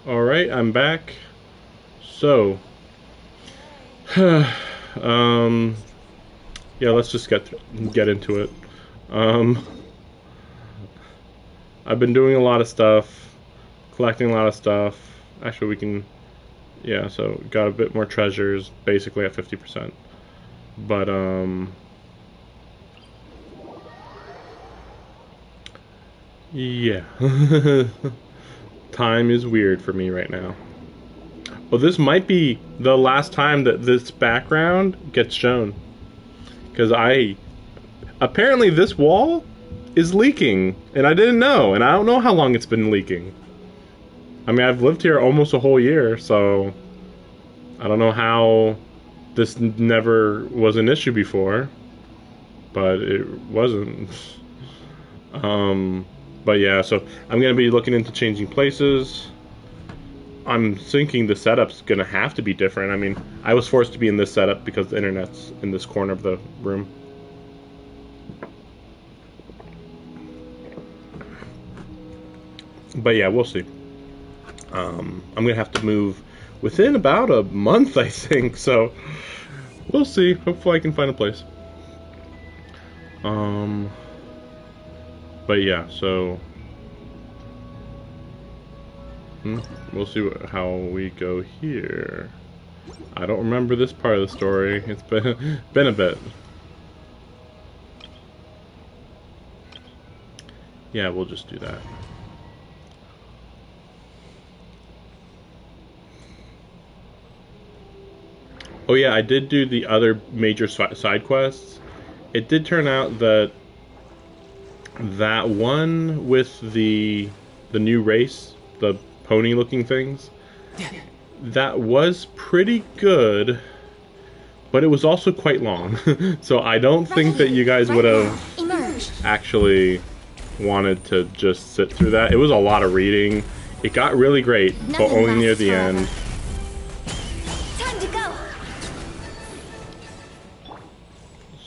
Alright, I'm back. So, um, yeah, let's just get into it. Um, I've been doing a lot of stuff, collecting a lot of stuff. Actually, we can, yeah, so got a bit more treasures, basically at 50%. But, yeah. Time is weird for me right now. Well, this might be the last time that this background gets shown. Because apparently this wall is leaking, and I didn't know, and I don't know how long it's been leaking. I mean, I've lived here almost a whole year, so I don't know how this never was an issue before, but it wasn't. But yeah, so I'm going to be looking into changing places. I'm thinking the setup's going to have to be different. I mean, I was forced to be in this setup because the internet's in this corner of the room. But yeah, we'll see. I'm going to have to move within about a month, I think, so we'll see. Hopefully I can find a place. But yeah, so we'll see how we go here. I don't remember this part of the story. It's been a bit. Yeah, we'll just do that. Oh yeah, I did do the other major side quests. It did turn out that that one with the new race, the pony-looking things, that was pretty good, but it was also quite long. So I don't think that you guys would have actually wanted to just sit through that. It was a lot of reading. It got really great, but only near the end. Time to go.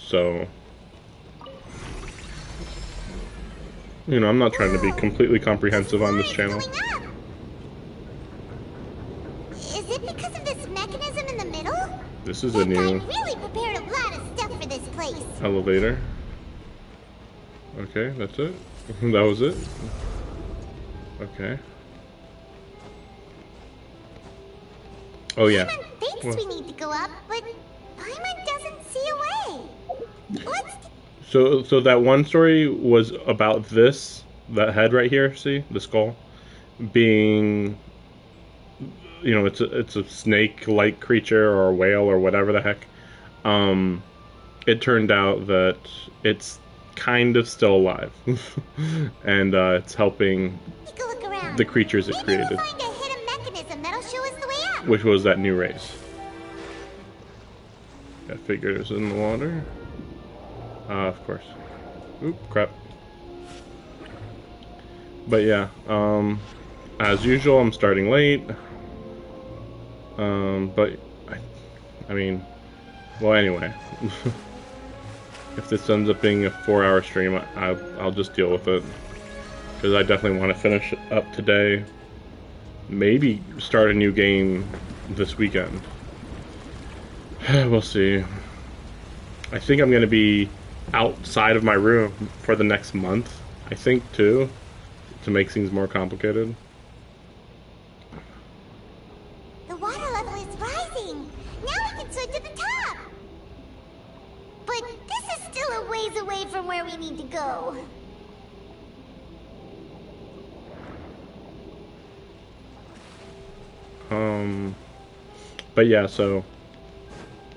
So, you know, I'm not trying to be completely comprehensive on this channel. Is it because of this mechanism in the middle? This is a new really prepared a lot of stuff for this place. elevator. Okay, that's it. That was it. Okay. Oh yeah. Paimon thinks we need to go up, but Paimon doesn't see a way. So that one story was about this, that head right here, see? The skull? Being, you know, it's a snake-like creature or a whale or whatever the heck. It turned out that it's kind of still alive. And it's helping the creatures it created. We'll find a hidden mechanism that'll show us the way up. Which was that new race. Got figures in the water. Of course. Oop, crap. But yeah, as usual, I'm starting late. But I mean, well, anyway. If this ends up being a 4-hour stream, I'll just deal with it. Because I definitely want to finish it up today. Maybe start a new game this weekend. We'll see. I think I'm going to be outside of my room for the next month. I think, too. To make things more complicated. The water level is rising. Now we can swim to the top. But this is still a ways away from where we need to go. But yeah, so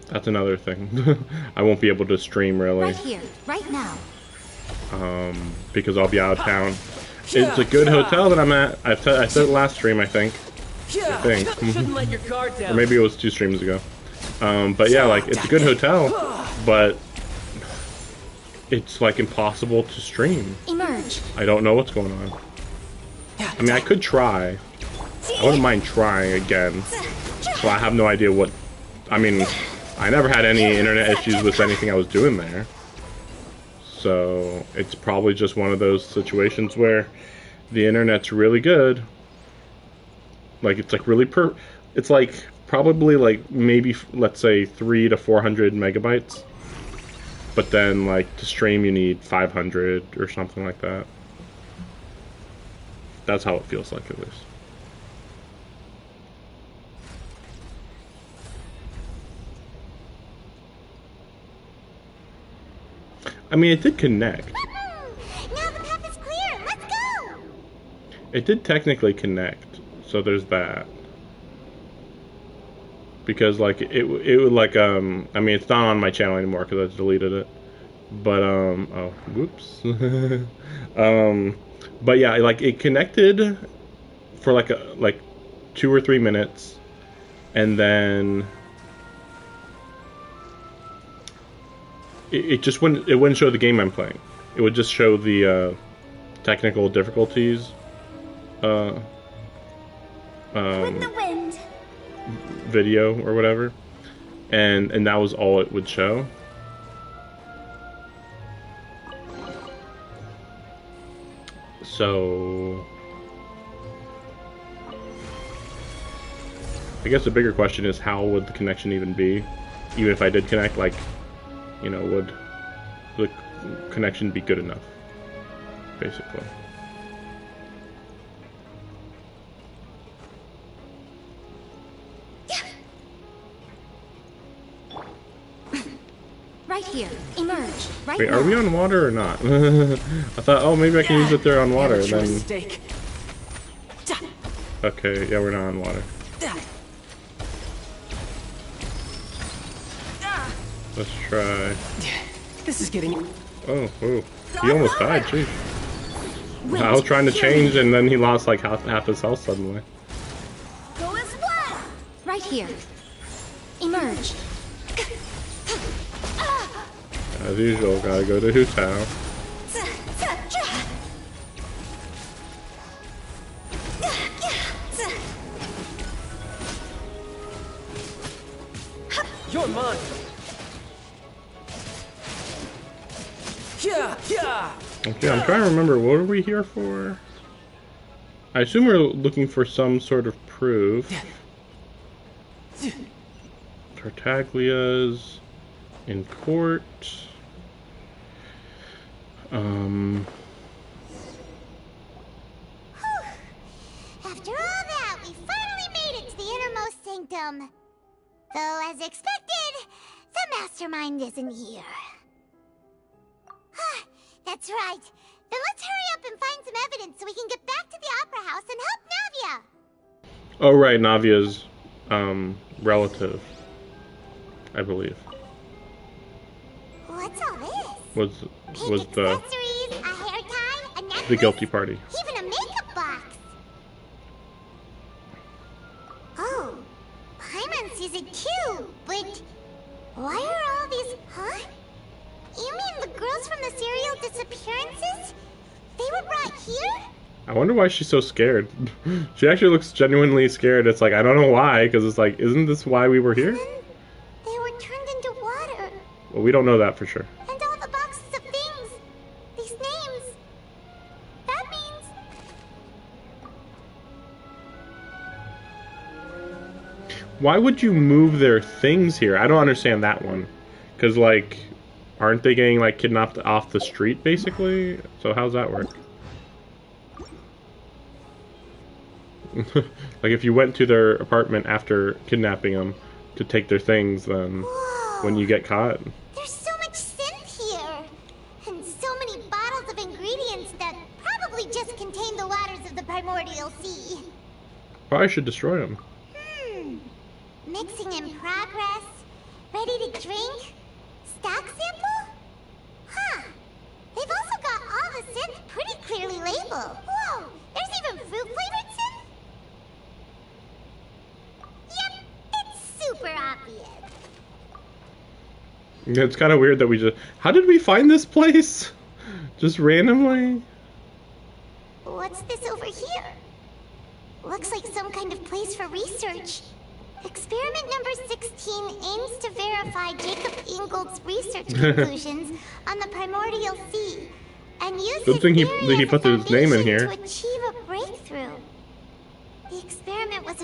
that's another thing. I won't be able to stream really. Right here, right now. Because I'll be out of town. It's a good hotel that I'm at. I said it last stream, I think. Shouldn't let your guard down. Or maybe it was 2 streams ago. But yeah, like, it's a good hotel, but it's like impossible to stream. Emerge. I don't know what's going on. I mean, I could try. I wouldn't mind trying again. So I have no idea what... I mean, I never had any internet issues with anything I was doing there. So it's probably just one of those situations where the internet's really good, Like it's like really it's like probably like maybe let's say 300 to 400 megabytes. But then like to stream you need 500 or something like that. That's how it feels like at least. I mean, it did connect. Now the path is clear. Let's go. It did technically connect, so there's that. Because like it would like I mean it's not on my channel anymore because I deleted it. But oh whoops. But yeah, like it connected for like 2 or 3 minutes, and then it just wouldn't show the game I'm playing. It would just show the technical difficulties. With the wind. Video or whatever, and that was all it would show. So I guess the bigger question is how would the connection even be, even if I did connect, like, you know, would the connection be good enough, basically. Right here. Emerge. Right Wait, now. are we on water or not? I thought, oh, maybe I can use it there on water, then... Mistake. Okay, yeah, we're not on water. Let's try. This is getting... Oh, he almost died, jeez. I was trying to change, and then he lost like half his health suddenly. Go as one. Right here. Emerge. As usual, gotta go to Hu Tao. You're mine. Yeah. Okay, I'm trying to remember, what are we here for? I assume we're looking for some sort of proof. Tartaglia's in court. After all that, we finally made it to the innermost sanctum. Though, as expected, the mastermind isn't here. That's right. Then let's hurry up and find some evidence so we can get back to the Opera House and help Navia. Oh right, Navia's relative, I believe. What's all this? Was Pink the accessories, a hair tie, a necklace, the guilty party. even a makeup box. Oh, Paimon sees it too, but why are all these, huh? You mean the girls from the serial disappearances? They were brought here? I wonder why she's so scared. She actually looks genuinely scared. It's like, I don't know why, because it's like, isn't this why we were here? And they were turned into water. Well, we don't know that for sure. And all the boxes of things. These names. That means... Why would you move their things here? I don't understand that one. Because, like, aren't they getting, like, kidnapped off the street, basically? So how's that work? Like, if you went to their apartment after kidnapping them to take their things, then Whoa. when you get caught... There's so much synth here. And so many bottles of ingredients that probably just contain the waters of the primordial sea. Probably should destroy them. Mixing in progress. Ready to drink? Stock sample? Huh. They've also got all the synth pretty clearly labeled. Whoa, there's even fruit-flavored synth? Yep, it's super obvious. It's kind of weird that we just... How did we find this place? Just randomly? What's this over here? Looks like some kind of place for research. Experiment number 16 aims to verify Jacob Ingold's research conclusions on the primordial sea and use Good thing he his put his name in here. to achieve a breakthrough. The experiment was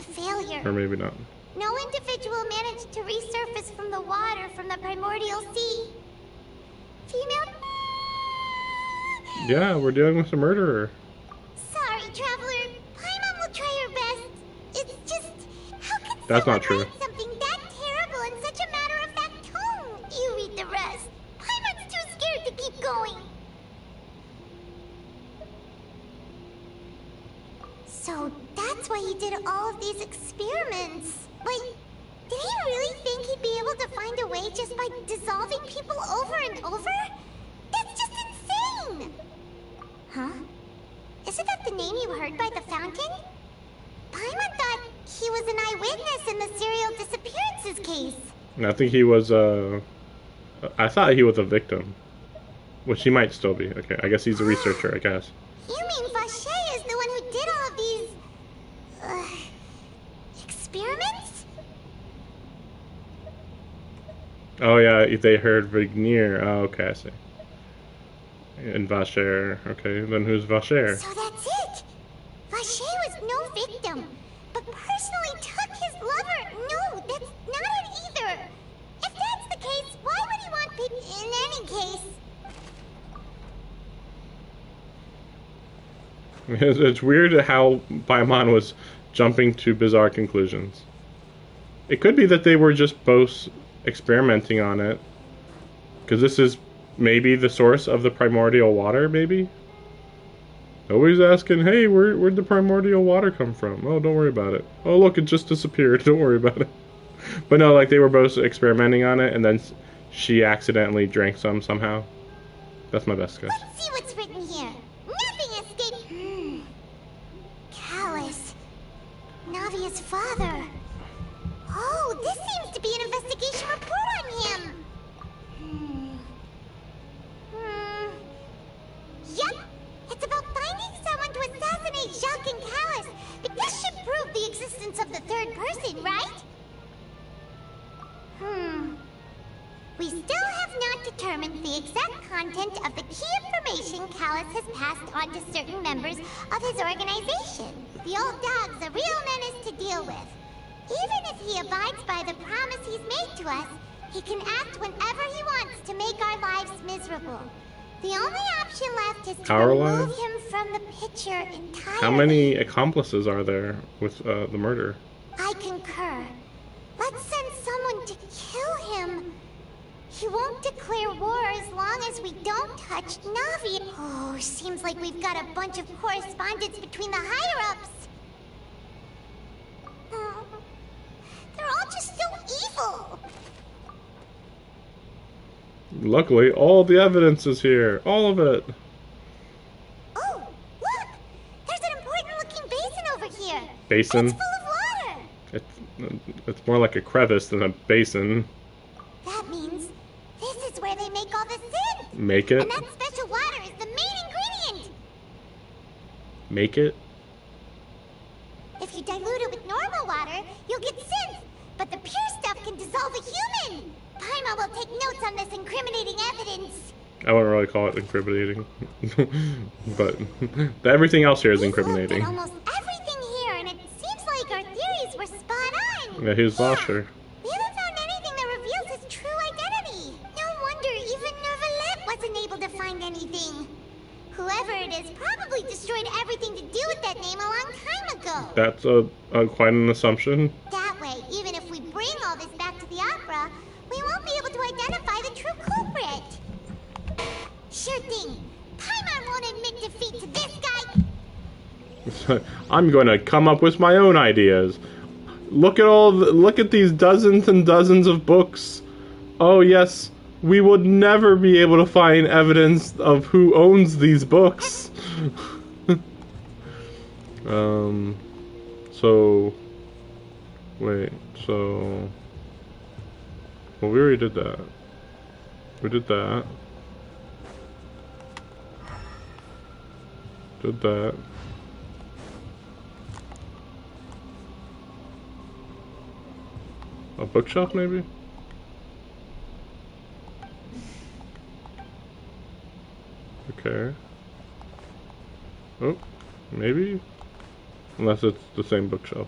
Or maybe not. No individual managed to resurface from the water from the primordial sea. Female... Yeah, we're dealing with a murderer. Sorry, Traveler. Paimon will try her best. It's just... How could That's someone not true. write something that terrible in such a matter-of-fact tone? You read the rest. Paimon's too scared to keep going. So that's why he did all of these experiments. But did he really think he'd be able to find a way just by dissolving people over and over? That's just insane! Huh? Isn't that the name you heard by the fountain? Paimon thought he was an eyewitness in the serial disappearances case. And I think he was, I thought he was a victim. Which he might still be. Okay, I guess he's a researcher, I guess. You mean Vacher is the one who did all of these... experiments? Oh yeah, they heard Vignir. Oh, okay, I see. And Vacher. Okay, then who's Vacher? So that's it! Vacher was no victim, but personally took his lover. No, that's not it either. If that's the case, why would he want people in any case? It's weird how Paimon was jumping to bizarre conclusions. It could be that they were just both experimenting on it. Because this is maybe the source of the primordial water, maybe? Nobody's asking, hey, where'd the primordial water come from? Oh, don't worry about it. Oh, look, it just disappeared. Don't worry about it. But no, like, they were both experimenting on it, and then she accidentally drank some somehow. That's my best guess. Let's see what's written here. Nothing escaped. Callus. Navia's father. Oh, this seems to be an investigation report on him. Yep. It's about finding someone to assassinate Jacques and Callus. This should prove the existence of the third person, right? We still have not determined the exact content of the key information Callus has passed on to certain members of his organization. The old dog's a real menace to deal with. Even if he abides by the promise he's made to us, he can act whenever he wants to make our lives miserable. The only option left is to Our remove lives? him from the picture entirely. How many accomplices are there with the murder? I concur. Let's send someone to kill him. He won't declare war as long as we don't touch Navi. Oh, seems like we've got a bunch of correspondence between the higher-ups. Oh, they're all just so evil. Luckily, all the evidence is here. All of it. Oh, look! There's an important-looking basin over here. Basin? It's full of water. It's more like a crevice than a basin. That means this is where they make all the synth. Make it? And that special water is the main ingredient. Make it? If you dilute it with normal water, you'll get synth. But the pure stuff can dissolve a human. Paimon will take notes on this incriminating evidence. I wouldn't really call it incriminating. But everything else here is We've incriminating. looked at almost everything here, and it seems like our theories were spot on. Yeah, here's Vacher. We haven't found anything that reveals his true identity. No wonder even Nervalet wasn't able to find anything. Whoever it is probably destroyed everything to do with that name a long time ago. That's quite an assumption. That way, even if we bring all this back to the opera, we won't be able to identify the true culprit. Sure thing. Paimon won't admit defeat to this guy. I'm going to come up with my own ideas. Look at these dozens and dozens of books. Oh yes, we would never be able to find evidence of who owns these books. So wait, so well, we already did that. We did that. Did that. A bookshelf, maybe? Okay. Oh, maybe? Unless it's the same bookshelf.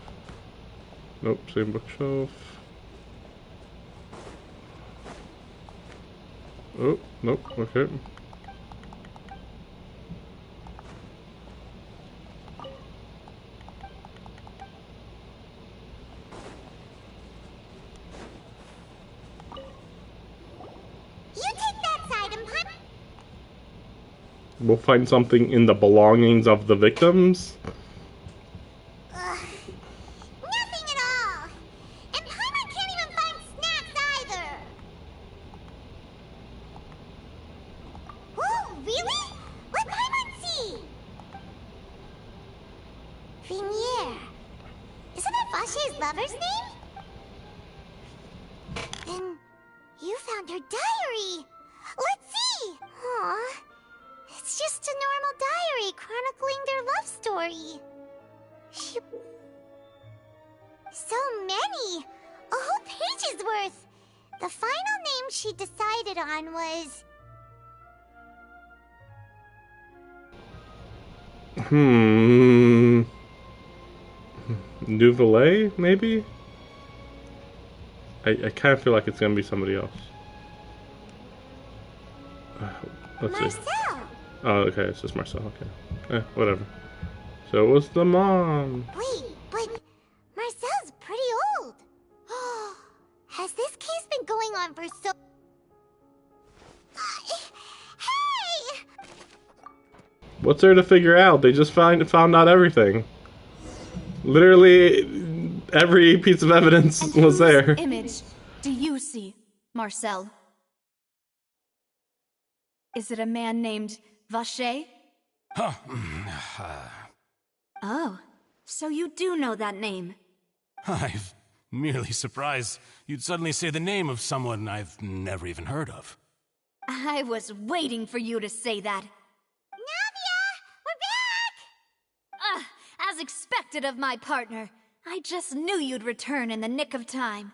Nope, same bookshelf. Oh, nope, okay. You take that side and punch. We'll find something in the belongings of the victims. Nothing at all. And Paimon can't even find snacks either. Oh, really? Let Paimon see. Vinier. Isn't that Vache's lover's name? Then you found her diary. Let's see. Aw. It's just a normal diary chronicling their love story. So many! A whole page's worth! The final name she decided on was... Nouvelle, maybe? I kind of feel like it's gonna be somebody else. Let's see. Marcel! Oh, okay, it's just Marcel, okay. Whatever. So it was the mom. Wait, but Marcel's pretty old. Has this case been going on for so... Hey! What's there to figure out? They just found out everything. Literally, every piece of evidence And was there. whose image do you see, Marcel? Is it a man named Vache? Oh, so you do know that name. I'm merely surprised you'd suddenly say the name of someone I've never even heard of. I was waiting for you to say that. Navia! We're back! As expected of my partner. I just knew you'd return in the nick of time.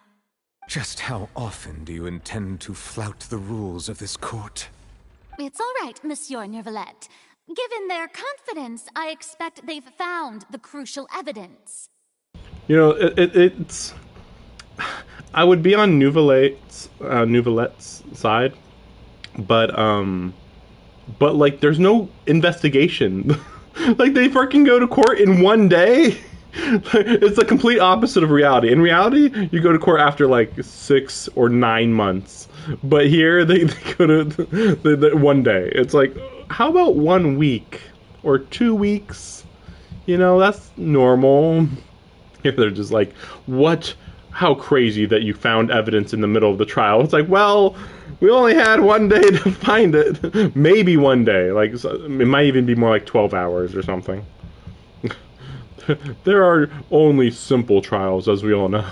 Just how often do you intend to flout the rules of this court? It's all right, Monsieur Neuvillette. Given their confidence, I expect they've found the crucial evidence. You know, it's... I would be on Nouvellette's side, but like, there's no investigation. Like, they freaking go to court in one day? It's the complete opposite of reality. In reality, you go to court after, like, 6 or 9 months. But here, they go to one day. It's like, how about 1 week? Or 2 weeks? You know, that's normal. Here they're just like, what? How crazy that you found evidence in the middle of the trial. It's like, well, we only had 1 day to find it. Maybe 1 day. Like, it might even be more like 12 hours or something. There are only simple trials, as we all know.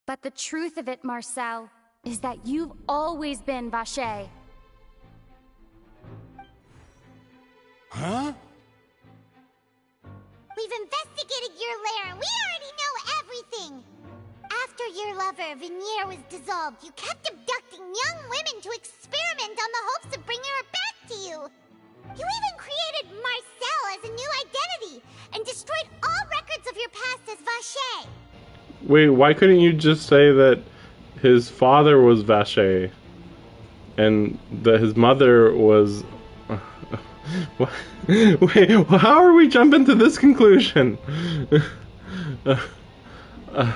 But the truth of it, Marcel, is that you've always been Vache. Huh? We've investigated your lair and we already know everything! After your lover, Vinier, was dissolved, you kept abducting young women to experiment on the hopes of bringing her back to you! You even created Marcel as a new identity and destroyed all records of your past as Vache! Wait, why couldn't you just say that his father was Vache and that his mother was... Wait, how are we jumping to this conclusion?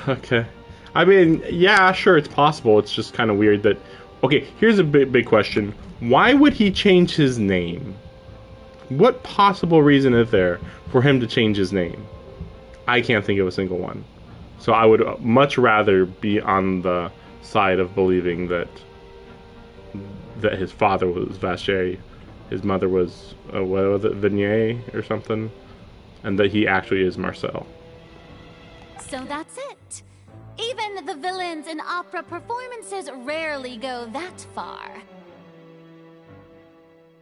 Okay. I mean, yeah, sure, it's possible. It's just kind of weird that... Okay, here's a big question. Why would he change his name? What possible reason is there for him to change his name? I can't think of a single one. So I would much rather be on the side of believing that his father was Vache, his mother was, what was it, Vinier or something, and that he actually is Marcel. So that's it. Even the villains in opera performances rarely go that far.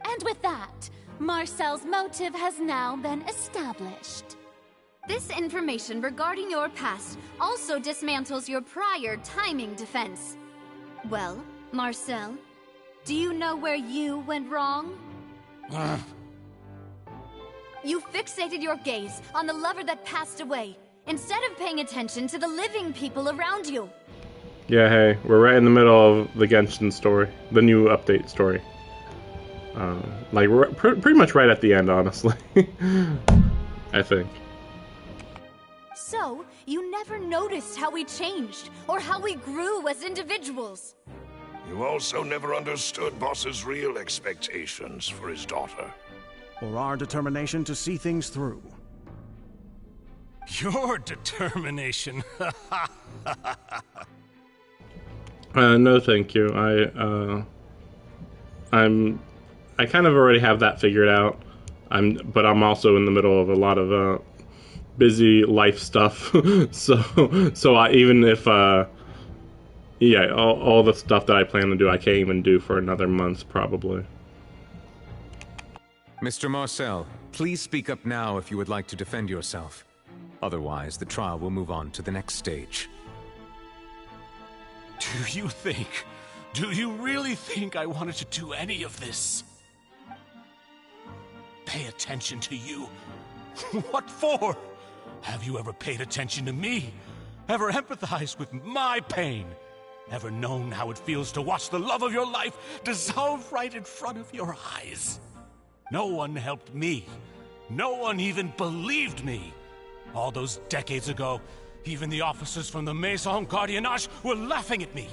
And with that, Marcel's motive has now been established. This information regarding your past also dismantles your prior timing defense. Well, Marcel, do you know where you went wrong? You fixated your gaze on the lover that passed away, instead of paying attention to the living people around you. Yeah, hey, we're right in the middle of the Genshin story, the new update story. Like, we're pretty much right at the end, honestly. I think. So, you never noticed how we changed, or how we grew as individuals. You also never understood Boss's real expectations for his daughter. Or our determination to see things through. Your determination. No, thank you. I kind of already have that figured out. But I'm also in the middle of a lot of busy life stuff. so even if yeah, all the stuff that I plan to do, I can't even do for another month probably. Mr. Marcel, please speak up now if you would like to defend yourself. Otherwise, the trial will move on to the next stage. Do you really think I wanted to do any of this? Pay attention to you? What for? Have you ever paid attention to me? Ever empathized with my pain? Ever known how it feels to watch the love of your life dissolve right in front of your eyes? No one helped me. No one even believed me. All those decades ago, even the officers from the Maison Gardiennage were laughing at me.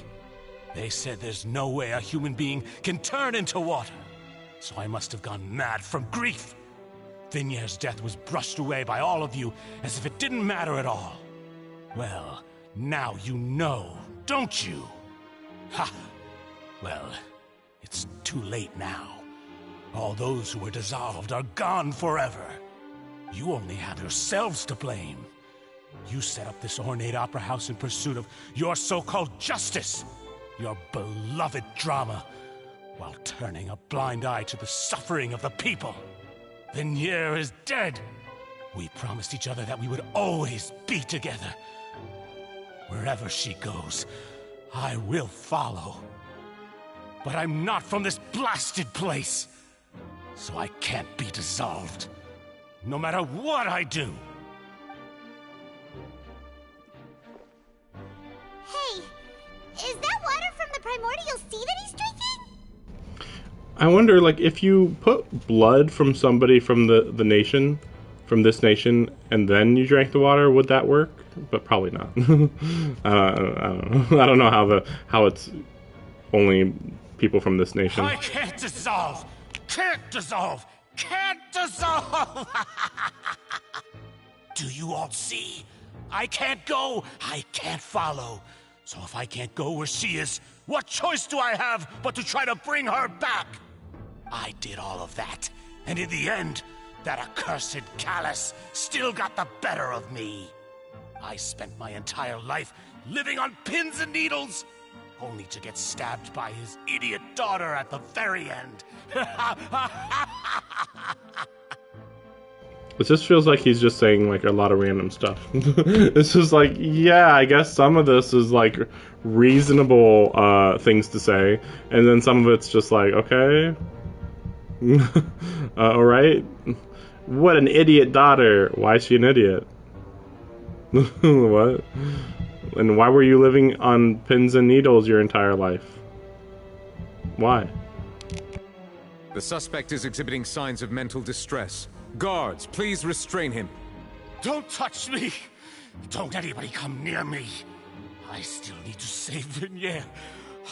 They said there's no way a human being can turn into water. So I must have gone mad from grief. Vignère's death was brushed away by all of you as if it didn't matter at all. Well, now you know, don't you? Ha! Well, it's too late now. All those who were dissolved are gone forever. You only have yourselves to blame. You set up this ornate opera house in pursuit of your so-called justice, your beloved drama, while turning a blind eye to the suffering of the people. Vignère is dead. We promised each other that we would always be together. Wherever she goes, I will follow. But I'm not from this blasted place, so I can't be dissolved, no matter what I do. Hey, is that water from the primordial sea that he's drinking? I wonder, like, if you put blood from somebody from the nation, from this nation, and then you drank the water, would that work? But probably not. I don't know. I don't know how it's only people from this nation. I can't dissolve! Can't dissolve! Can't dissolve! Do you all see? I can't go! I can't follow! So if I can't go where she is, what choice do I have but to try to bring her back? I did all of that, and in the end, that accursed Calus still got the better of me. I spent my entire life living on pins and needles, only to get stabbed by his idiot daughter at the very end. It just feels like he's just saying, like, a lot of random stuff. It's just like, yeah, I guess some of this is, like, reasonable things to say, and then some of it's just like, okay. Alright. What an idiot daughter. Why is she an idiot? What? And why were you living on pins and needles your entire life? Why? The suspect is exhibiting signs of mental distress. Guards, please restrain him. Don't touch me! Don't anybody come near me! I still need to save Vignère.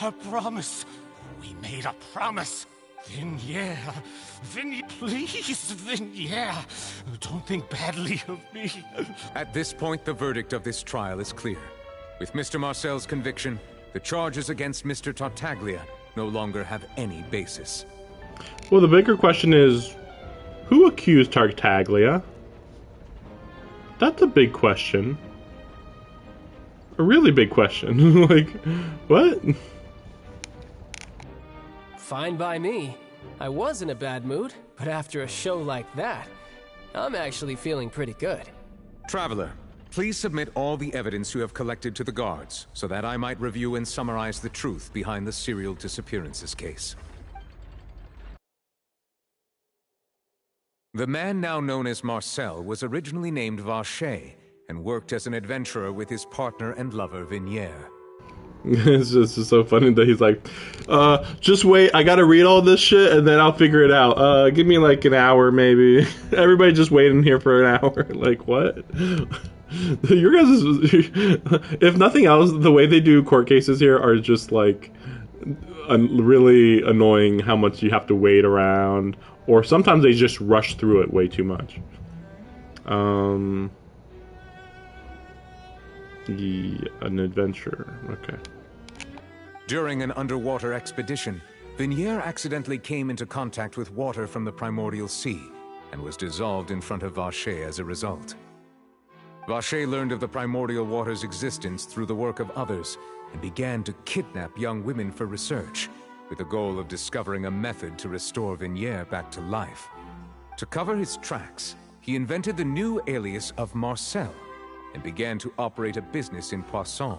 A promise. We made a promise. Vignère. Please, Vignère. Don't think badly of me. At this point, the verdict of this trial is clear. With Mr. Marcel's conviction, the charges against Mr. Tartaglia no longer have any basis. Well, the bigger question is, who accused Tartaglia? That's a big question. A really big question. Like, what? Fine by me. I was in a bad mood, but after a show like that, I'm actually feeling pretty good. Traveler, please submit all the evidence you have collected to the guards, so that I might review and summarize the truth behind the serial disappearances case. The man now known as Marcel was originally named Vacher, and worked as an adventurer with his partner and lover Vignere. It's just so funny that he's like, just wait, I gotta read all this shit and then I'll figure it out. Give me like an hour maybe. Everybody just wait in here for an hour. Like, what? Your guys, if nothing else, the way they do court cases here are just like really annoying how much you have to wait around, or sometimes they just rush through it way too much. Yeah, an adventure. Okay. During an underwater expedition, Vignere accidentally came into contact with water from the primordial sea and was dissolved in front of Vacher as a result. Vacher learned of the primordial water's existence through the work of others and began to kidnap young women for research, with the goal of discovering a method to restore Vignere back to life. To cover his tracks, he invented the new alias of Marcel and began to operate a business in Poisson.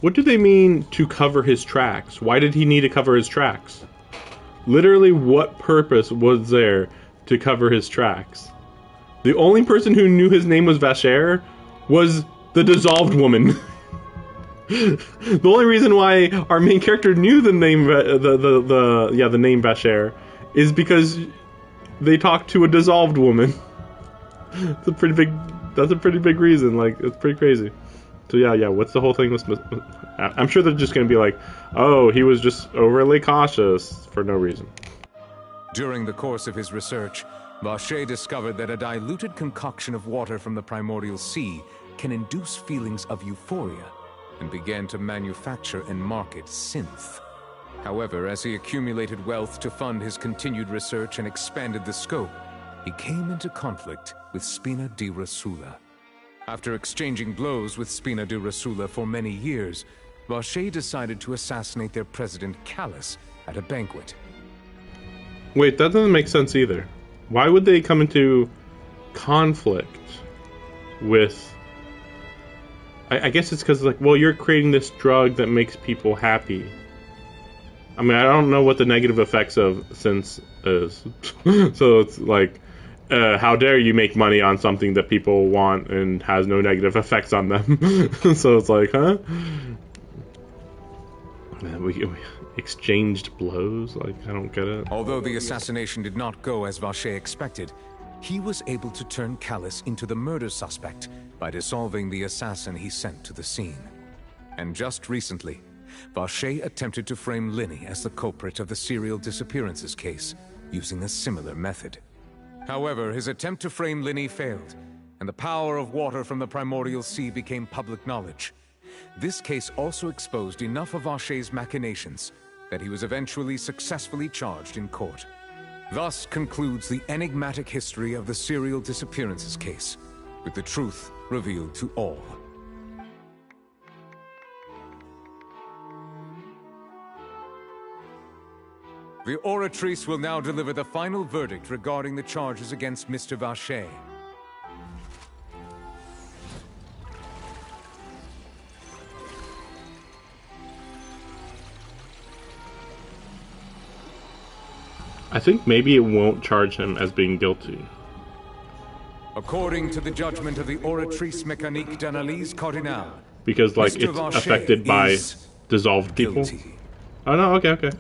What do they mean to cover his tracks? Why did he need to cover his tracks? Literally, what purpose was there to cover his tracks? The only person who knew his name was Vacher was the dissolved woman. The only reason why our main character knew the name the name Vacher is because they talked to a dissolved woman. That's a pretty big reason. Like, it's pretty crazy. So yeah. What's the whole thing with? I'm sure they're just gonna be like, oh, he was just overly cautious for no reason. During the course of his research, Vacher discovered that a diluted concoction of water from the primordial sea can induce feelings of euphoria, and began to manufacture and market synth. However, as he accumulated wealth to fund his continued research and expanded the scope, he came into conflict with Spina di Rosula. After exchanging blows with Spina di Rosula for many years, Vacher decided to assassinate their president, Callus, at a banquet. Wait, that doesn't make sense either. Why would they come into conflict with... I guess it's because, like, well, you're creating this drug that makes people happy. I mean, I don't know what the negative effects of synth is. So it's like, how dare you make money on something that people want and has no negative effects on them. So it's like, huh? We exchanged blows? Like, I don't get it. Although the assassination did not go as Vacher expected, he was able to turn Callus into the murder suspect by dissolving the assassin he sent to the scene. And just recently, Vacher attempted to frame Lyney as the culprit of the serial disappearances case, using a similar method. However, his attempt to frame Lyney failed, and the power of water from the primordial sea became public knowledge. This case also exposed enough of Vacher's machinations that he was eventually successfully charged in court. Thus concludes the enigmatic history of the serial disappearances case, with the truth revealed to all. The Oratrice will now deliver the final verdict regarding the charges against Mr. Vacher. I think maybe it won't charge him as being guilty. According to the judgment of the Oratrice Mécanique d'Analyse Cardinale, because, like, Mr. it's Vacher affected by dissolved people. guilty. Oh no, okay.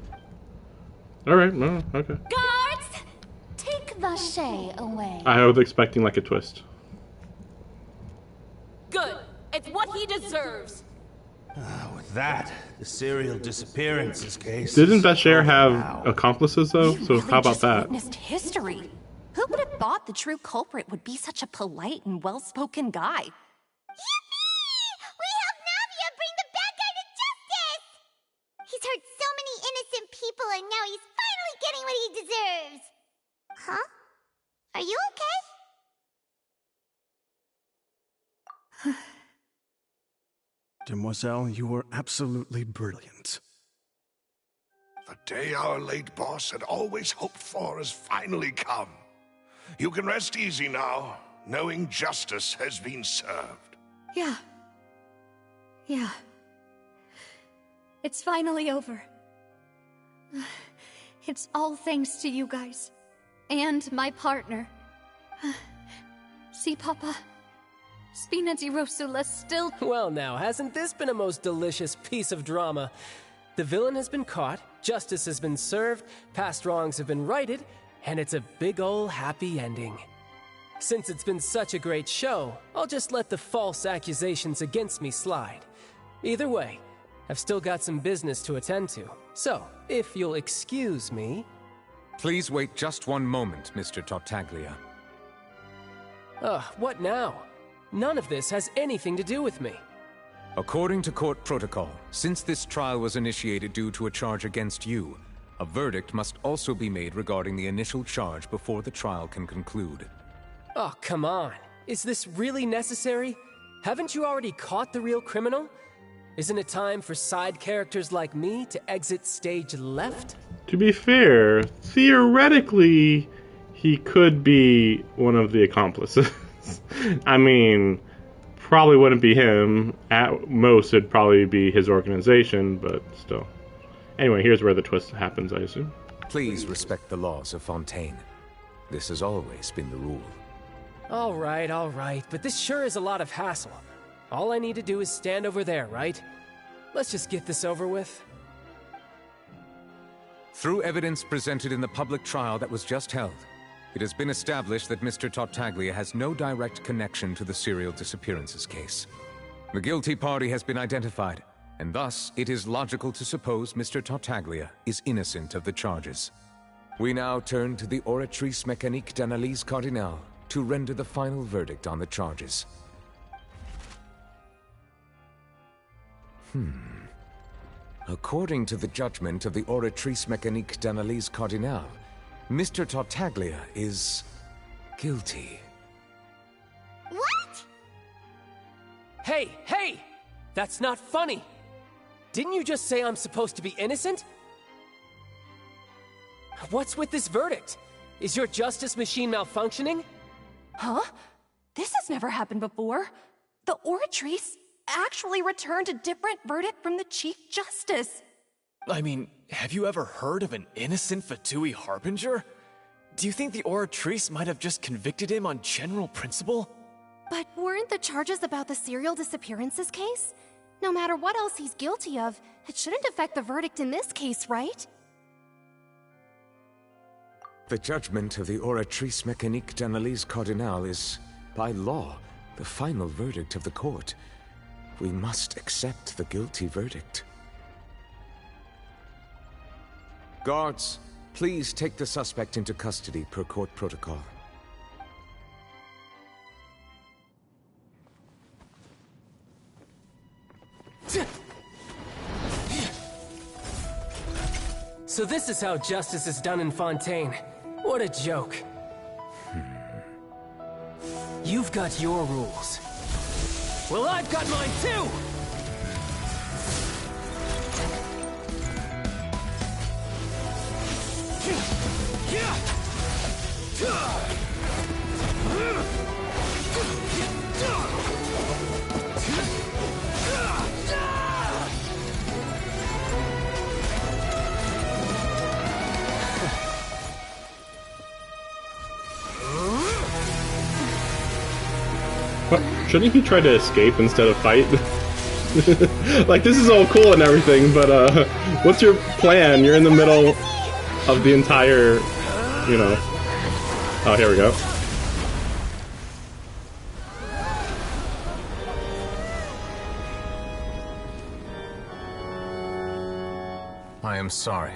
Alright, no, okay. Guards! Take Vacher away. I was expecting like a twist. Good. It's what he deserves. With that, the serial disappearances case... Didn't Vacher have accomplices, though? So how about that? Witnessed history. Who would have thought the true culprit would be such a polite and well-spoken guy? Yippee! We helped Navia bring the bad guy to justice! He's hurt so many innocent people, and now he's finally getting what he deserves. Huh? Are you okay? Demoiselle, you were absolutely brilliant. The day our late boss had always hoped for has finally come. You can rest easy now. knowing justice has been served. Yeah. Yeah. It's finally over. It's all thanks to you guys. And my partner. See, Papa? Spina di Rosula still... Well now, hasn't this been a most delicious piece of drama? The villain has been caught, justice has been served, past wrongs have been righted, and it's a big ol' happy ending. Since it's been such a great show, I'll just let the false accusations against me slide. Either way, I've still got some business to attend to. So, if you'll excuse me... Please wait just one moment, Mr. Tartaglia. What now? None of this has anything to do with me. According to court protocol, since this trial was initiated due to a charge against you, a verdict must also be made regarding the initial charge before the trial can conclude. Oh, come on. Is this really necessary? Haven't you already caught the real criminal? Isn't it time for side characters like me to exit stage left? To be fair, theoretically, he could be one of the accomplices. I mean, probably wouldn't be him. At most, it'd probably be his organization, but still. Anyway, here's where the twist happens, I assume. Please respect the laws of Fontaine. This has always been the rule. All right, but this sure is a lot of hassle. All I need to do is stand over there, right? Let's just get this over with. Through evidence presented in the public trial that was just held, it has been established that Mr. Tartaglia has no direct connection to the serial disappearances case. The guilty party has been identified, and thus it is logical to suppose Mr. Tartaglia is innocent of the charges. We now turn to the Oratrice Mécanique d'Analyse Cardinale to render the final verdict on the charges. According to the judgment of the Oratrice Mécanique d'Analyse Cardinale, Mr. Tartaglia is guilty. What? Hey! That's not funny! Didn't you just say I'm supposed to be innocent? What's with this verdict? Is your justice machine malfunctioning? Huh? This has never happened before. The Oratrice actually returned a different verdict from the Chief Justice. I mean, have you ever heard of an innocent Fatui Harbinger? Do you think the Oratrice might have just convicted him on general principle? But weren't the charges about the serial disappearances case? No matter what else he's guilty of, it shouldn't affect the verdict in this case, right? The judgment of the Oratrice Mécanique d'Analyse Cardinale is, by law, the final verdict of the court. We must accept the guilty verdict. Guards, please take the suspect into custody per court protocol. So this is how justice is done in Fontaine. What a joke. You've got your rules. Well, I've got mine too! What? Shouldn't he try to escape instead of fight? Like, this is all cool and everything, but what's your plan? You're in the middle of the entire, you know... Oh, here we go. I am sorry.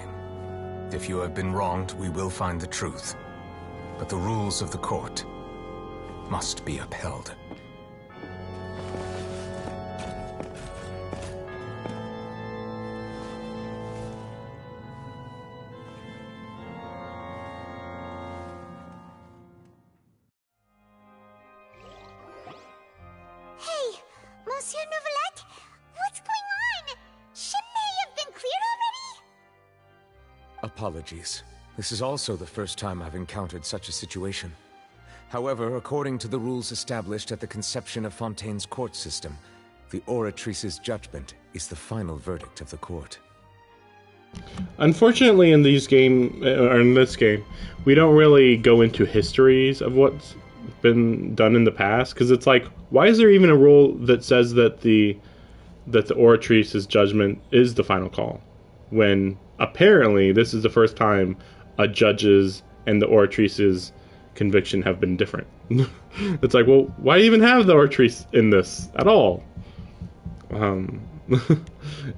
If you have been wronged, we will find the truth. But the rules of the court must be upheld. Hey, Monsieur Neuvillette, what's going on? Shouldn't they have been cleared already? Apologies. This is also the first time I've encountered such a situation. However, according to the rules established at the conception of Fontaine's court system, the Oratrice's judgment is the final verdict of the court. Unfortunately, in this game, we don't really go into histories of what's been done in the past, because it's like, why is there even a rule that says that the Oratrice's judgment is the final call, when apparently this is the first time a judge's and the Oratrice's conviction have been different. It's like, well, why even have the Oratrice in this at all?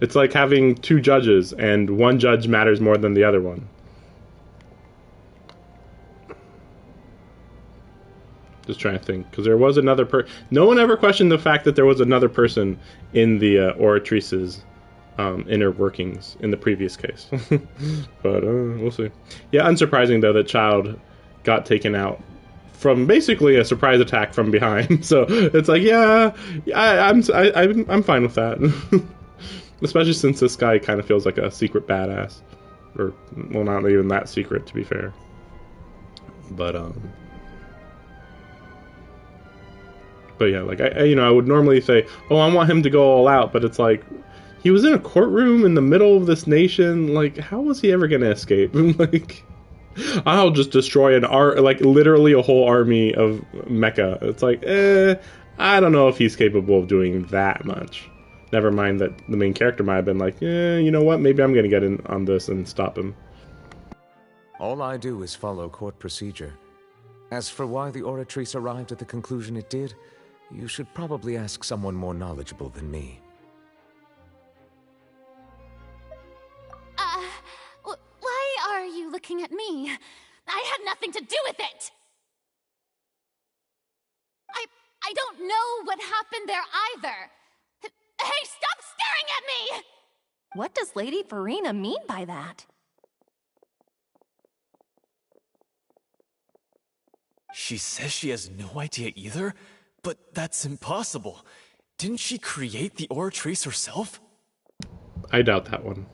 It's like having two judges and one judge matters more than the other one. Just trying to think, because there was another no one ever questioned the fact that there was another person in the Oratrice's inner workings in the previous case. But we'll see. Yeah, unsurprising though that Childe got taken out from basically a surprise attack from behind. So it's like, yeah, I'm fine with that. Especially since this guy kind of feels like a secret badass, or well, not even that secret to be fair. But yeah, like I would normally say, oh, I want him to go all out, but it's like, he was in a courtroom in the middle of this nation. Like, how was he ever gonna escape? Like, I'll just destroy literally a whole army of mecha. It's like, I don't know if he's capable of doing that much. Never mind that the main character might have been like, you know what? Maybe I'm gonna get in on this and stop him. All I do is follow court procedure. As for why the Oratrice arrived at the conclusion it did, you should probably ask someone more knowledgeable than me. Why are you looking at me? I had nothing to do with it! I don't know what happened there either. Hey, stop staring at me! What does Lady Furina mean by that? She says she has no idea either, but that's impossible. Didn't she create the Oratrice herself? I doubt that one.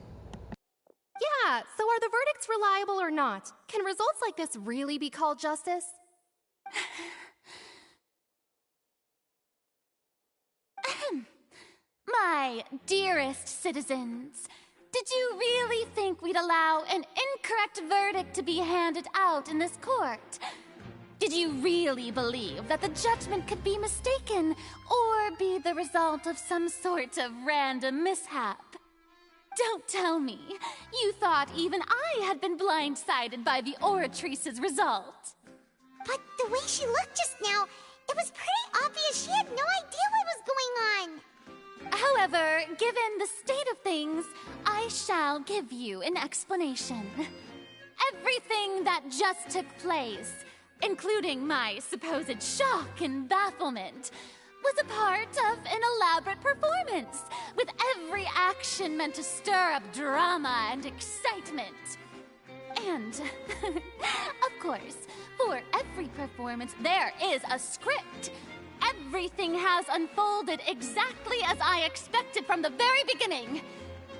Yeah, so are the verdicts reliable or not? Can results like this really be called justice? My dearest citizens, did you really think we'd allow an incorrect verdict to be handed out in this court? Did you really believe that the judgment could be mistaken or be the result of some sort of random mishap? Don't tell me you thought even I had been blindsided by the Oratrice's result. But the way she looked just now, it was pretty obvious she had no idea what was going on. However, given the state of things, I shall give you an explanation. Everything that just took place, including my supposed shock and bafflement, was a part of an elaborate performance, with every action meant to stir up drama and excitement. And, of course, for every performance there is a script. Everything has unfolded exactly as I expected from the very beginning.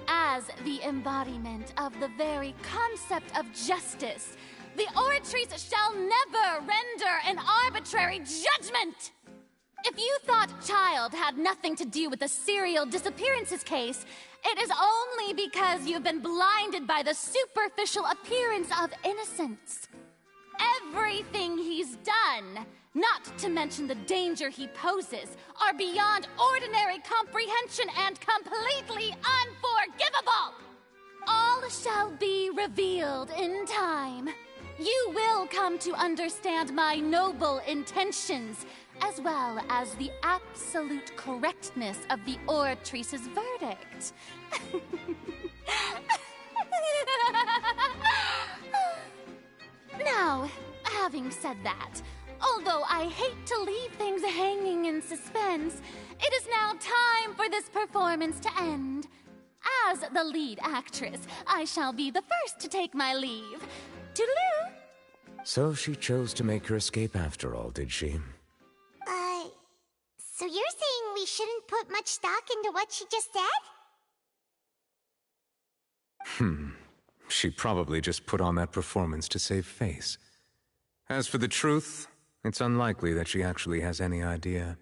As the embodiment of the very concept of justice, the Oratrice shall never render an arbitrary judgment! If you thought Childe had nothing to do with the serial disappearances case, it is only because you've been blinded by the superficial appearance of innocence. Everything he's done, not to mention the danger he poses, are beyond ordinary comprehension and completely unforgivable! All shall be revealed in time. You will come to understand my noble intentions, as well as the absolute correctness of the Oratrice's verdict. Now, having said that, although I hate to leave things hanging in suspense, it is now time for this performance to end. As the lead actress, I shall be the first to take my leave. Toodaloo! So she chose to make her escape after all, did she? So you're saying we shouldn't put much stock into what she just said? She probably just put on that performance to save face. As for the truth, It's unlikely that she actually has any idea.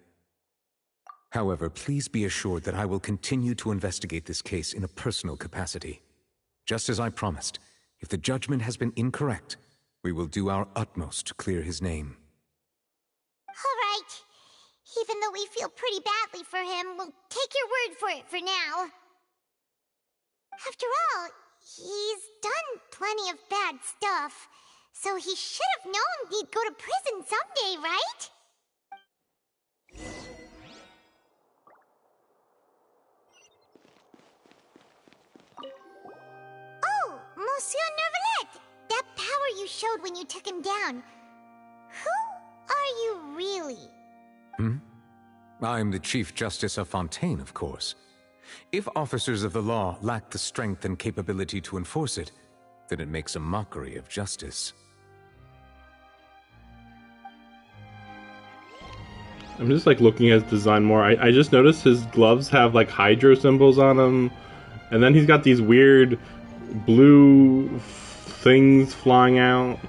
However, please be assured that I will continue to investigate this case in a personal capacity. Just as I promised, if the judgment has been incorrect, we will do our utmost to clear his name. All right. Even though we feel pretty badly for him, we'll take your word for it for now. After all, he's done plenty of bad stuff, so he should have known he'd go to prison someday, right? Oh, Monsieur Neuvillette! That power you showed when you took him down. Who are you really? I'm the Chief Justice of Fontaine, of course. If officers of the law lack the strength and capability to enforce it, then it makes a mockery of justice. I'm just like looking at his design more. I just noticed his gloves have like hydro symbols on them, and then he's got these weird blue things flying out.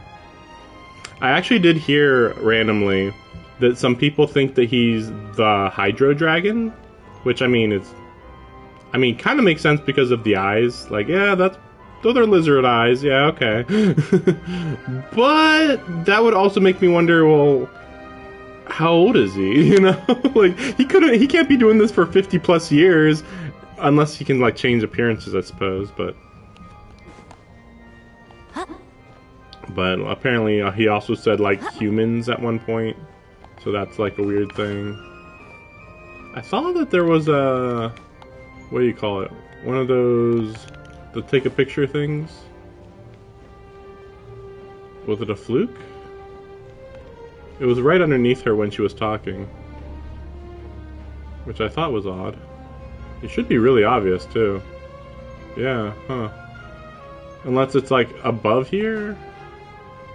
I actually did hear randomly that some people think that he's the Hydro Dragon, which kind of makes sense because of the eyes. Like, yeah, those are lizard eyes. Yeah, okay. But that would also make me wonder, well, how old is he? You know, like he can't be doing this for 50 plus years unless he can like change appearances, I suppose. But apparently he also said like humans at one point, so that's like a weird thing. I saw that there was a, what do you call it? One of those, the take a picture things. Was it a fluke? It was right underneath her when she was talking, which I thought was odd. It should be really obvious too. Yeah, huh. Unless it's like above here?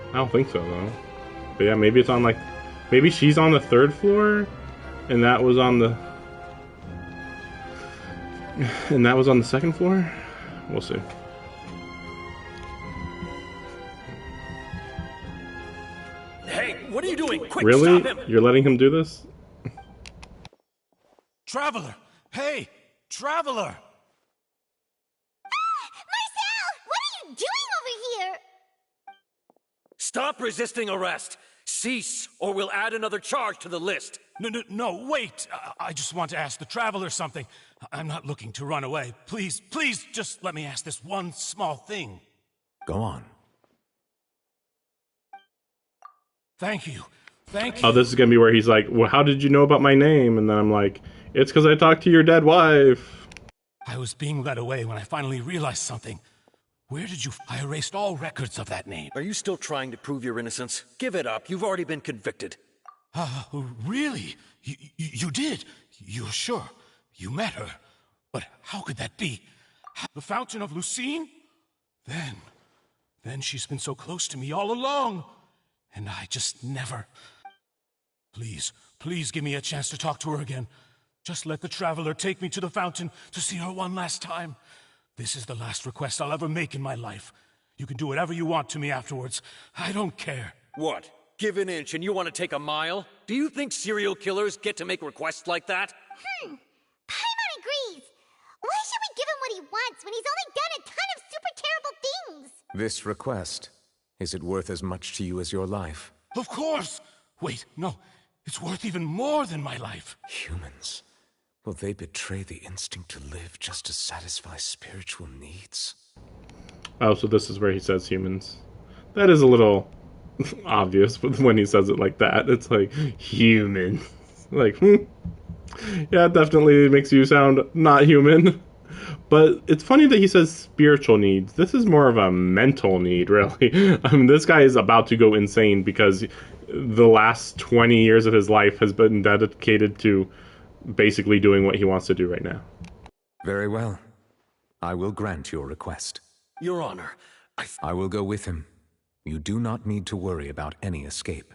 I don't think so though. But yeah, maybe it's on like, maybe she's on the 3rd floor and that was on the 2nd floor? We'll see. Hey, what are you doing? Quick, really? stop him! You're letting him do this? Traveler! Hey! Traveler! Marcel! What are you doing over here? Stop resisting arrest! Cease, or we'll add another charge to the list. No, wait! I just want to ask the Traveler something. I'm not looking to run away. Please, just let me ask this one small thing. Go on. Thank you. Oh, this is gonna be where he's like, well, how did you know about my name? And then I'm like, it's because I talked to your dead wife. I was being led away when I finally realized something. Where did you... I erased all records of that name. Are you still trying to prove your innocence? Give it up. You've already been convicted. Really? You did? You're sure? You met her? But how could that be? The Fountain of Lucine? Then she's been so close to me all along. And I just never... Please give me a chance to talk to her again. Just let the Traveler take me to the fountain to see her one last time. This is the last request I'll ever make in my life. You can do whatever you want to me afterwards. I don't care. What? Give an inch and you want to take a mile? Do you think serial killers get to make requests like that? Paimon agrees. Why should we give him what he wants when he's only done a ton of super terrible things? This request, is it worth as much to you as your life? Of course! Wait, no. It's worth even more than my life. Humans. Will they betray the instinct to live just to satisfy spiritual needs? Oh, so this is where he says humans. That is a little obvious when he says it like that. It's like, human. Like, yeah, it definitely makes you sound not human. But it's funny that he says spiritual needs. This is more of a mental need, really. I mean, this guy is about to go insane because the last 20 years of his life has been dedicated to basically doing what he wants to do right now. Very well. I will grant your request. Your Honor, I will go with him. You do not need to worry about any escape.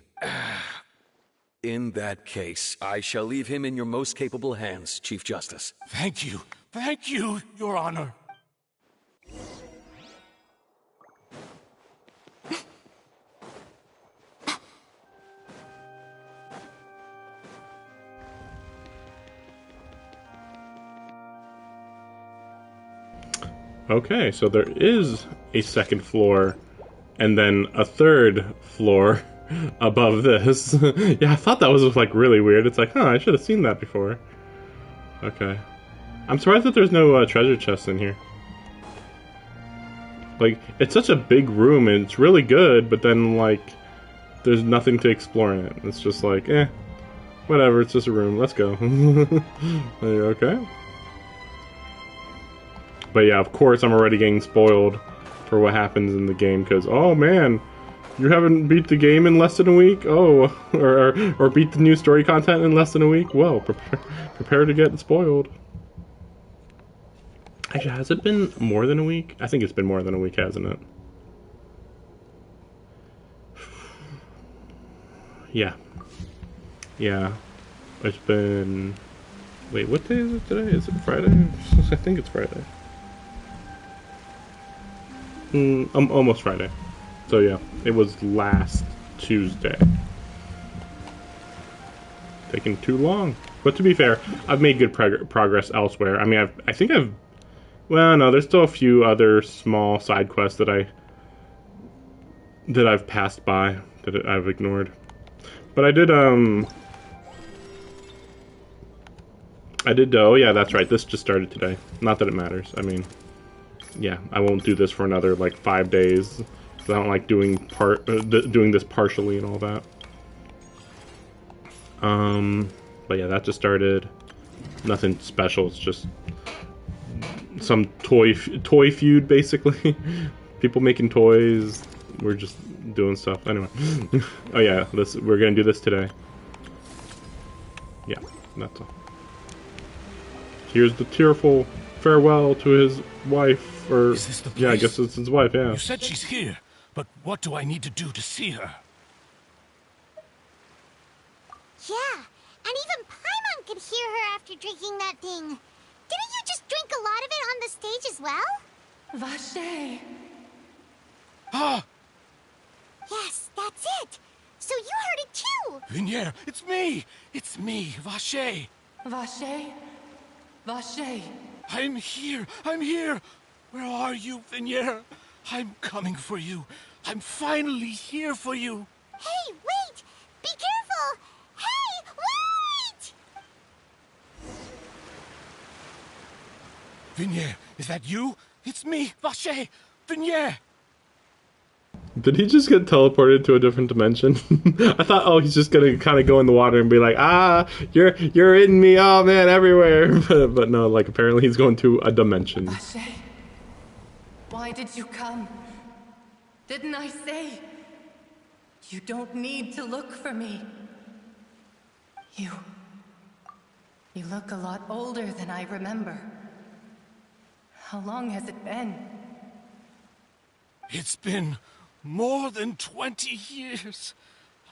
In that case, I shall leave him in your most capable hands, Chief Justice. Thank you, Your Honor. Okay, so there is a second floor and then a third floor above this. Yeah, I thought that was like really weird. It's like, huh, I should have seen that before. Okay. I'm surprised that there's no treasure chests in here. Like, it's such a big room and it's really good, but then, like, there's nothing to explore in it. It's just like, whatever, it's just a room, let's go. Okay. But yeah, of course I'm already getting spoiled for what happens in the game, because, oh man, you haven't beat the game in less than a week? Oh, or beat the new story content in less than a week? Well, prepare to get spoiled. Actually, has it been more than a week? I think it's been more than a week, hasn't it? Yeah. Yeah. It's been... Wait, what day is it today? Is it Friday? I think it's Friday. Almost Friday. So yeah, it was last Tuesday. Taking too long. But to be fair, I've made good progress elsewhere. I mean, I think I've... Well, no, there's still a few other small side quests that I've passed by, that I've ignored. But I did, oh yeah, that's right, this just started today. Not that it matters, I mean, yeah, I won't do this for another, like, 5 days. I don't like doing this partially and all that. But yeah, that just started. Nothing special, it's just some toy feud, basically. People making toys, we're just doing stuff. Anyway. Oh yeah, we're gonna do this today. Yeah, that's all. Here's the tearful farewell to his wife, or... Is this the place? Yeah, I guess it's his wife, yeah. You said she's here, but what do I need to do to see her? Yeah, and even Paimon could hear her after drinking that thing. Didn't you just drink a lot of it on the stage as well? Vache. Ah! Yes, that's it. So you heard it too. Vignere, it's me! It's me, Vache. Vache? Vache. I'm here! I'm here! Where are you, Vignere? I'm coming for you. I'm finally here for you. Hey, wait! Be careful! Hey, wait! Vignere, is that you? It's me, Vache! Vignere! Did he just get teleported to a different dimension? I thought, oh, he's just gonna kind of go in the water and be like, ah, you're in me, oh man, everywhere. But no, like apparently he's going to a dimension. Vache, why did you come? Didn't I say? You don't need to look for me. You look a lot older than I remember. How long has it been? It's been more than 20 years.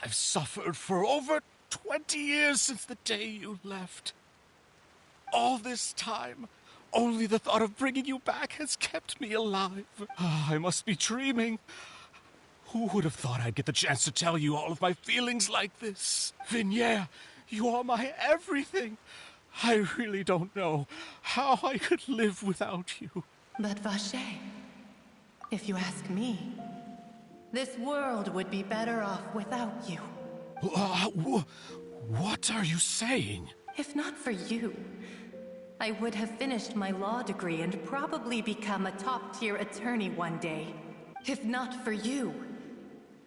I've suffered for over 20 years since the day you left. All this time, only the thought of bringing you back has kept me alive. I must be dreaming. Who would have thought I'd get the chance to tell you all of my feelings like this? Vignere, you are my everything. I really don't know how I could live without you. But Vache, if you ask me, this world would be better off without you. What are you saying? If not for you, I would have finished my law degree and probably become a top-tier attorney one day. If not for you,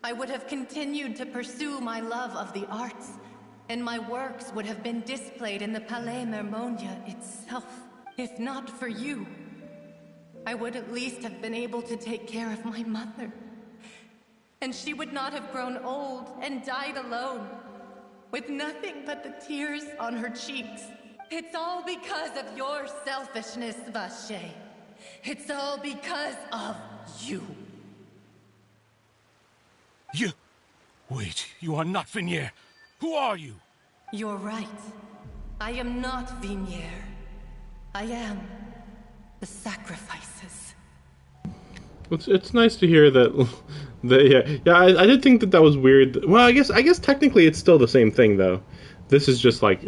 I would have continued to pursue my love of the arts, and my works would have been displayed in the Palais Mermonia itself. If not for you, I would at least have been able to take care of my mother. And she would not have grown old and died alone, with nothing but the tears on her cheeks. It's all because of your selfishness, Vache. It's all because of you. You... Wait, you are not Vignere. Who are you? You're right. I am not Vignere. I am the sacrifices. It's nice to hear that. I did think that was weird. Well, I guess technically it's still the same thing though. This is just like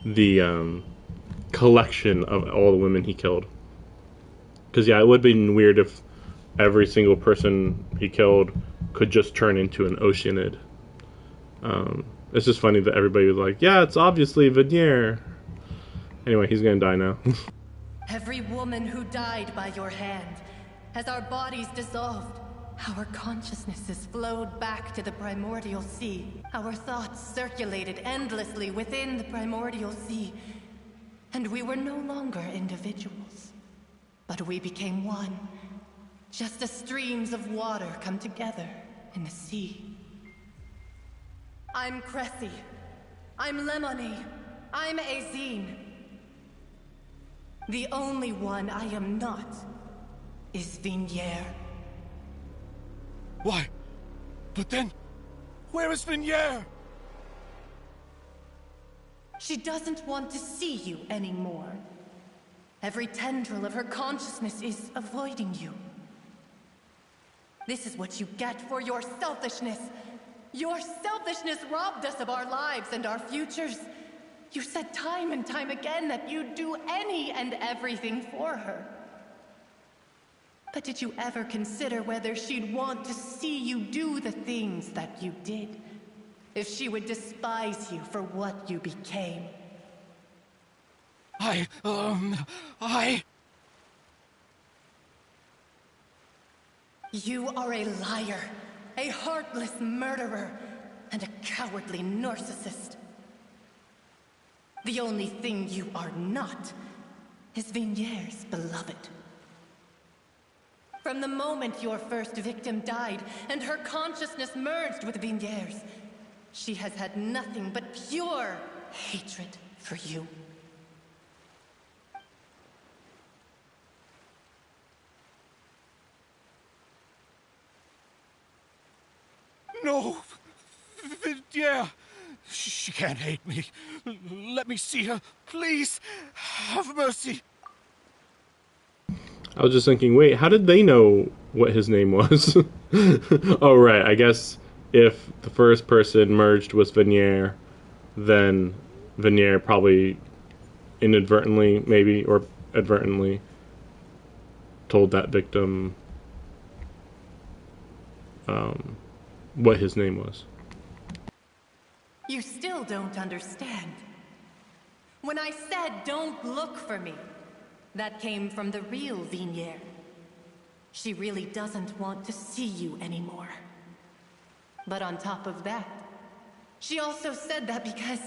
the collection of all the women he killed. Because, yeah, it would have been weird if every single person he killed could just turn into an Oceanid. It's just funny that everybody was like, yeah, it's obviously Vanir. Anyway, he's gonna die now. Every woman who died by your hand, as our bodies dissolved, our consciousnesses flowed back to the primordial sea. Our thoughts circulated endlessly within the primordial sea. And we were no longer individuals, but we became one. Just as streams of water come together in the sea. I'm Cressy. I'm Lemony. I'm Azine. The only one I am not is Vinier. Why? But then, where is Vinier? She doesn't want to see you anymore. Every tendril of her consciousness is avoiding you. This is what you get for your selfishness. Your selfishness robbed us of our lives and our futures. You said time and time again that you'd do any and everything for her. But did you ever consider whether she'd want to see you do the things that you did? If she would despise you for what you became? You are a liar, a heartless murderer, and a cowardly narcissist. The only thing you are not is Vinier's beloved. From the moment your first victim died and her consciousness merged with Vinier's, she has had nothing but pure hatred for you. No! Vinier! She can't hate me. Let me see her. Please, have mercy. I was just thinking, wait, how did they know what his name was? Oh, right, I guess if the first person merged with Vinier, then Vinier probably inadvertently, maybe, or advertently, told that victim what his name was. You still don't understand. When I said don't look for me, that came from the real Vinier. She really doesn't want to see you anymore. But on top of that, she also said that because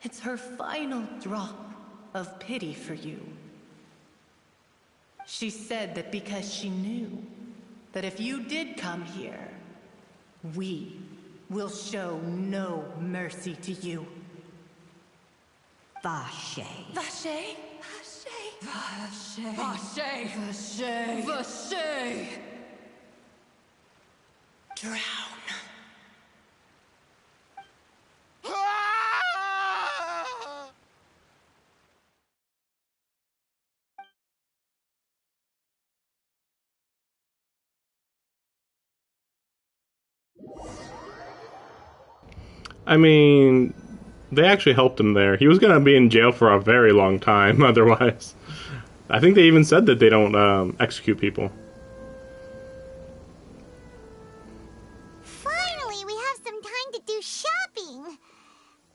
it's her final drop of pity for you. She said that because she knew that if you did come here, we will show no mercy to you. Vache. Vache? Vache. Vache. Vache. Vache. Drown. I mean, they actually helped him there. He was going to be in jail for a very long time otherwise. I think they even said that they don't execute people. Finally, we have some time to do shopping.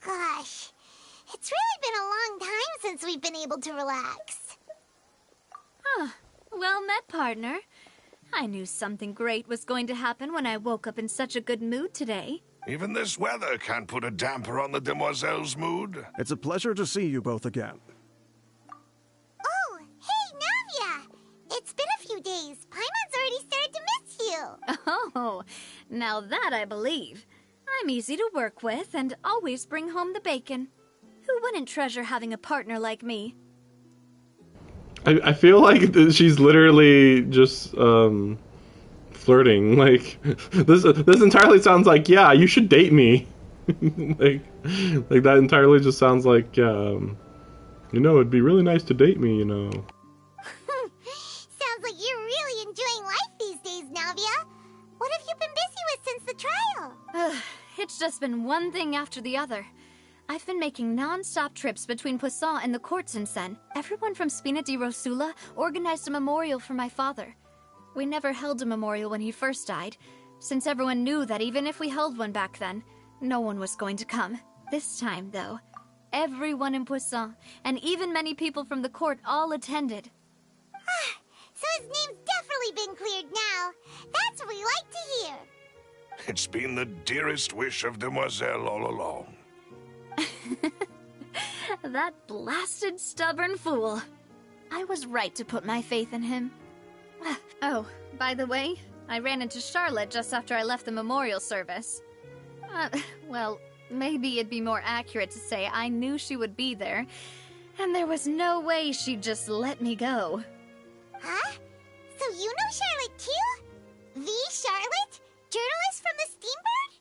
Gosh, it's really been a long time since we've been able to relax. Huh. Well met, partner. I knew something great was going to happen when I woke up in such a good mood today. Even this weather can't put a damper on the demoiselle's mood. It's a pleasure to see you both again. Oh, hey, Navia! It's been a few days. Paimon's already started to miss you. Oh, now that I believe. I'm easy to work with and always bring home the bacon. Who wouldn't treasure having a partner like me? I feel like she's literally just flirting. Like this entirely sounds like, yeah, you should date me. like that entirely just sounds like, it'd be really nice to date me, Sounds like you're really enjoying life these days, Navia. What have you been busy with since the trial? It's just been one thing after the other. I've been making non-stop trips between Poisson and the court since then. Everyone from Spina di Rosula organized a memorial for my father. We never held a memorial when he first died, since everyone knew that even if we held one back then, no one was going to come. This time, though, everyone in Poisson, and even many people from the court, all attended. So his name's definitely been cleared now. That's what we like to hear. It's been the dearest wish of Demoiselle all along. That blasted stubborn fool. I was right to put my faith in him. Oh, by the way, I ran into Charlotte just after I left the memorial service. Well, maybe it'd be more accurate to say I knew she would be there, and there was no way she'd just let me go. Huh? So you know Charlotte too? The Charlotte? Journalist from the Steambird?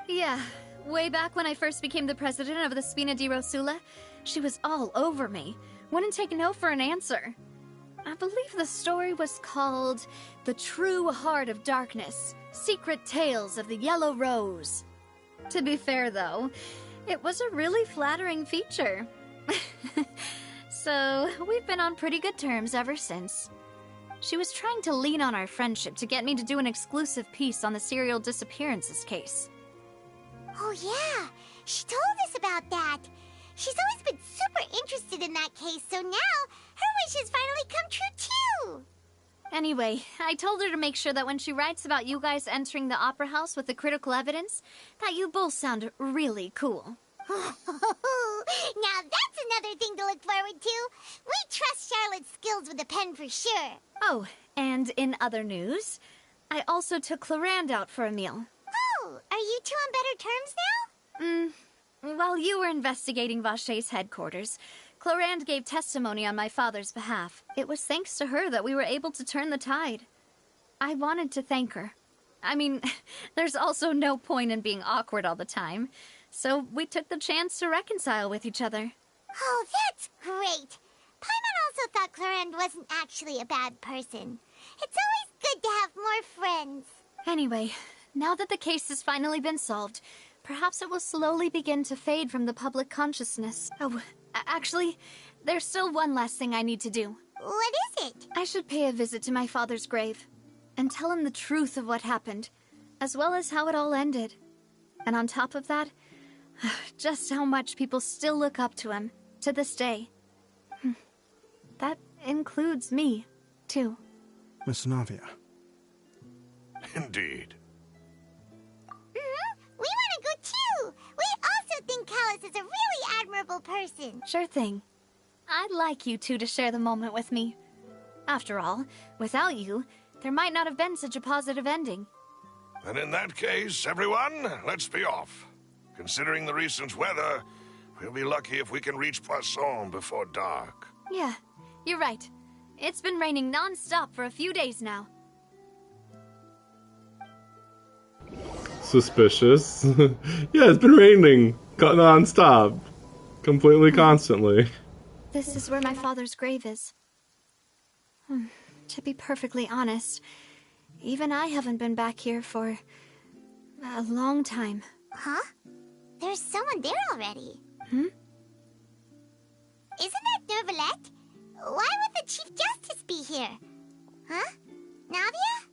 Yeah, way back when I first became the president of the Spina di Rosula, she was all over me. Wouldn't take no for an answer. I believe the story was called The True Heart of Darkness, Secret Tales of the Yellow Rose. To be fair, though, it was a really flattering feature. So, we've been on pretty good terms ever since. She was trying to lean on our friendship to get me to do an exclusive piece on the serial disappearances case. Oh yeah, she told us about that. She's always been super interested in that case, so now her wish has finally come true too. Anyway, I told her to make sure that when she writes about you guys entering the opera house with the critical evidence, that you both sound really cool. Now that's another thing to look forward to. We trust Charlotte's skills with a pen for sure. Oh, and in other news, I also took Clorinde out for a meal. Oh, are you two on better terms now? While you were investigating Vaché's headquarters, Clorinde gave testimony on my father's behalf. It was thanks to her that we were able to turn the tide. I wanted to thank her. I mean, there's also no point in being awkward all the time, so we took the chance to reconcile with each other. Oh, that's great. Paimon also thought Clorinde wasn't actually a bad person. It's always good to have more friends. Anyway, now that the case has finally been solved, perhaps it will slowly begin to fade from the public consciousness. Oh, actually, there's still one last thing I need to do. What is it? I should pay a visit to my father's grave and tell him the truth of what happened, as well as how it all ended. And on top of that, just how much people still look up to him, to this day. That includes me, too. Miss Navia. Indeed. We want to go too! We also think Callus is a really admirable person. Sure thing. I'd like you two to share the moment with me. After all, without you, there might not have been such a positive ending. And in that case, everyone, let's be off. Considering the recent weather, we'll be lucky if we can reach Poisson before dark. Yeah, you're right. It's been raining non-stop for a few days now. Suspicious. Yeah, it's been raining non-stop. Completely constantly. This is where my father's grave is. To be perfectly honest, even I haven't been back here for a long time. Huh? There's someone there already. Hmm? Isn't that Neuvillette? Why would the Chief Justice be here? Huh? Navia?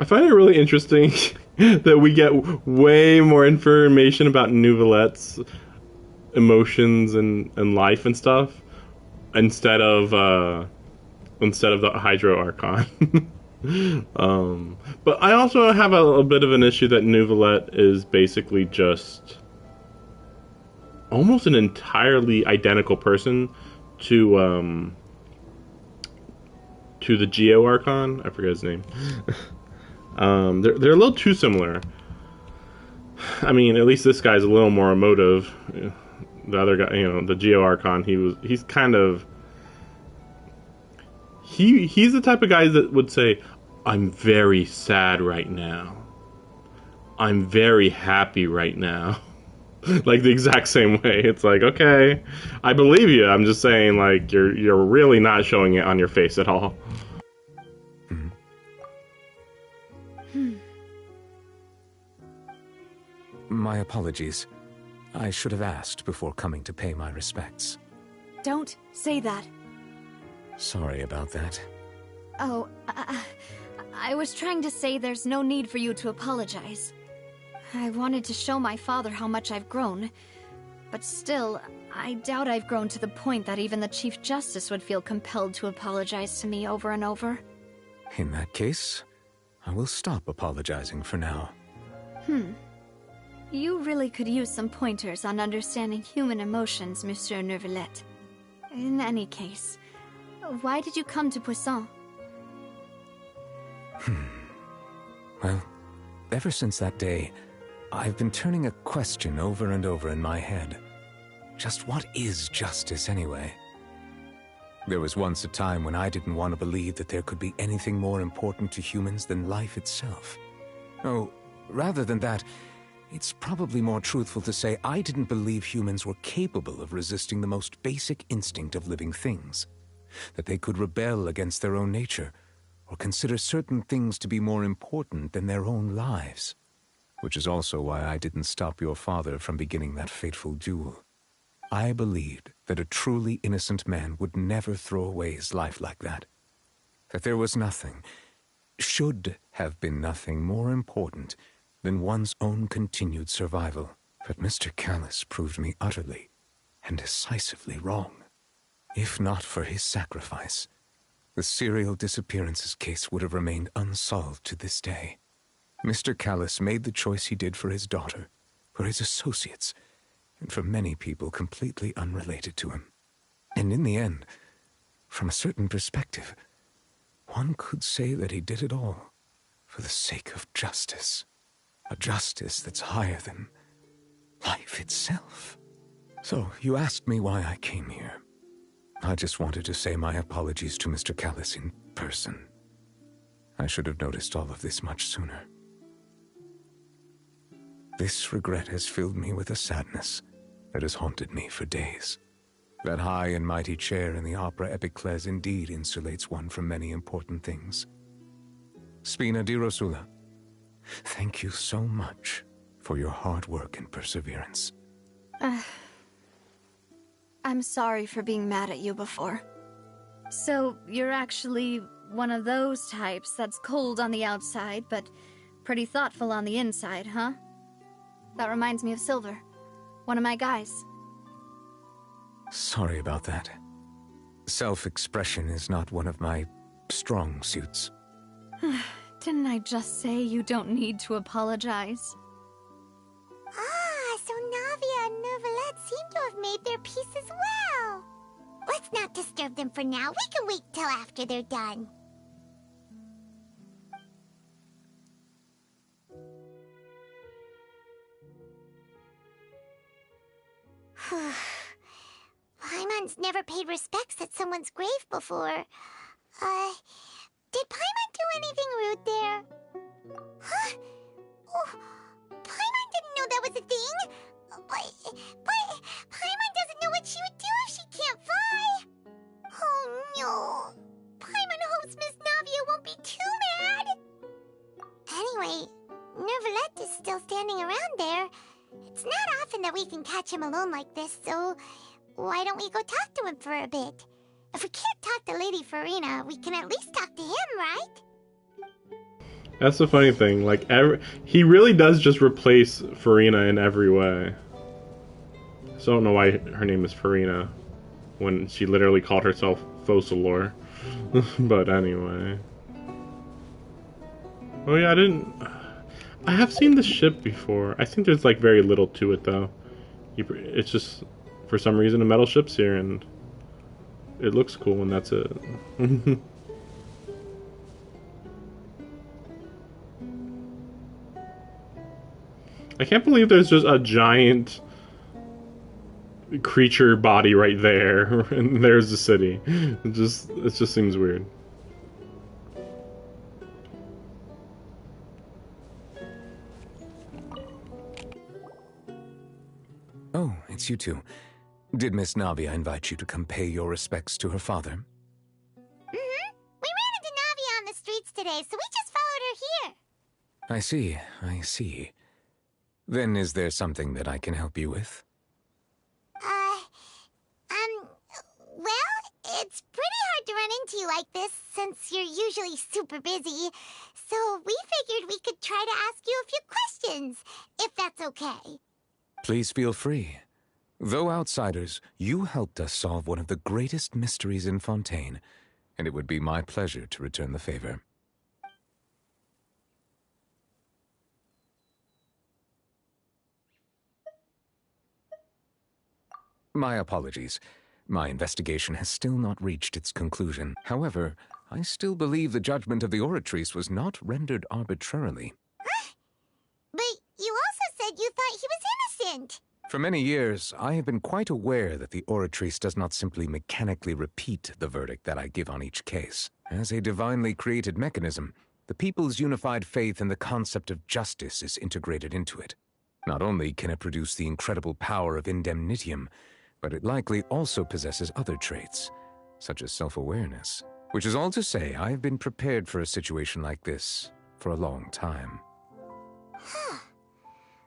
I find it really interesting that we get way more information about Neuvillette's emotions and life and stuff instead of the Hydro Archon. But I also have a bit of an issue that Neuvillette is basically just almost an entirely identical person to the Geo Archon. I forget his name. They're a little too similar. I mean, at least this guy's a little more emotive. The other guy, the Geo Archon, he's kind of... He's the type of guy that would say, I'm very sad right now. I'm very happy right now. Like the exact same way. It's like, okay, I believe you. I'm just saying, like, you're really not showing it on your face at all. My apologies. I should have asked before coming to pay my respects. Don't say that. Sorry about that. Oh, I was trying to say there's no need for you to apologize. I wanted to show my father how much I've grown, but still, I doubt I've grown to the point that even the Chief Justice would feel compelled to apologize to me over and over. In that case, I will stop apologizing for now. You really could use some pointers on understanding human emotions, Monsieur Neuvillette. In any case, why did you come to Poisson? Well, ever since that day, I've been turning a question over and over in my head. Just what is justice anyway? There was once a time when I didn't want to believe that there could be anything more important to humans than life itself. Oh, rather than that, it's probably more truthful to say I didn't believe humans were capable of resisting the most basic instinct of living things. That they could rebel against their own nature, or consider certain things to be more important than their own lives. Which is also why I didn't stop your father from beginning that fateful duel. I believed that a truly innocent man would never throw away his life like that. That there was nothing, should have been nothing more important than one's own continued survival. But Mr. Callis proved me utterly and decisively wrong. If not for his sacrifice, the serial disappearances case would have remained unsolved to this day. Mr. Callis made the choice he did for his daughter, for his associates, and for many people completely unrelated to him. And in the end, from a certain perspective, one could say that he did it all for the sake of justice. A justice that's higher than life itself. So, you asked me why I came here. I just wanted to say my apologies to Mr. Callis in person. I should have noticed all of this much sooner. This regret has filled me with a sadness that has haunted me for days. That high and mighty chair in the Opera Epiclese indeed insulates one from many important things. Spina di Rosula, thank you so much for your hard work and perseverance. I'm sorry for being mad at you before. So, you're actually one of those types that's cold on the outside, but pretty thoughtful on the inside, huh? That reminds me of Silver, one of my guys. Sorry about that. Self-expression is not one of my strong suits. Didn't I just say you don't need to apologize? So Navia and Neuvillette seem to have made their peace as well. Let's not disturb them for now. We can wait till after they're done. Paimon's never paid respects at someone's grave before. Did Paimon do anything rude there? Huh? Oh, Paimon didn't know that was a thing. But Paimon doesn't know what she would do if she can't fly. Oh no. Paimon hopes Miss Navia won't be too mad. Anyway, Neuvillette is still standing around there. It's not often that we can catch him alone like this, so why don't we go talk to him for a bit? If we can't talk to Lady Furina, we can at least talk to him, right? That's the funny thing. Like, he really does just replace Furina in every way. So I don't know why her name is Furina when she literally called herself Focalor. But anyway. Oh yeah, I have seen this ship before. I think there's like very little to it though. It's just, for some reason, a metal ship's here and it looks cool and that's it. I can't believe there's just a giant creature body right there, and there's the city. It just seems weird. Oh, it's you two. Did Miss Navia invite you to come pay your respects to her father? We ran into Navia on the streets today, so we just followed her here. I see. Then is there something that I can help you with? Well, it's pretty hard to run into you like this since you're usually super busy. So we figured we could try to ask you a few questions, if that's okay. Please feel free. Though outsiders, you helped us solve one of the greatest mysteries in Fontaine, and it would be my pleasure to return the favor. My apologies. My investigation has still not reached its conclusion. However, I still believe the judgment of the Oratrice was not rendered arbitrarily. Huh? But you also said you thought he was innocent. For many years, I have been quite aware that the Oratrice does not simply mechanically repeat the verdict that I give on each case. As a divinely created mechanism, the people's unified faith in the concept of justice is integrated into it. Not only can it produce the incredible power of indemnitium, but it likely also possesses other traits, such as self-awareness. Which is all to say, I have been prepared for a situation like this for a long time. Huh.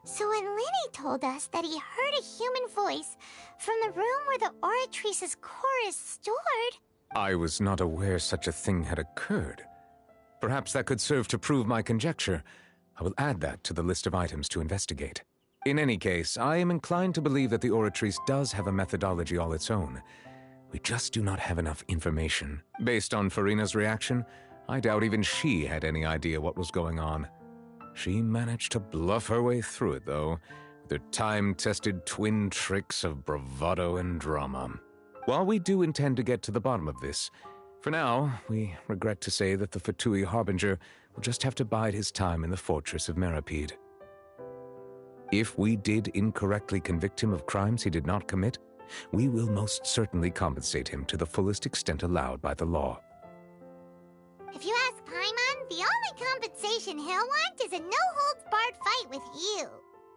So when Lenny told us that he heard a human voice from the room where the Oratrice's core is stored... I was not aware such a thing had occurred. Perhaps that could serve to prove my conjecture. I will add that to the list of items to investigate. In any case, I am inclined to believe that the Oratrice does have a methodology all its own. We just do not have enough information. Based on Furina's reaction, I doubt even she had any idea what was going on. She managed to bluff her way through it, though, with her time-tested twin tricks of bravado and drama. While we do intend to get to the bottom of this, for now, we regret to say that the Fatui Harbinger will just have to bide his time in the fortress of Meripede. If we did incorrectly convict him of crimes he did not commit, we will most certainly compensate him to the fullest extent allowed by the law. If you ask Paimon, the only compensation he'll want is a no-holds-barred fight with you.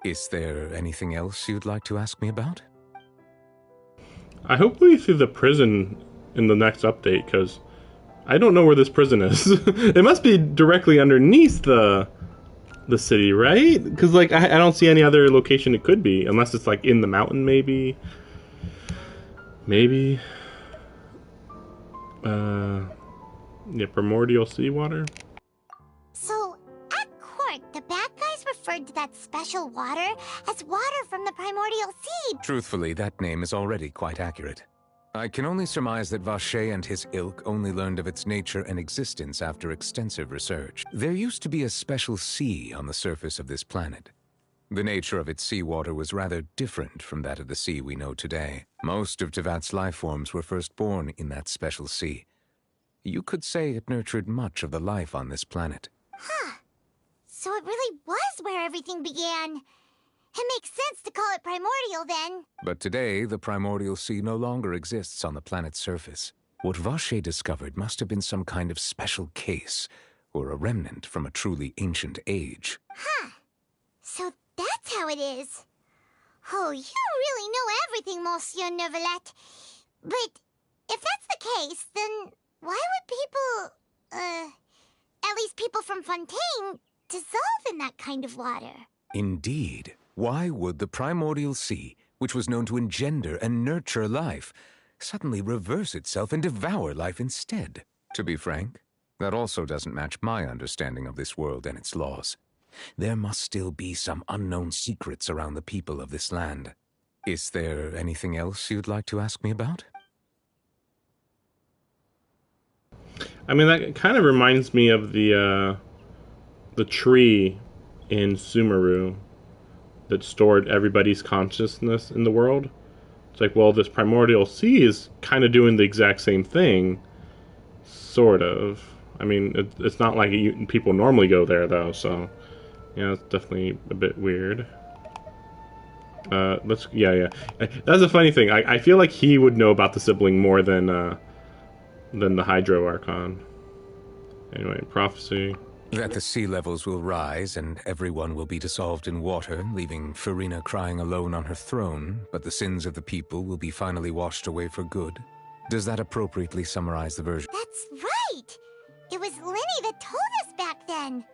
Is there anything else you'd like to ask me about? I hope we see the prison in the next update, because I don't know where this prison is. It must be directly underneath the city, right? Because, like, I don't see any other location it could be, unless it's, like, in the mountain, maybe. Maybe. Yeah, primordial seawater. So, at court, the bad guys referred to that special water as water from the primordial sea. Truthfully, that name is already quite accurate. I can only surmise that Vacher and his ilk only learned of its nature and existence after extensive research. There used to be a special sea on the surface of this planet. The nature of its seawater was rather different from that of the sea we know today. Most of Teyvat's life forms were first born in that special sea. You could say it nurtured much of the life on this planet. Huh. So it really was where everything began. It makes sense to call it primordial, then. But today, the primordial sea no longer exists on the planet's surface. What Vacher discovered must have been some kind of special case, or a remnant from a truly ancient age. Huh. So that's how it is. Oh, you really know everything, Monsieur Neuvillette. But if that's the case, then why would people, at least people from Fontaine, dissolve in that kind of water? Indeed. Why would the primordial sea, which was known to engender and nurture life, suddenly reverse itself and devour life instead? To be frank, that also doesn't match my understanding of this world and its laws. There must still be some unknown secrets around the people of this land. Is there anything else you'd like to ask me about? I mean, that kind of reminds me of the tree in Sumeru that stored everybody's consciousness in the world. It's like, well, this primordial sea is kind of doing the exact same thing, sort of. I mean, it's not like people normally go there, though, so yeah, it's definitely a bit weird. Yeah. That's a funny thing. I feel like he would know about the sibling more than the Hydro Archon. Anyway, prophecy. That the sea levels will rise and everyone will be dissolved in water, leaving Furina crying alone on her throne, but the sins of the people will be finally washed away for good. Does that appropriately summarize the version? That's right! It was Lenny that told us back then.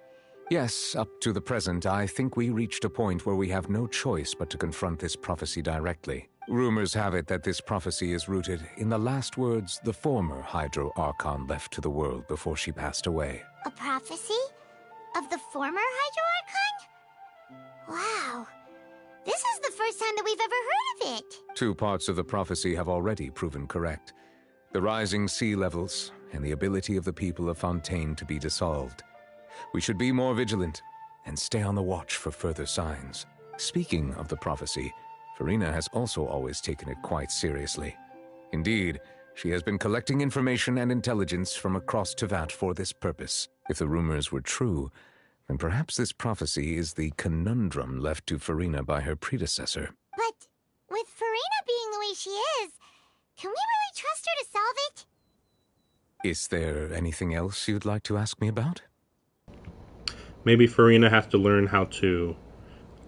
Yes, up to the present, I think we reached a point where we have no choice but to confront this prophecy directly. Rumors have it that this prophecy is rooted in the last words the former Hydro Archon left to the world before she passed away. A prophecy? Of the former Hydro Archon? Wow. This is the first time that we've ever heard of it. 2 parts of the prophecy have already proven correct. The rising sea levels and the ability of the people of Fontaine to be dissolved. We should be more vigilant and stay on the watch for further signs. Speaking of the prophecy, Furina has also always taken it quite seriously. Indeed, she has been collecting information and intelligence from across Teyvat for this purpose. If the rumors were true, then perhaps this prophecy is the conundrum left to Furina by her predecessor. But with Furina being the way she is, can we really trust her to solve it? Is there anything else you'd like to ask me about? Maybe Furina has to learn how to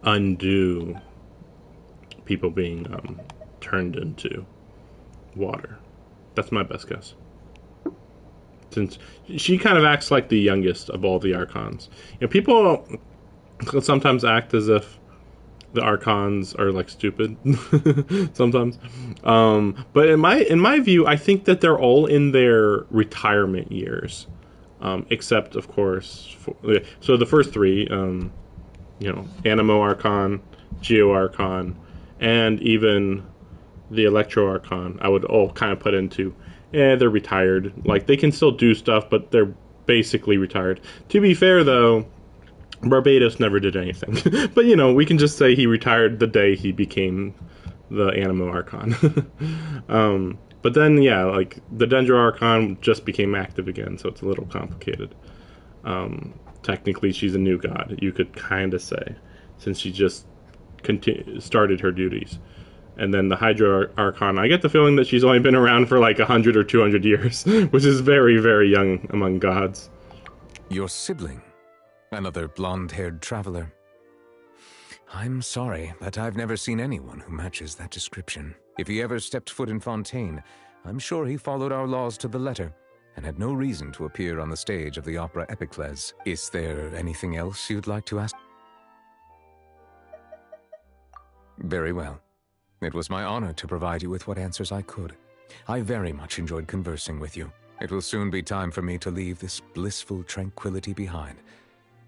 undo people being turned into water. That's my best guess. Since she kind of acts like the youngest of all the Archons. You know, people sometimes act as if the Archons are like stupid sometimes. But in my view, I think that they're all in their retirement years. Except, of course, so the first 3, Anemo Archon, Geo Archon, and even the Electro Archon, I would all kind of put into, they're retired. Like, they can still do stuff, but they're basically retired. To be fair, though, Barbatos never did anything. But, we can just say he retired the day he became the Anemo Archon. But then, yeah, like, the Dendro Archon just became active again, so it's a little complicated. Technically, she's a new god, you could kind of say, since she just started her duties. And then the Hydro Archon, I get the feeling that she's only been around for like 100 or 200 years, which is very, very young among gods. Your sibling? Another blonde-haired traveler? I'm sorry, but I've never seen anyone who matches that description. If he ever stepped foot in Fontaine, I'm sure he followed our laws to the letter, and had no reason to appear on the stage of the opera Epicles. Is there anything else you'd like to ask? Very well. It was my honor to provide you with what answers I could. I very much enjoyed conversing with you. It will soon be time for me to leave this blissful tranquility behind,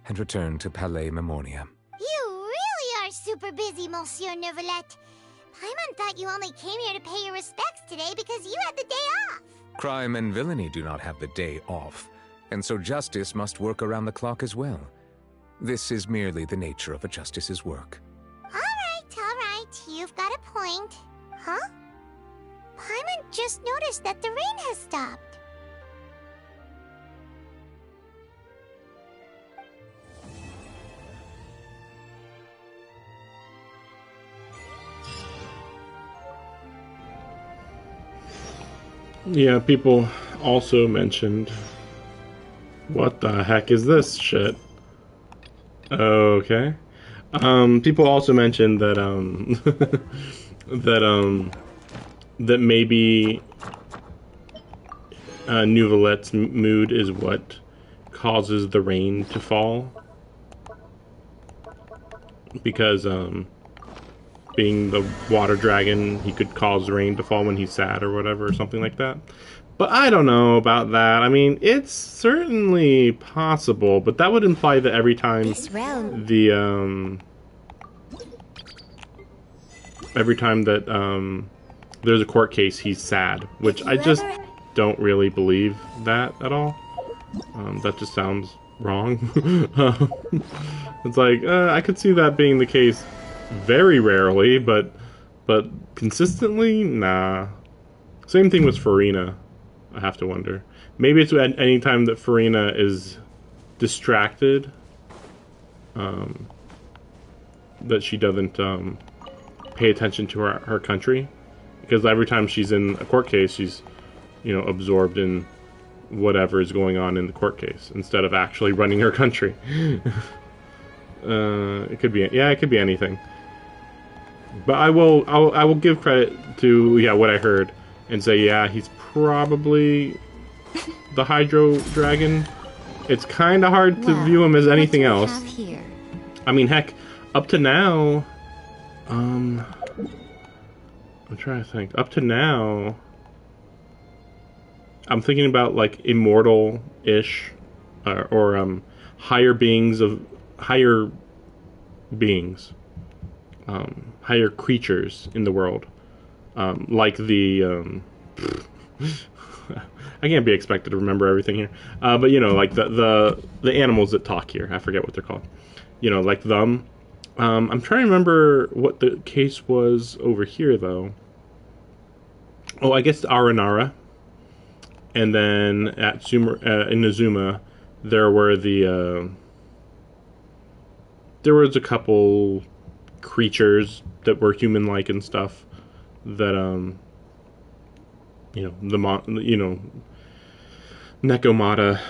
and return to Palais Memornia. You really are super busy, Monsieur Neuvillette. Paimon thought you only came here to pay your respects today because you had the day off. Crime and villainy do not have the day off, and so justice must work around the clock as well. This is merely the nature of a justice's work. All right, you've got a point. Huh? Paimon just noticed that the rain has stopped. Yeah, people also mentioned, what the heck is this shit? Okay. People also mentioned that, that maybe Neuvillette's mood is what causes the rain to fall. Because, being the water dragon, he could cause rain to fall when he's sad or whatever, or something like that. But I don't know about that. I mean, it's certainly possible, but that would imply that every time every time that there's a court case, he's sad, which I just don't really believe that at all. That just sounds wrong. It's like, I could see that being the case very rarely, but consistently, nah. Same thing with Furina, I have to wonder. Maybe it's at any time that Furina is distracted, that she doesn't pay attention to her country. Because every time she's in a court case, she's, absorbed in whatever is going on in the court case, instead of actually running her country. It could be anything. But I will give credit to what I heard and say he's probably the Hydro Dragon, it's kind of hard to view him as anything else. I mean, heck, up to now, I'm trying to think. Up to now, I'm thinking about like immortal-ish, or higher beings, higher creatures in the world, like the I can't be expected to remember everything here, but you know, like the animals that talk here. I forget what they're called. You know, like them. I'm trying to remember what the case was over here, though. Oh, I guess Aranara. And then at in Azuma, there were there was a couple creatures that were human-like and stuff that you know, Nekomata,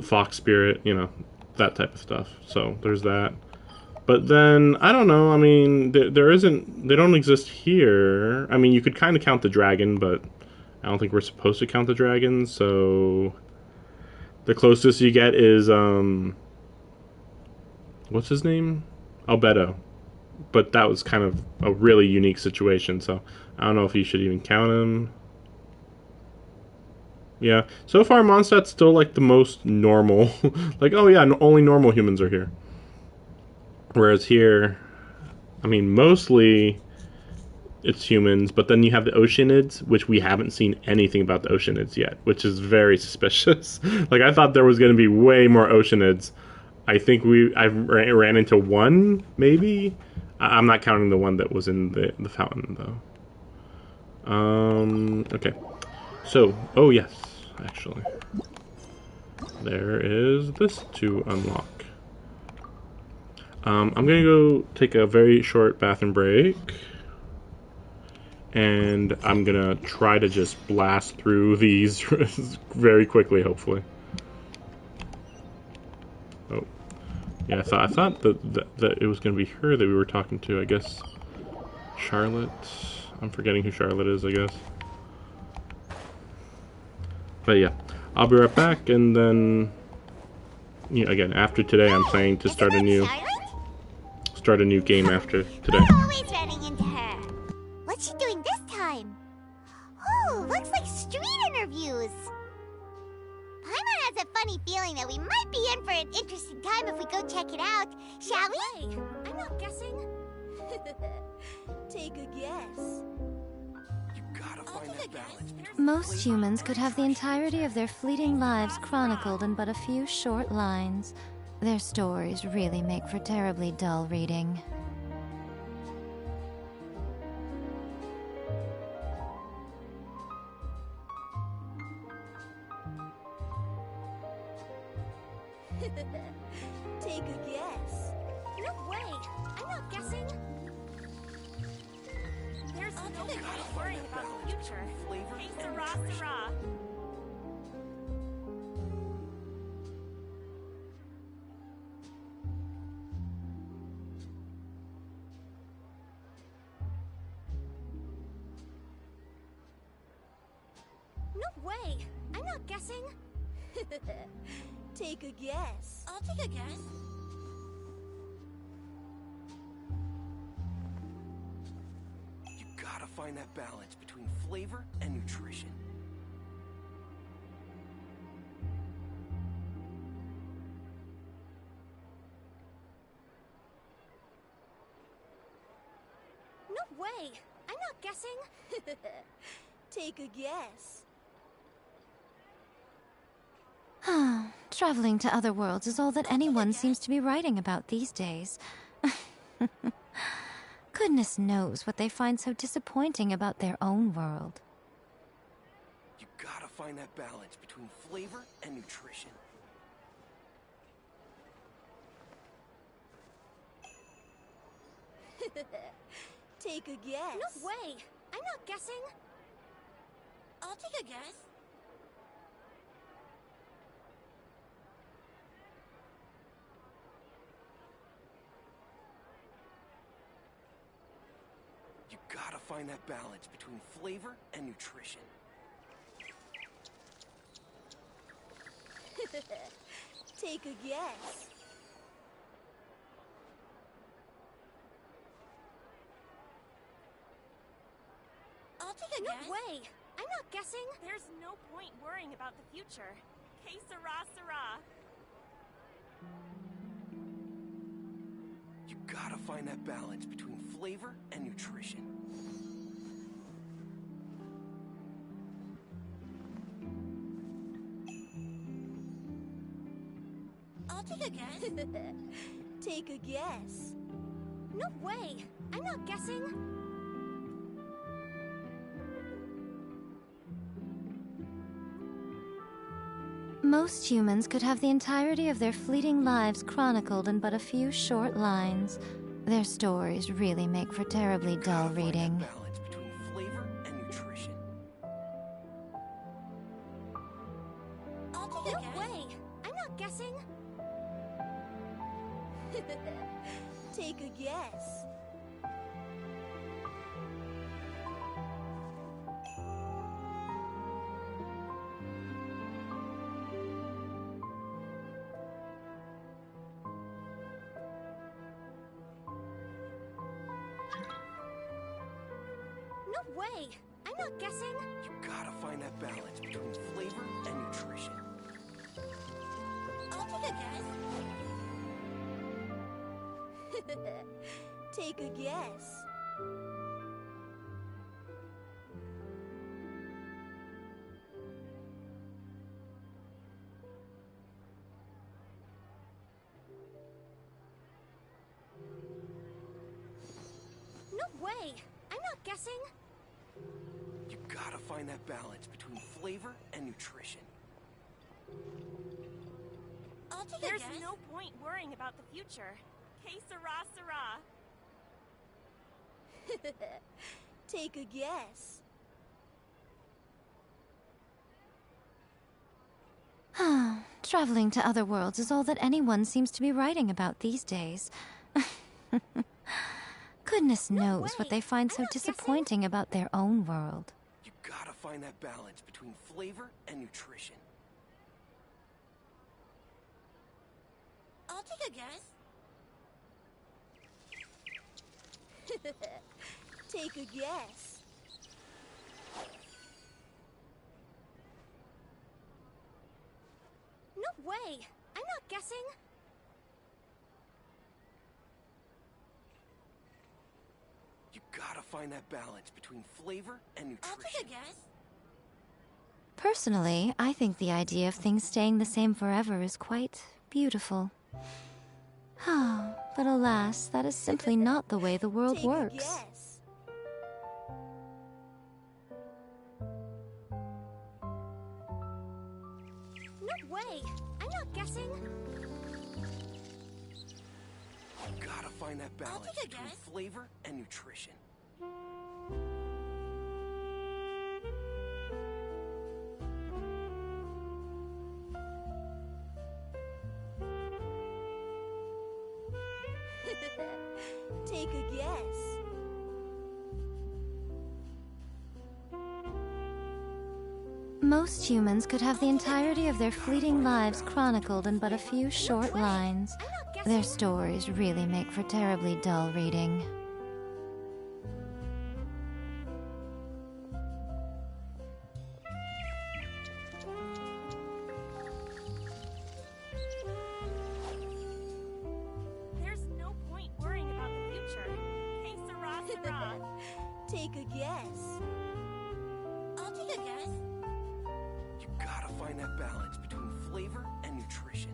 Fox Spirit, you know, that type of stuff. So there's that. But then I don't know. I mean, they don't exist here. I mean, you could kind of count the dragon, but I don't think we're supposed to count the dragon. So the closest you get is what's his name? Albedo. But that was kind of a really unique situation. So I don't know if you should even count him. Yeah. So far, Mondstadt's still like the most normal. Like, oh yeah, only normal humans are here. Whereas here, I mean, mostly it's humans, but then you have the Oceanids, which we haven't seen anything about the Oceanids yet, which is very suspicious. Like, I thought there was going to be way more Oceanids. I think I ran into one, maybe? I'm not counting the one that was in the fountain, though. Okay. So, oh yes, actually. There is this to unlock. I'm gonna go take a very short bathroom break, and I'm gonna try to just blast through these very quickly, hopefully. Oh, yeah, I thought that it was gonna be her that we were talking to. I guess Charlotte. I'm forgetting who Charlotte is, I guess. But yeah, I'll be right back, and then, yeah, again, after today, I'm planning to start a new game after today. I'm always running into her. What's she doing this time? Oh, looks like street interviews. Paimon has a funny feeling that we might be in for an interesting time if we go check it out. Shall we? I'm not guessing. Take a guess. Most humans could have the entirety of their fleeting lives chronicled in but a few short lines. Their stories really make for terribly dull reading. Take a guess. No way! I'm not guessing. There's no way worrying about the future. Hey, Sarah. No way! I'm not guessing. Take a guess. I'll take a guess. You gotta find that balance between flavor and nutrition. No way! I'm not guessing. Take a guess. Traveling to other worlds is all that anyone seems to be writing about these days. Goodness knows what they find so disappointing about their own world. You gotta find that balance between flavor and nutrition. Take a guess. No way! I'm not guessing. I'll take a guess. You gotta find that balance between flavor and nutrition. Take a guess. I'll take a guess. No way! I'm not guessing! There's no point worrying about the future. Que sera, sera. You gotta find that balance between flavor and nutrition. I'll take a guess. Take a guess. No way! I'm not guessing! Most humans could have the entirety of their fleeting lives chronicled in but a few short lines. Their stories really make for terribly dull reading. Balance between flavor and nutrition. I'll take a guess. No way! I'm not guessing! Take a guess. No way! I'm not guessing! You gotta find that balance between flavor and nutrition. I'll take a guess. Take a guess. No way! I'm not guessing! You gotta find that balance between flavor and nutrition. I'll take There's a guess. no point worrying about the future. Que sera, sera. Take a guess. Traveling to other worlds is all that anyone seems to be writing about these days. Goodness knows what they find so disappointing about their own world. You gotta find that balance between flavor and nutrition. I'll take a guess. Take a guess. No way! I'm not guessing! You gotta find that balance between flavor and nutrition. I'll take a guess. Personally, I think the idea of things staying the same forever is quite beautiful. But alas, that is simply not the way the world Take a works. guess. No way! I'm not guessing! You gotta find that balance take a between guess. flavor and nutrition. Take a guess. Most humans could have the entirety of their fleeting lives chronicled in but a few short lines. Their stories really make for terribly dull reading. There's no point worrying about the future. Que sera, sera. Take a guess. I'll take a guess. You gotta find that balance between flavor and nutrition.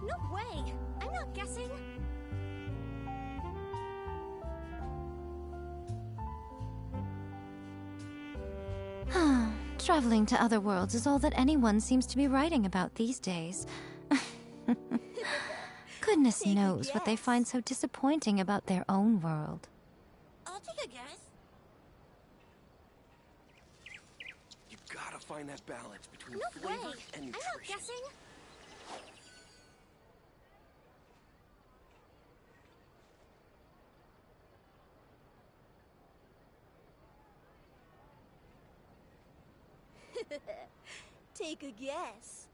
No way! I'm not guessing! Traveling to other worlds is all that anyone seems to be writing about these days. Goodness knows what they find so disappointing about their own world. I'll take a guess. You gotta find that balance between No flavor way! and I'm nutrition. not guessing! Take a guess.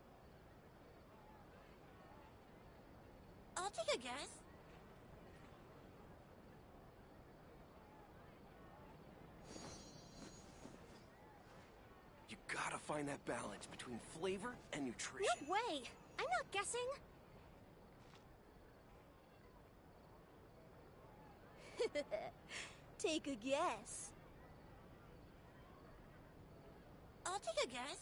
I'll take a guess. You gotta find that balance between flavor and nutrition. No way! I'm not guessing. Take a guess. I'll take a guess.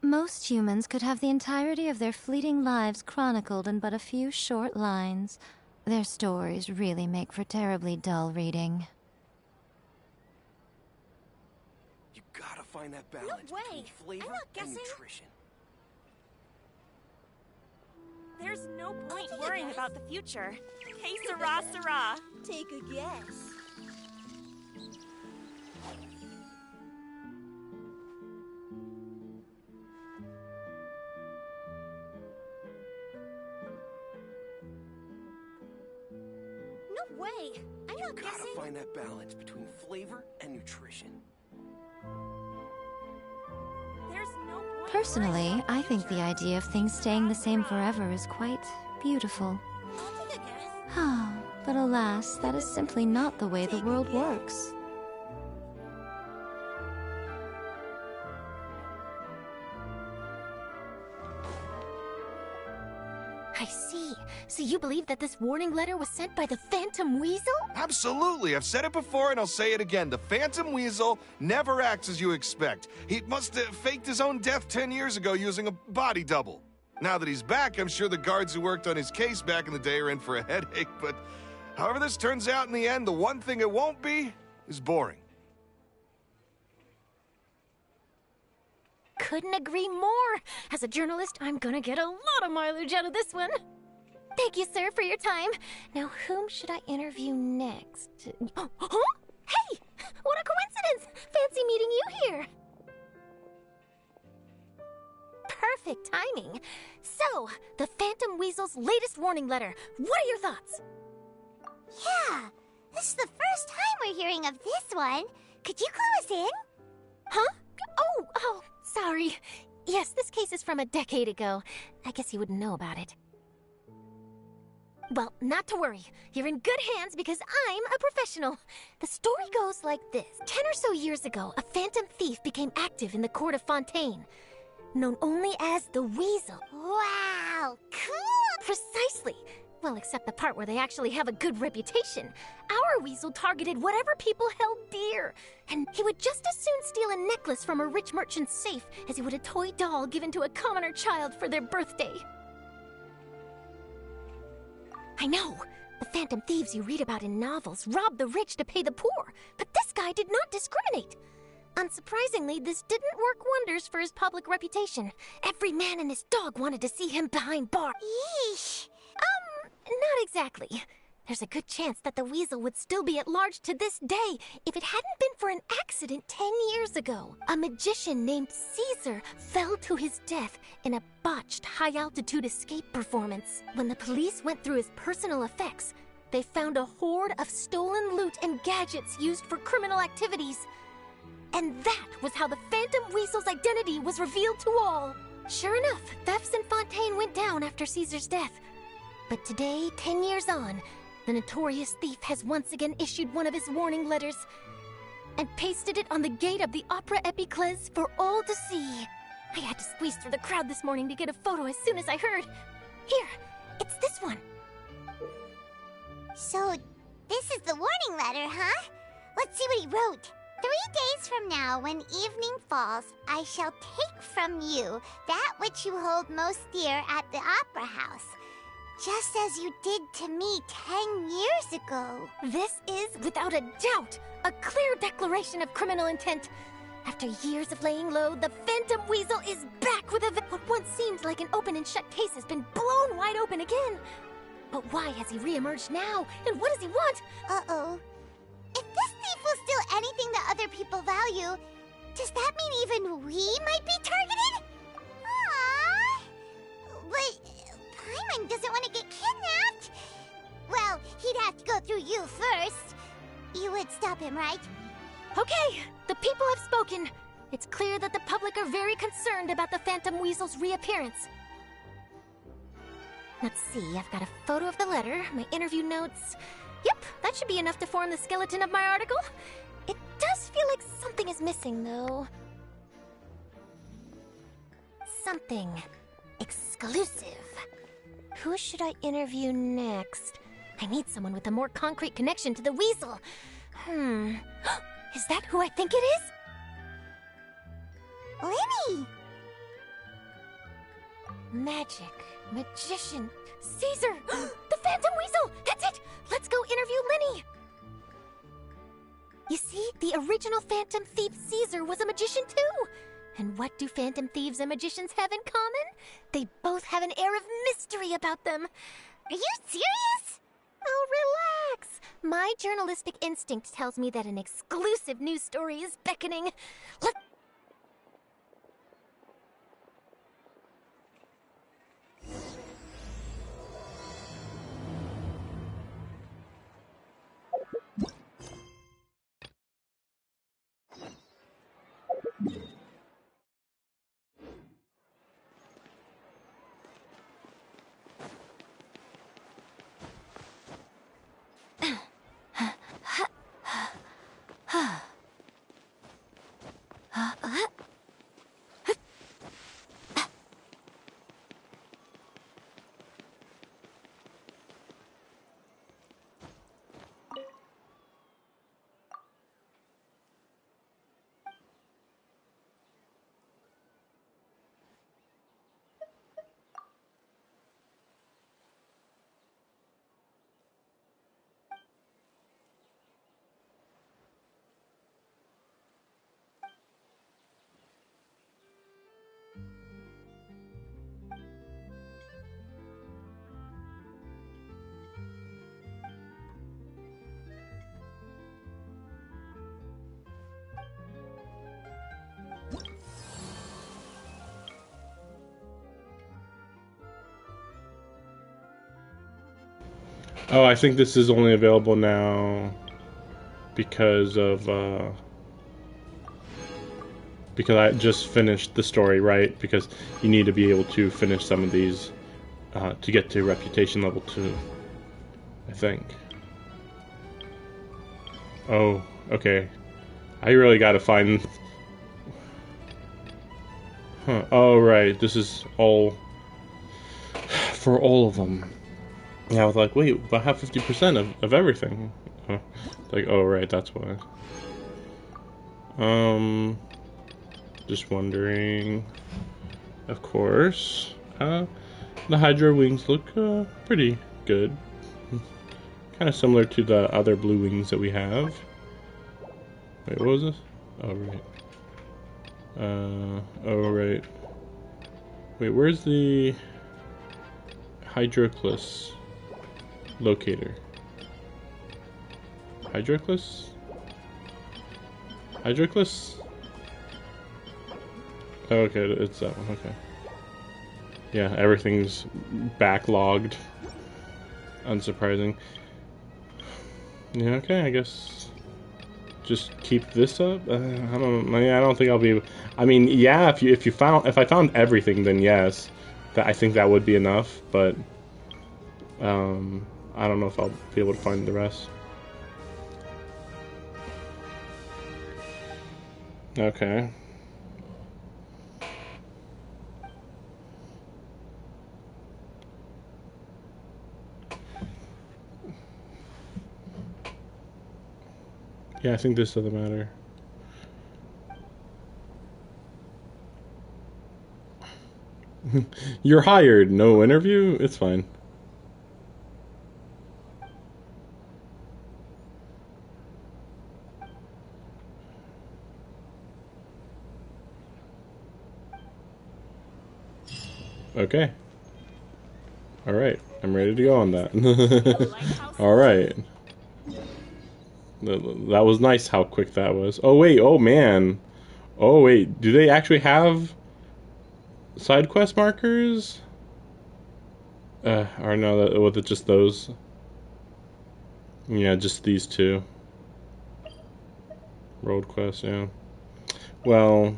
Most humans could have the entirety of their fleeting lives chronicled in but a few short lines. Their stories really make for terribly dull reading. You gotta find that balance between flavor and nutrition. There's no point worrying about the future. Hey, Sarah, Sarah. Take a guess. No way. I'm not guessing. You gotta find that balance between flavor and nutrition. There's no point. Personally, I think the idea of things staying the same forever is quite beautiful. I'll take a guess. Oh, but alas, that is simply not the way the world works. I see. So you believe that this warning letter was sent by the Phantom Weasel? Absolutely. I've said it before and I'll say it again. The Phantom Weasel never acts as you expect. He must have faked his own death 10 years ago using a body double. Now that he's back, I'm sure the guards who worked on his case back in the day are in for a headache, but however this turns out in the end, the one thing it won't be is boring. Couldn't agree more. As a journalist, I'm gonna get a lot of mileage out of this one. Thank you, sir, for your time. Now, whom should I interview next? Huh? Hey! What a coincidence! Fancy meeting you here. Perfect timing. So, the Phantom Weasel's latest warning letter. What are your thoughts? Yeah, this is the first time we're hearing of this one. Could you clue us in? Huh? Oh, sorry. Yes, this case is from a decade ago. I guess you wouldn't know about it. Well, not to worry. You're in good hands because I'm a professional. The story goes like this. 10 or so years ago, a phantom thief became active in the court of Fontaine, known only as the Weasel. Wow, cool! Precisely. Well, except the part where they actually have a good reputation. Our Weasel targeted whatever people held dear. And he would just as soon steal a necklace from a rich merchant's safe as he would a toy doll given to a commoner child for their birthday. I know. The phantom thieves you read about in novels rob the rich to pay the poor. But this guy did not discriminate. Unsurprisingly, this didn't work wonders for his public reputation. Every man and his dog wanted to see him behind bars. Yeesh. Not exactly. There's a good chance that the Weasel would still be at large to this day if it hadn't been for an accident 10 years ago. A magician named Caesar fell to his death in a botched high-altitude escape performance. When the police went through his personal effects, they found a hoard of stolen loot and gadgets used for criminal activities. And that was how the Phantom Weasel's identity was revealed to all. Sure enough, thefts in Fontaine went down after Caesar's death. But today, 10 years on, the notorious thief has once again issued one of his warning letters and pasted it on the gate of the Opera Epiclese for all to see. I had to squeeze through the crowd this morning to get a photo as soon as I heard. Here, it's this one. So, this is the warning letter, huh? Let's see what he wrote. 3 days from now, when evening falls, I shall take from you that which you hold most dear at the Opera House. Just as you did to me 10 years ago. This is, without a doubt, a clear declaration of criminal intent. After years of laying low, the Phantom Weasel is back with what once seemed like an open and shut case has been blown wide open again. But why has he reemerged now? And what does he want? Uh-oh. If this thief will steal anything that other people value, does that mean even we might be targeted? Aww. But Paimon doesn't want to get kidnapped. Well, he'd have to go through you first. You would stop him, right? Okay, the people have spoken. It's clear that the public are very concerned about the Phantom Weasel's reappearance. Let's see, I've got a photo of the letter, my interview notes. Yep, that should be enough to form the skeleton of my article. It does feel like something is missing, though. Something exclusive. Who should I interview next? I need someone with a more concrete connection to the Weasel. Is that who I think it is? Lyney! Magic, magician, Caesar! The Phantom Weasel! That's it! Let's go interview Lyney! You see, the original Phantom Thief Caesar was a magician too! And what do Phantom Thieves and magicians have in common? They both have an air of mystery about them. Are you serious? Oh, relax! My journalistic instinct tells me that an exclusive news story is beckoning. Let's... Oh, I think this is only available now because of because I just finished the story, right? Because you need to be able to finish some of these to get to reputation level 2, I think. Oh, okay. I really gotta find... Huh. Oh, right. This is all for all of them. Yeah, I was like, wait, but I have 50% of everything. Like, oh, right, that's why. Just wondering. Of course. The Hydra wings look pretty good. Kind of similar to the other blue wings that we have. Wait, what was this? Oh, right. Oh, right. Wait, where's the Hydroclus locator? Hydroclus? Hydroclus? Oh, okay, it's that one, okay. Yeah, everything's backlogged. Unsurprising. Yeah, okay, I guess just keep this up. I don't think I'll be. I mean, yeah, if I found everything, then yes, I think that would be enough. But I don't know if I'll be able to find the rest. Okay. Yeah, I think this doesn't matter. You're hired. No interview? It's fine. Okay. Alright. I'm ready to go on that. Alright. That was nice how quick that was. Oh wait, oh man. Oh wait, do they actually have side quest markers? Or no, was it just those? Yeah, just these two. Road quest, yeah. Well,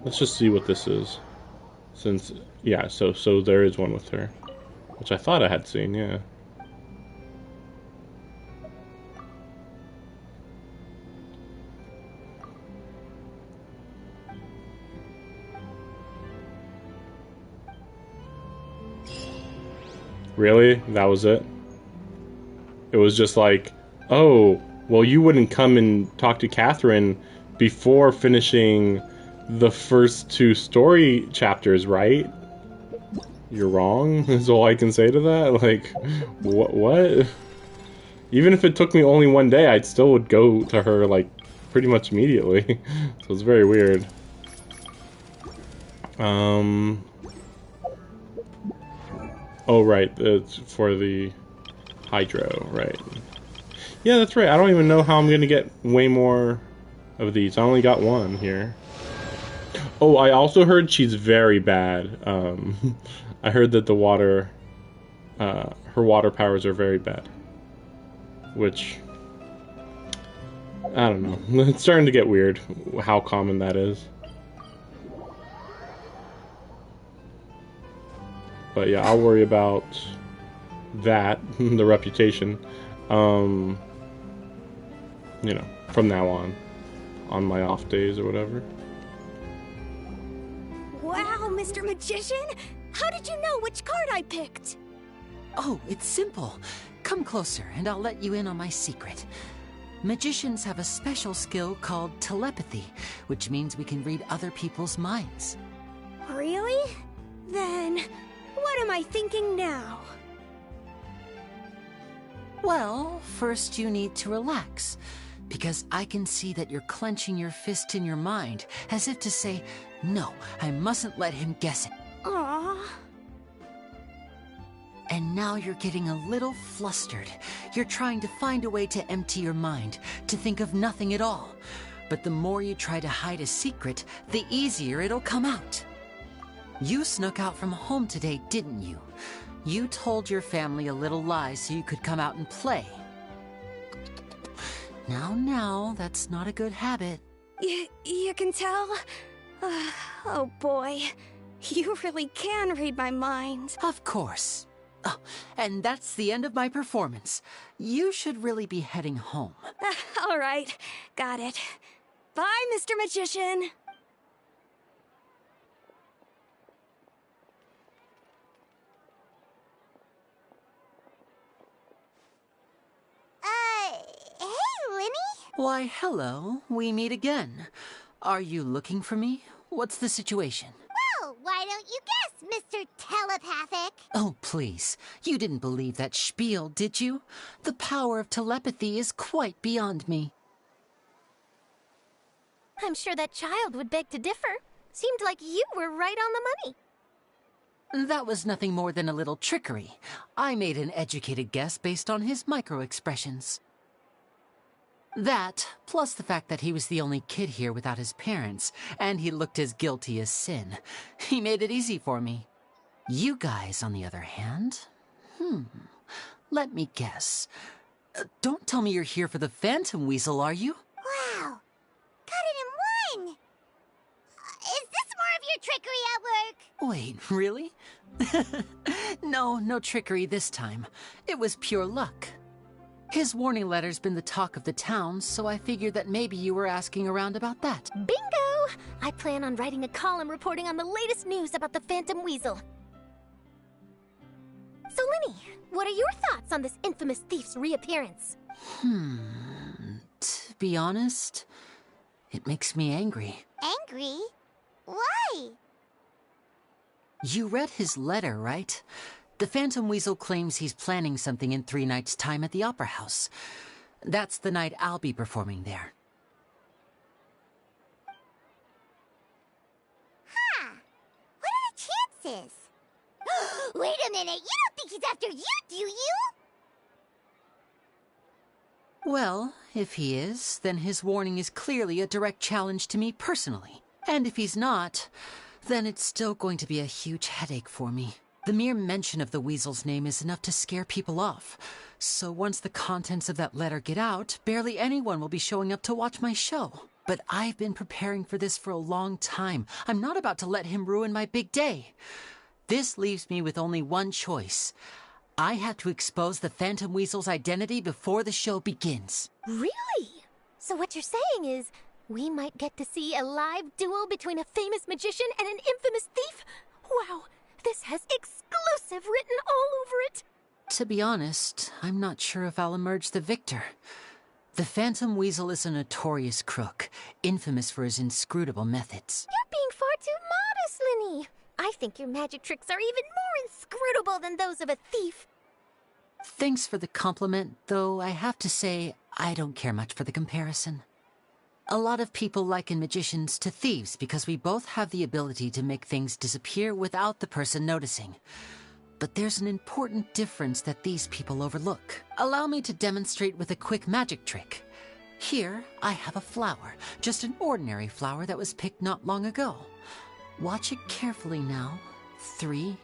let's just see what this is. Since, yeah, so there is one with her. Which I thought I had seen, yeah. Really? That was it? It was just like, oh, well, you wouldn't come and talk to Catherine before finishing the first 2 story chapters, right? You're wrong, is all I can say to that. Like, what? Even if it took me only 1 day, I still would go to her, like, pretty much immediately. So it's very weird. Oh, right, it's for the Hydro, right. Yeah, that's right, I don't even know how I'm gonna get way more of these. I only got 1 here. Oh, I also heard she's very bad. I heard that the water, her water powers are very bad. Which, I don't know. It's starting to get weird how common that is. But yeah, I'll worry about that, the reputation, you know, from now on my off days or whatever. Wow, Mr. Magician! How did you know which card I picked? Oh, it's simple. Come closer and I'll let you in on my secret. Magicians have a special skill called telepathy, which means we can read other people's minds. Really? Then, what am I thinking now? Well, first you need to relax, because I can see that you're clenching your fist in your mind, as if to say, no, I mustn't let him guess it. Aww. And now you're getting a little flustered. You're trying to find a way to empty your mind, to think of nothing at all. But the more you try to hide a secret, the easier it'll come out. You snuck out from home today, didn't you? You told your family a little lie so you could come out and play. Now, that's not a good habit. You can tell? Oh boy, you really can read my mind. Of course. Oh, and that's the end of my performance. You should really be heading home. All right, got it. Bye, Mr. Magician. Hey, Linny? Why, hello. We meet again. Are you looking for me? What's the situation? Well, why don't you guess, Mr. Telepathic? Oh, please. You didn't believe that spiel, did you? The power of telepathy is quite beyond me. I'm sure that child would beg to differ. Seemed like you were right on the money. That was nothing more than a little trickery. I made an educated guess based on his micro-expressions. That, plus the fact that he was the only kid here without his parents, and he looked as guilty as sin. He made it easy for me. You guys, on the other hand, let me guess. Don't tell me you're here for the Phantom Weasel, are you? Wow, got it in one! Is this more of your trickery at work? Wait, really? No trickery this time. It was pure luck. His warning letter's been the talk of the town, so I figured that maybe you were asking around about that. Bingo! I plan on writing a column reporting on the latest news about the Phantom Weasel. So, Linny, what are your thoughts on this infamous thief's reappearance? To be honest, it makes me angry. Angry? Why? You read his letter, right? The Phantom Weasel claims he's planning something in 3 nights' time at the Opera House. That's the night I'll be performing there. Huh. What are the chances? Wait a minute, you don't think he's after you, do you? Well, if he is, then his warning is clearly a direct challenge to me personally. And if he's not, then it's still going to be a huge headache for me. The mere mention of the Weasel's name is enough to scare people off. So once the contents of that letter get out, barely anyone will be showing up to watch my show. But I've been preparing for this for a long time. I'm not about to let him ruin my big day. This leaves me with only one choice. I have to expose the Phantom Weasel's identity before the show begins. Really? So what you're saying is, we might get to see a live duel between a famous magician and an infamous thief? Wow, this has exclusive written all over it. To be honest, I'm not sure if I'll emerge the victor. The Phantom Weasel is a notorious crook, infamous for his inscrutable methods. You're being far too modest, Linny. I think your magic tricks are even more inscrutable than those of a thief. Thanks for the compliment, though I have to say I don't care much for the comparison. A lot of people liken magicians to thieves because we both have the ability to make things disappear without the person noticing. But there's an important difference that these people overlook. Allow me to demonstrate with a quick magic trick. Here, I have a flower, just an ordinary flower that was picked not long ago. Watch it carefully now. 3,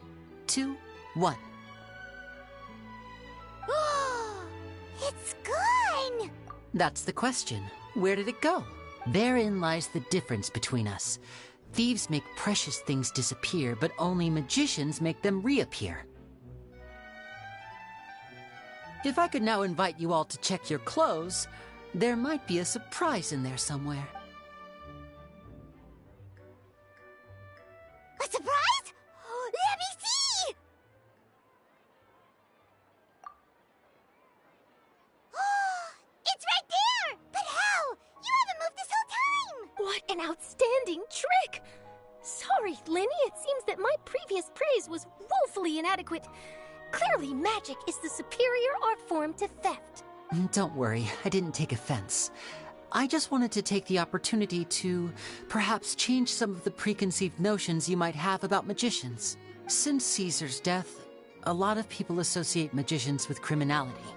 2, 1. It's gone! That's the question. Where did it go? Therein lies the difference between us. Thieves make precious things disappear, but only magicians make them reappear. If I could now invite you all to check your clothes, there might be a surprise in there somewhere. A surprise? Let me see! It's right there! But how? You haven't moved this whole time! What an outstanding trick! Sorry, Linny, it seems that my previous praise was woefully inadequate. Clearly, magic is the superior art form to theft. Don't worry, I didn't take offense. I just wanted to take the opportunity to perhaps change some of the preconceived notions you might have about magicians. Since Caesar's death, a lot of people associate magicians with criminality.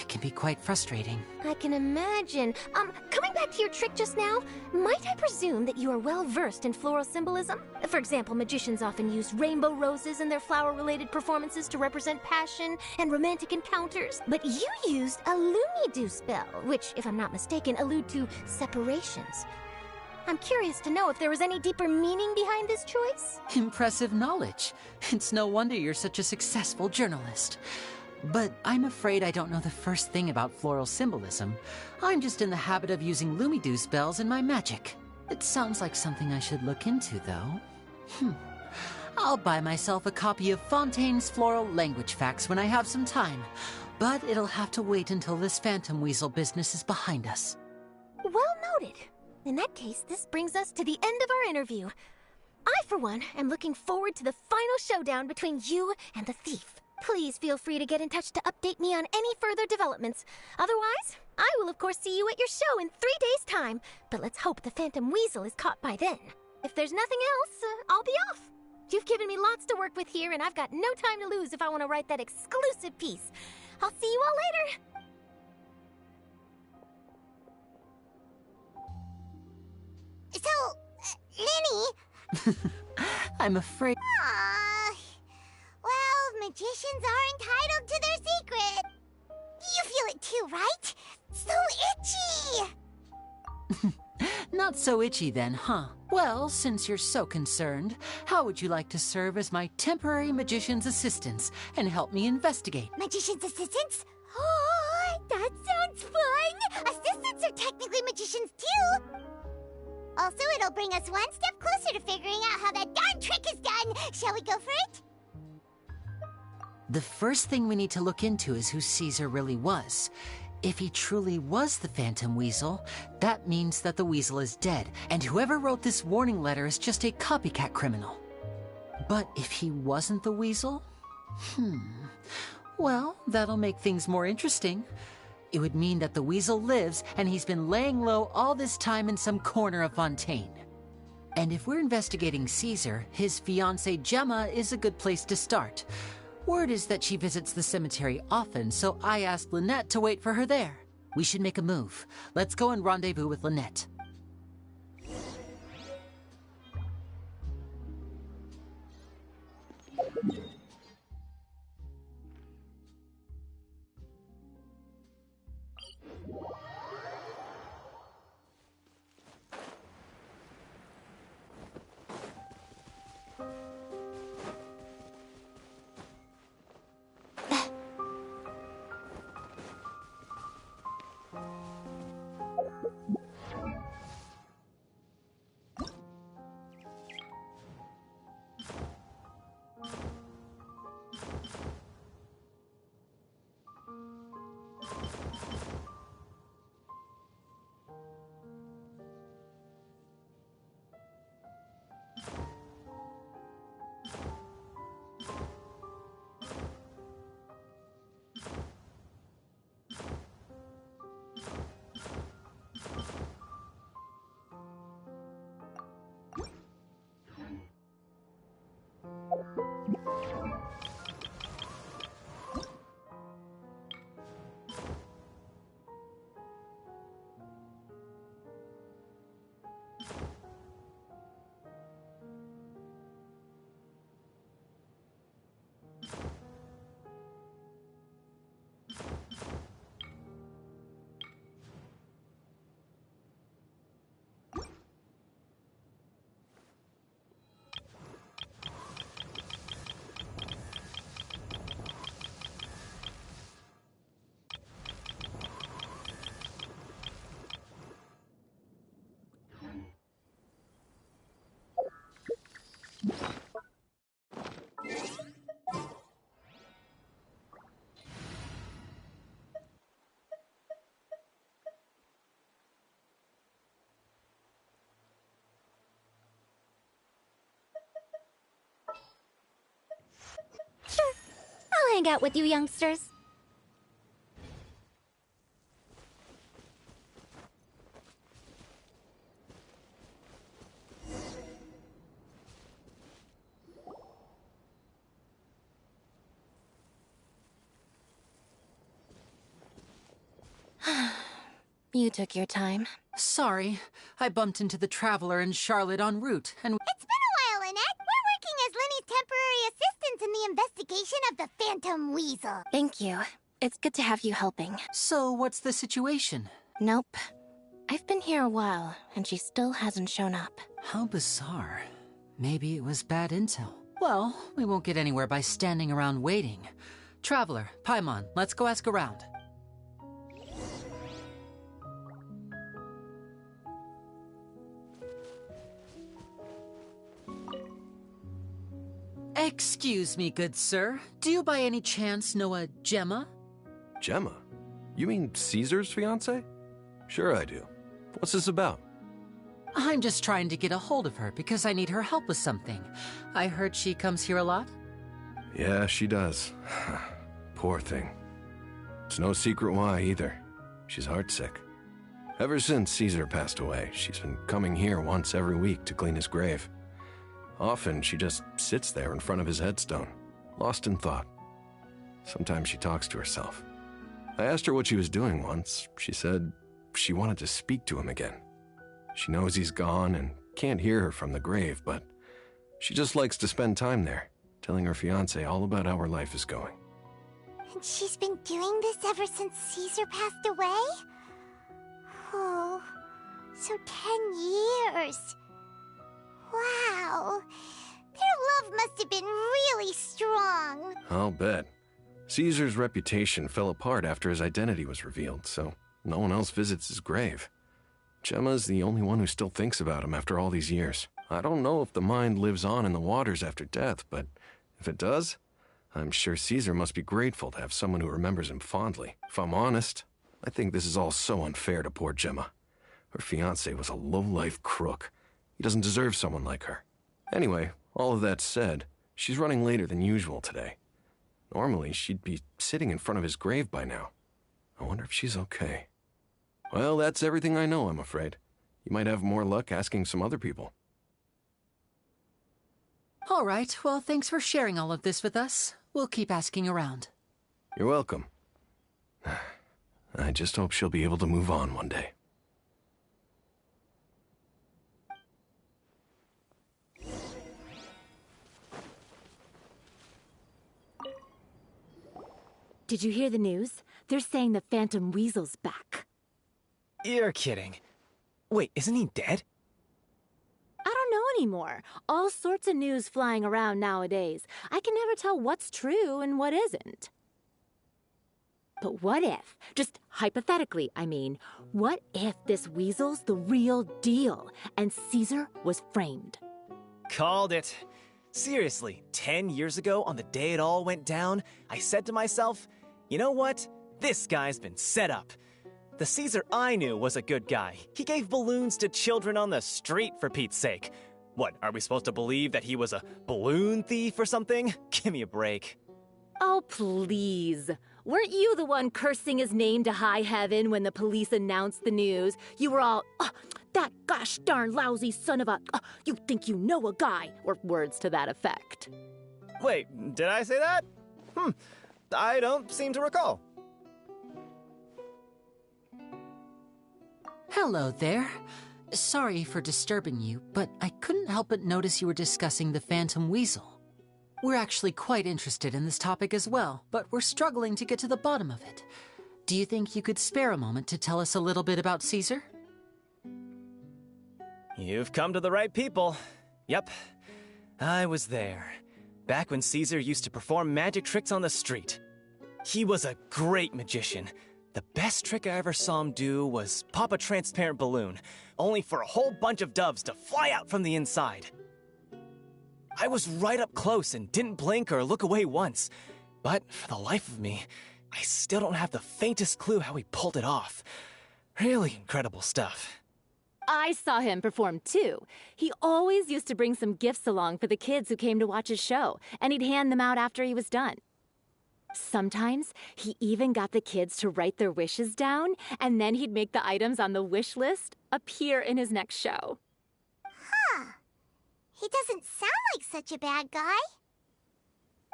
It can be quite frustrating. I can imagine. Coming back to your trick just now, might I presume that you are well versed in floral symbolism? For example, magicians often use rainbow roses in their flower-related performances to represent passion and romantic encounters. But you used a Lumidu spell, which, if I'm not mistaken, allude to separations. I'm curious to know if there was any deeper meaning behind this choice? Impressive knowledge. It's no wonder you're such a successful journalist. But I'm afraid I don't know the first thing about floral symbolism. I'm just in the habit of using Lumidu spells in my magic. It sounds like something I should look into, though. I'll buy myself a copy of Fontaine's Floral Language Facts when I have some time. But it'll have to wait until this Phantom Weasel business is behind us. Well noted. In that case, this brings us to the end of our interview. I, for one, am looking forward to the final showdown between you and the thief. Please feel free to get in touch to update me on any further developments. Otherwise, I will of course see you at your show in 3 days' time. But let's hope the Phantom Weasel is caught by then. If there's nothing else, I'll be off. You've given me lots to work with here, and I've got no time to lose if I want to write that exclusive piece. I'll see you all later. So, Linny... I'm afraid... Well, magicians are entitled to their secret. You feel it too, right? So itchy! Not so itchy then, huh? Well, since you're so concerned, how would you like to serve as my temporary magician's assistants and help me investigate? Magician's assistants? Oh, that sounds fun! Assistants are technically magicians too! Also, it'll bring us one step closer to figuring out how that darn trick is done! Shall we go for it? The first thing we need to look into is who Caesar really was. If he truly was the Phantom Weasel, that means that the Weasel is dead, and whoever wrote this warning letter is just a copycat criminal. But if he wasn't the Weasel? Well, that'll make things more interesting. It would mean that the Weasel lives, and he's been laying low all this time in some corner of Fontaine. And if we're investigating Caesar, his fiancée Gemma is a good place to start. Word is that she visits the cemetery often, so I asked Lynette to wait for her there. We should make a move. Let's go and rendezvous with Lynette. hang out with you youngsters. You took your time. Sorry, I bumped into the Traveler and Charlotte en route, and... It's been a while, Annette. We're working as Lenny's temporary assistants in the investigation of the Phantom Weasel. Thank you. It's good to have you helping. So, what's the situation? Nope. I've been here a while, and she still hasn't shown up. How bizarre. Maybe it was bad intel. Well, we won't get anywhere by standing around waiting. Traveler, Paimon, let's go ask around. Excuse me, good sir. Do you by any chance know a Gemma? Gemma? You mean Caesar's fiancé? Sure I do. What's this about? I'm just trying to get a hold of her because I need her help with something. I heard she comes here a lot? Yeah, she does. Poor thing. It's no secret why either. She's heartsick. Ever since Caesar passed away, she's been coming here once every week to clean his grave. Often, she just sits there in front of his headstone, lost in thought. Sometimes she talks to herself. I asked her what she was doing once. She said she wanted to speak to him again. She knows he's gone and can't hear her from the grave, but she just likes to spend time there, telling her fiancé all about how her life is going. And she's been doing this ever since Caesar passed away? Oh, so 10 years. Wow. Their love must have been really strong. I'll bet. Caesar's reputation fell apart after his identity was revealed, so no one else visits his grave. Gemma's the only one who still thinks about him after all these years. I don't know if the mind lives on in the waters after death, but if it does, I'm sure Caesar must be grateful to have someone who remembers him fondly. If I'm honest, I think this is all so unfair to poor Gemma. Her fiancé was a low-life crook. He doesn't deserve someone like her. Anyway, all of that said, she's running later than usual today. Normally, she'd be sitting in front of his grave by now. I wonder if she's okay. Well, that's everything I know, I'm afraid. You might have more luck asking some other people. All right, well, thanks for sharing all of this with us. We'll keep asking around. You're welcome. I just hope she'll be able to move on one day. Did you hear the news? They're saying the Phantom Weasel's back. You're kidding. Wait, isn't he dead? I don't know anymore. All sorts of news flying around nowadays. I can never tell what's true and what isn't. But what if, just hypothetically, I mean, what if this weasel's the real deal and Caesar was framed? Called it. Seriously, 10 years ago, on the day it all went down, I said to myself, you know what? This guy's been set up. The Caesar I knew was a good guy. He gave balloons to children on the street, for Pete's sake. What, are we supposed to believe that he was a balloon thief or something? Give me a break. Oh, please. Weren't you the one cursing his name to high heaven when the police announced the news? You were all, that gosh darn lousy son of a, you think you know a guy, or words to that effect. Wait, did I say that? I don't seem to recall. Hello there. Sorry for disturbing you, but I couldn't help but notice you were discussing the Phantom Weasel. We're actually quite interested in this topic as well, but we're struggling to get to the bottom of it. Do you think you could spare a moment to tell us a little bit about Caesar? You've come to the right people. Yep, I was there. Back when Caesar used to perform magic tricks on the street. He was a great magician. The best trick I ever saw him do was pop a transparent balloon, only for a whole bunch of doves to fly out from the inside. I was right up close and didn't blink or look away once, but for the life of me, I still don't have the faintest clue how he pulled it off. Really incredible stuff. I saw him perform too. He always used to bring some gifts along for the kids who came to watch his show, and he'd hand them out after he was done. Sometimes he even got the kids to write their wishes down, and then he'd make the items on the wish list appear in his next show. Huh. He doesn't sound like such a bad guy.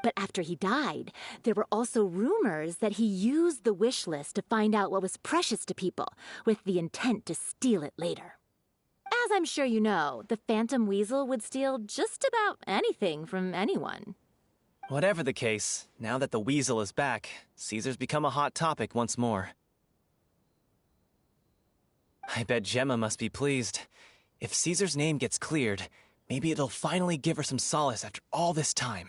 But after he died, there were also rumors that he used the wish list to find out what was precious to people, with the intent to steal it later. As I'm sure you know, the Phantom Weasel would steal just about anything from anyone. Whatever the case, now that the Weasel is back, Caesar's become a hot topic once more. I bet Gemma must be pleased. If Caesar's name gets cleared, maybe it'll finally give her some solace after all this time.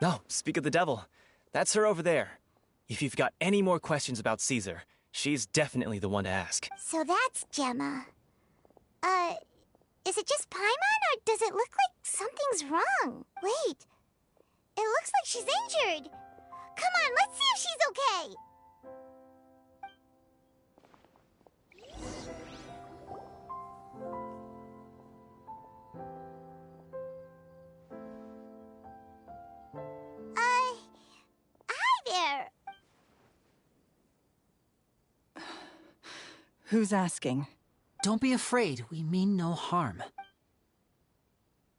No, speak of the devil. That's her over there. If you've got any more questions about Caesar, she's definitely the one to ask. So that's Gemma. Is it just Paimon, or does it look like something's wrong? Wait, it looks like she's injured. Come on, let's see if she's okay. Hi there. Who's asking? Don't be afraid. We mean no harm.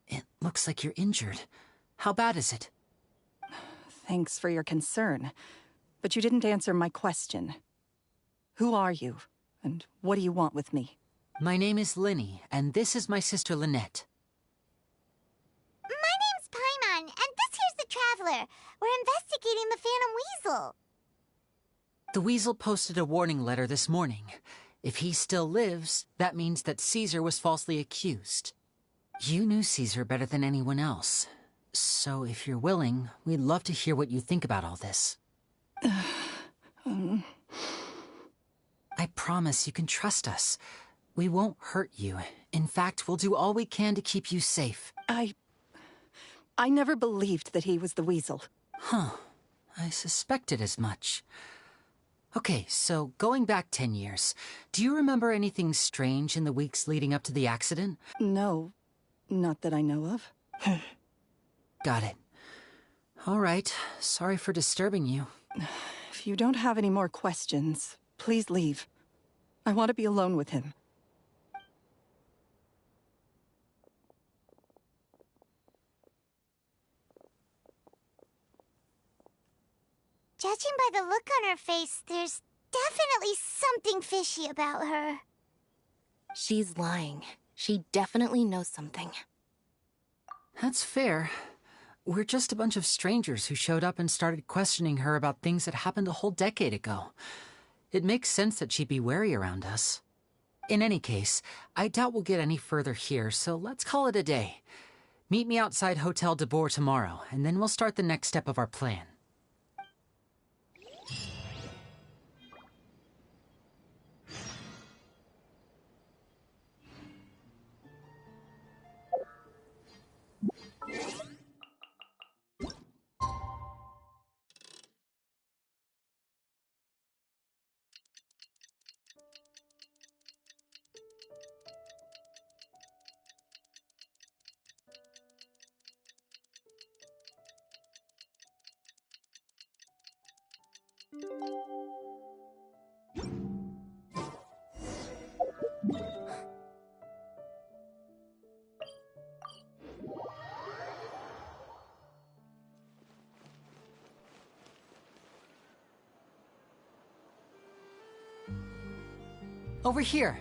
It looks like you're injured. How bad is it? Thanks for your concern, but you didn't answer my question. Who are you, and what do you want with me? My name is Lyney, and this is my sister Lynette. My name's Paimon, and this here's the Traveler. We're investigating the Phantom Weasel. The Weasel posted a warning letter this morning. If he still lives, that means that Caesar was falsely accused. You knew Caesar better than anyone else. So if you're willing, we'd love to hear what you think about all this. I promise you can trust us. We won't hurt you. In fact, we'll do all we can to keep you safe. I never believed that he was the Weasel. Huh. I suspected as much. Okay, so going back 10 years, do you remember anything strange in the weeks leading up to the accident? No, not that I know of. Got it. All right, sorry for disturbing you. If you don't have any more questions, please leave. I want to be alone with him. Judging by the look on her face, there's definitely something fishy about her. She's lying. She definitely knows something. That's fair. We're just a bunch of strangers who showed up and started questioning her about things that happened a whole decade ago. It makes sense that she'd be wary around us. In any case, I doubt we'll get any further here, so let's call it a day. Meet me outside Hotel de Boer tomorrow, and then we'll start the next step of our plan. Over here.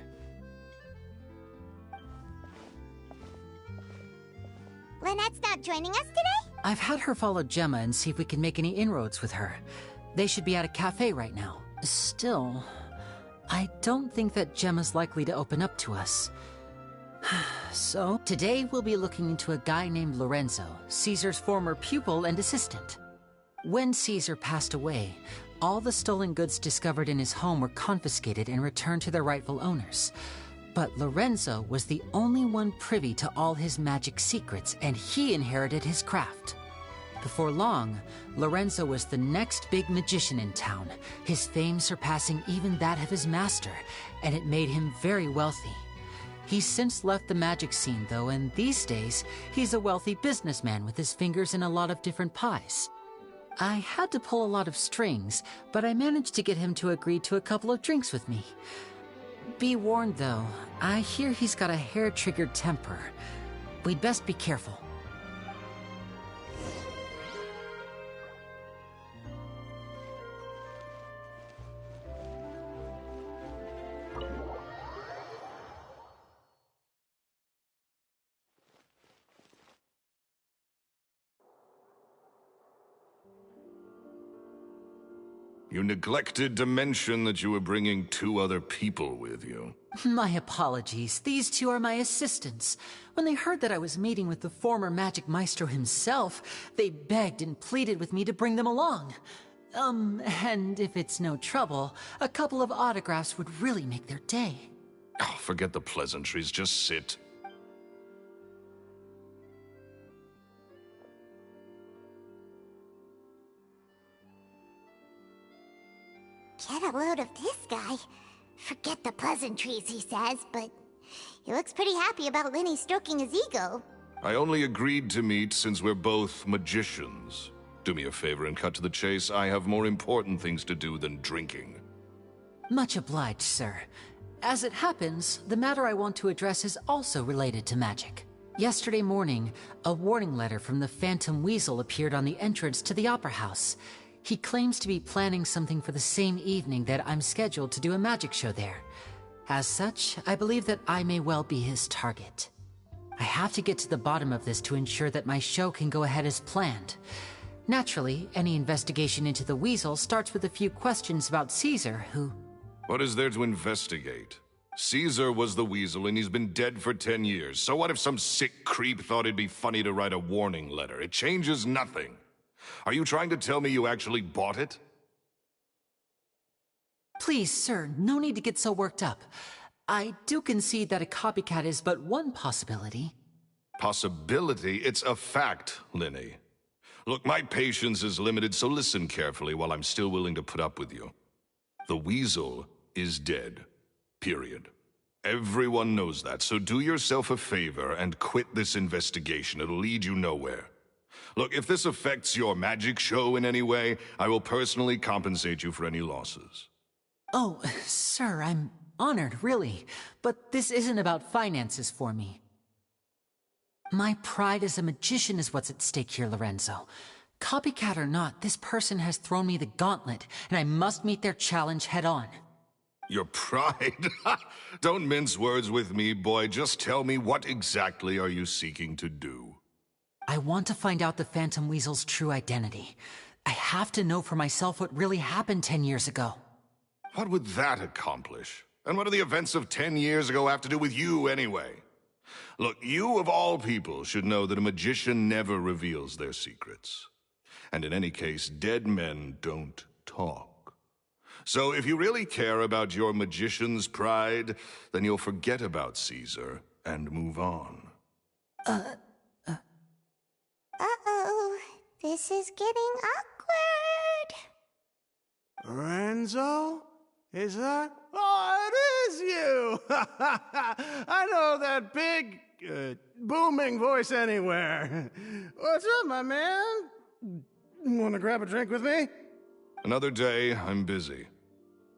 Lynette's not joining us today? I've had her follow Gemma and see if we can make any inroads with her. They should be at a cafe right now. Still, I don't think that Gemma's likely to open up to us. So, today we'll be looking into a guy named Lorenzo, Caesar's former pupil and assistant. When Caesar passed away, all the stolen goods discovered in his home were confiscated and returned to their rightful owners. But Lorenzo was the only one privy to all his magic secrets, and he inherited his craft. Before long, Lorenzo was the next big magician in town, his fame surpassing even that of his master, and it made him very wealthy. He's since left the magic scene, though, and these days, he's a wealthy businessman with his fingers in a lot of different pies. I had to pull a lot of strings, but I managed to get him to agree to a couple of drinks with me. Be warned, though, I hear he's got a hair-triggered temper. We'd best be careful. You neglected to mention that you were bringing 2 other people with you. My apologies. These 2 are my assistants. When they heard that I was meeting with the former Magic Maestro himself, they begged and pleaded with me to bring them along. And if it's no trouble, a couple of autographs would really make their day. Oh, forget the pleasantries. Just sit. Get a load of this guy. Forget the pleasantries, he says, but he looks pretty happy about Lenny stroking his ego. I only agreed to meet since we're both magicians. Do me a favor and cut to the chase. I have more important things to do than drinking. Much obliged, sir. As it happens, the matter I want to address is also related to magic. Yesterday morning, a warning letter from the Phantom Weasel appeared on the entrance to the Opera House. He claims to be planning something for the same evening that I'm scheduled to do a magic show there. As such, I believe that I may well be his target. I have to get to the bottom of this to ensure that my show can go ahead as planned. Naturally, any investigation into the Weasel starts with a few questions about Caesar, who... What is there to investigate? Caesar was the Weasel and he's been dead for 10 years. So what if some sick creep thought it'd be funny to write a warning letter? It changes nothing. Are you trying to tell me you actually bought it? Please, sir, no need to get so worked up. I do concede that a copycat is but one possibility. Possibility? It's a fact, Lenny. Look, my patience is limited, so listen carefully while I'm still willing to put up with you. The Weasel is dead. Period. Everyone knows that, so do yourself a favor and quit this investigation. It'll lead you nowhere. Look, if this affects your magic show in any way, I will personally compensate you for any losses. Oh, sir, I'm honored, really. But this isn't about finances for me. My pride as a magician is what's at stake here, Lorenzo. Copycat or not, this person has thrown me the gauntlet, and I must meet their challenge head-on. Your pride? Don't mince words with me, boy. Just tell me, what exactly are you seeking to do? I want to find out the Phantom Weasel's true identity. I have to know for myself what really happened 10 years ago. What would that accomplish? And what do the events of 10 years ago have to do with you, anyway? Look, you of all people should know that a magician never reveals their secrets. And in any case, dead men don't talk. So if you really care about your magician's pride, then you'll forget about Caesar and move on. Uh-oh. This is getting awkward. Lorenzo? Is that? Oh, it is you! I know that big, booming voice anywhere. What's up, my man? Want to grab a drink with me? Another day, I'm busy.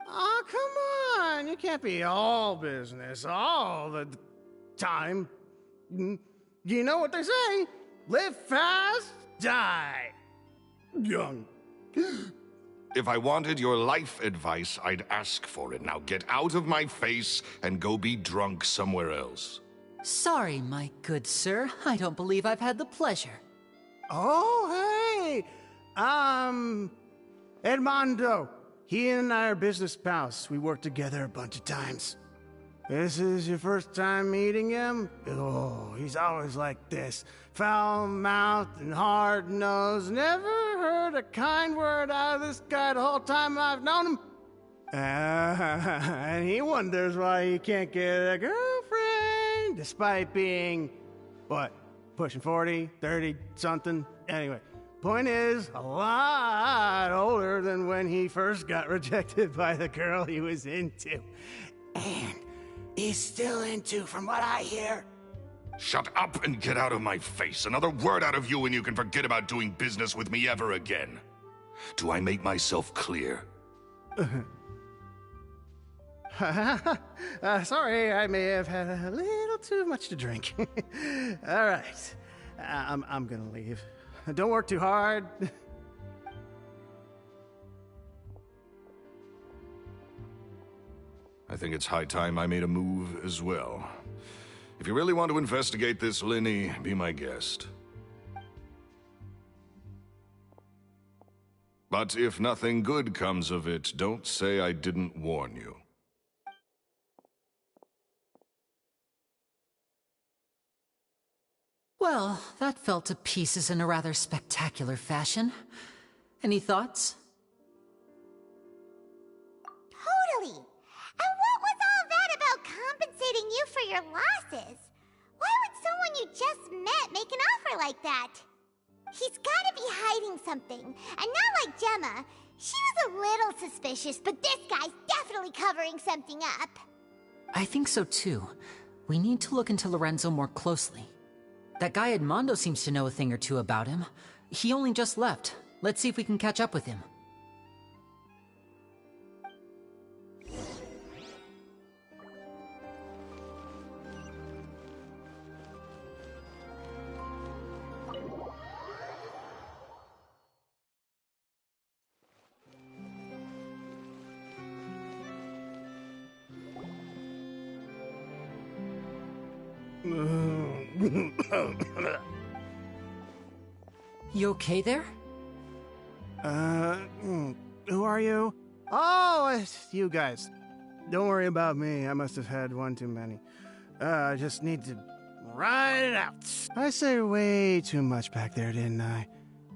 Oh, come on. You can't be all business all the time. You know what they say? Live fast, die young. If I wanted your life advice, I'd ask for it. Now get out of my face and go be drunk somewhere else. Sorry, my good sir. I don't believe I've had the pleasure. Oh, hey! Edmondo. He and I are business pals. We worked together a bunch of times. This is your first time meeting him? Oh, he's always like this. Foul-mouthed and hard-nosed. Never heard a kind word out of this guy the whole time I've known him. And he wonders why he can't get a girlfriend, despite being, what, pushing 40, 30, something? Anyway, point is, a lot older than when he first got rejected by the girl he was into. And he's still into, from what I hear. Shut up and get out of my face. Another word out of you and you can forget about doing business with me ever again. Do I make myself clear? Sorry, I may have had a little too much to drink. All right, I'm gonna leave. Don't work too hard. I think it's high time I made a move as well. If you really want to investigate this, Lyney, be my guest. But if nothing good comes of it, don't say I didn't warn you. Well, that fell to pieces in a rather spectacular fashion. Any thoughts? Totally. And what was all that about compensating you for your losses? Why would someone you just met make an offer like that? He's gotta be hiding something. And not like Gemma. She was a little suspicious, but this guy's definitely covering something up. I think so too. We need to look into Lorenzo more closely. That guy Edmondo seems to know a thing or two about him. He only just left. Let's see if we can catch up with him. You okay there? Who are you? Oh, it's you guys. Don't worry about me. I must have had one too many. I just need to ride it out. I said way too much back there, didn't I?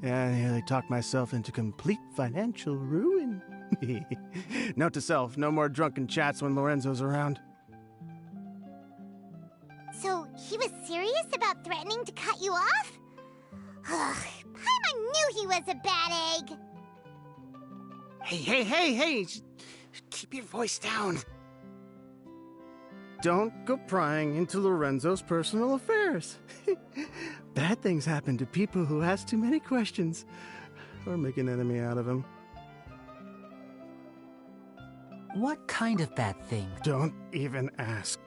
Yeah, I nearly talked myself into complete financial ruin. Note to self, no more drunken chats when Lorenzo's around. So, he was serious about threatening to cut you off? Ugh, Paimon knew he was a bad egg! Hey! Keep your voice down. Don't go prying into Lorenzo's personal affairs. Bad things happen to people who ask too many questions, or make an enemy out of him. What kind of bad thing? Don't even ask.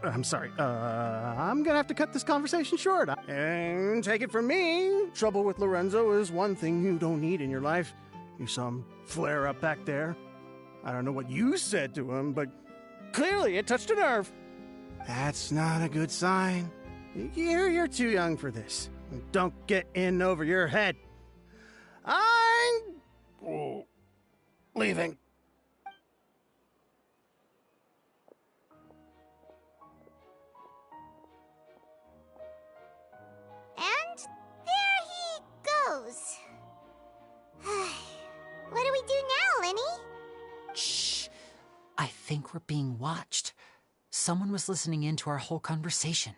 I'm sorry. I'm gonna have to cut this conversation short. And take it from me, trouble with Lorenzo is one thing you don't need in your life. You saw him flare up back there. I don't know what you said to him, but clearly it touched a nerve. That's not a good sign. You're too young for this. Don't get in over your head. I'm leaving. And there he goes. What do we do now, Lyney? Shh. I think we're being watched. Someone was listening in to our whole conversation.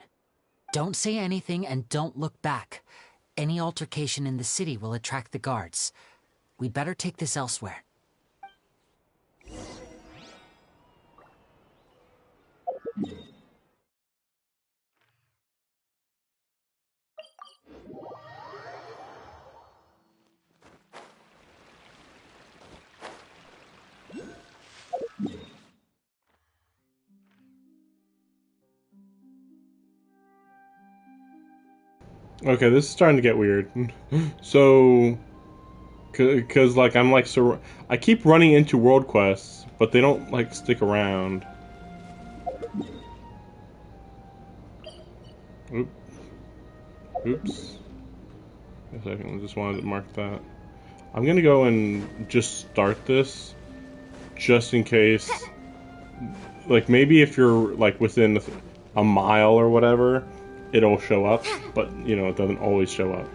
Don't say anything and don't look back. Any altercation in the city will attract the guards. We'd better take this elsewhere. Okay, this is starting to get weird. So, cause like I'm like I keep running into world quests, but they don't like stick around. Oops. A second, I just wanted to mark that. I'm gonna go and just start this, just in case. Like maybe if you're like within a mile or whatever, it'll show up, but you know, it doesn't always show up.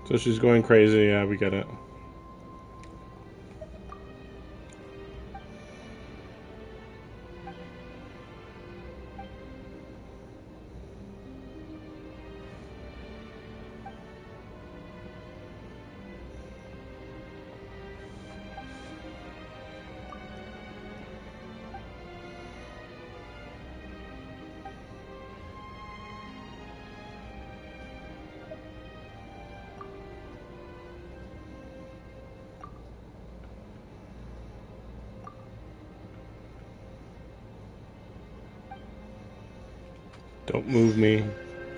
So she's going crazy, yeah, we get it. Don't move me.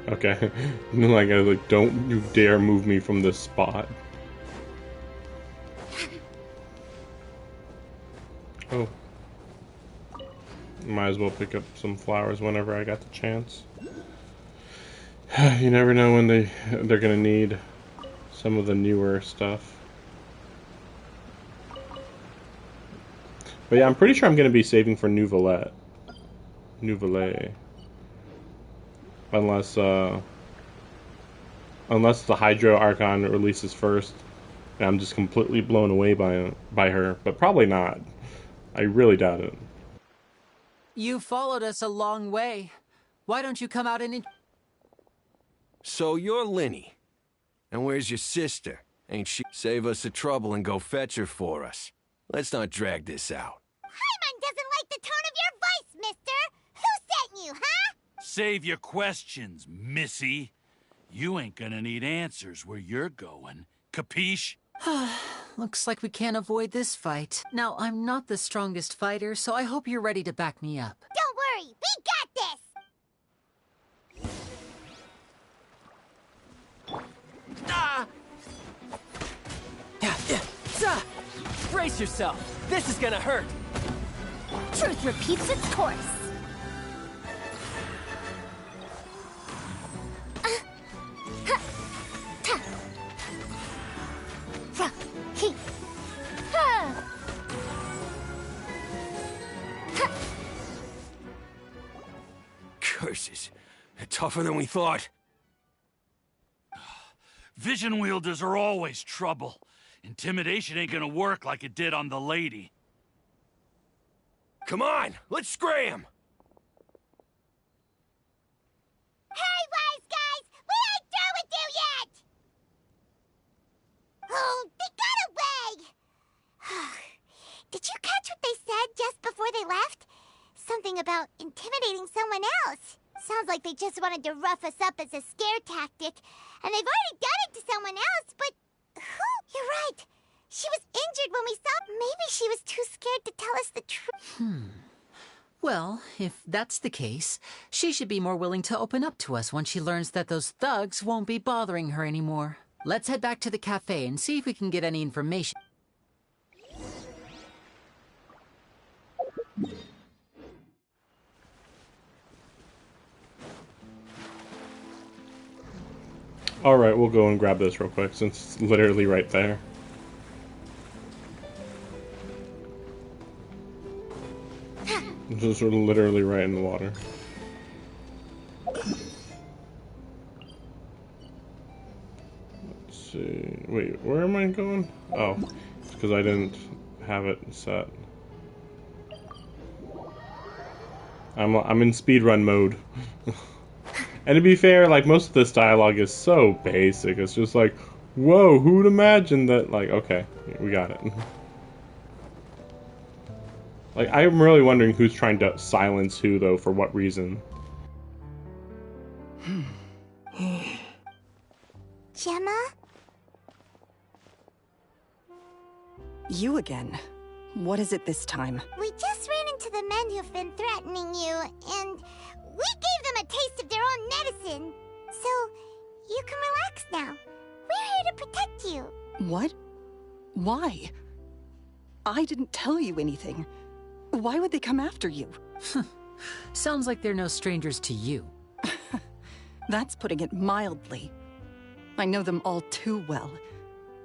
Okay. Like, don't you dare move me from this spot. Oh. Might as well pick up some flowers whenever I got the chance. You never know when they're gonna need some of the newer stuff. But yeah, I'm pretty sure I'm gonna be saving for Neuvillette. Unless the Hydro Archon releases first, and I'm just completely blown away by her. But probably not. I really doubt it. You followed us a long way. Why don't you come out and... So you're Lyney. And where's your sister? Ain't she... Save us the trouble and go fetch her for us. Let's not drag this out. Paimon doesn't like the tone of your voice, mister! Who sent you, huh? Save your questions, missy. You ain't gonna need answers where you're going. Capiche? Looks like we can't avoid this fight. Now, I'm not the strongest fighter, so I hope you're ready to back me up. Don't worry, we got this! Ah! Brace yourself. This is gonna hurt. Truth repeats its course. Curses. They're tougher than we thought. Vision wielders are always trouble. Intimidation ain't gonna work like it did on the lady. Come on, let's scram! Hey, wise guys! We ain't through with you yet! Oh, they got away! Did you catch what they said just before they left? Something about intimidating someone else. Sounds like they just wanted to rough us up as a scare tactic. And they've already done it to someone else, but... who? You're right. She was injured when we saw... Maybe she was too scared to tell us the truth. Well, if that's the case, she should be more willing to open up to us once she learns that those thugs won't be bothering her anymore. Let's head back to the cafe and see if we can get any information. Alright, we'll go and grab this real quick since it's literally right there. It's just literally right in the water. Let's see. Wait, where am I going? Oh, it's because I didn't have it set. I'm in speedrun mode. And to be fair, like, most of this dialogue is so basic. It's just like, whoa, who'd imagine that? Like, okay, we got it. Like, I'm really wondering who's trying to silence who, though, for what reason. Gemma? You again. What is it this time? We just ran into the men who've been threatening you, and we gave them a taste of their own medicine. So, you can relax now. We're here to protect you. What? Why? I didn't tell you anything. Why would they come after you? Sounds like they're no strangers to you. That's putting it mildly. I know them all too well,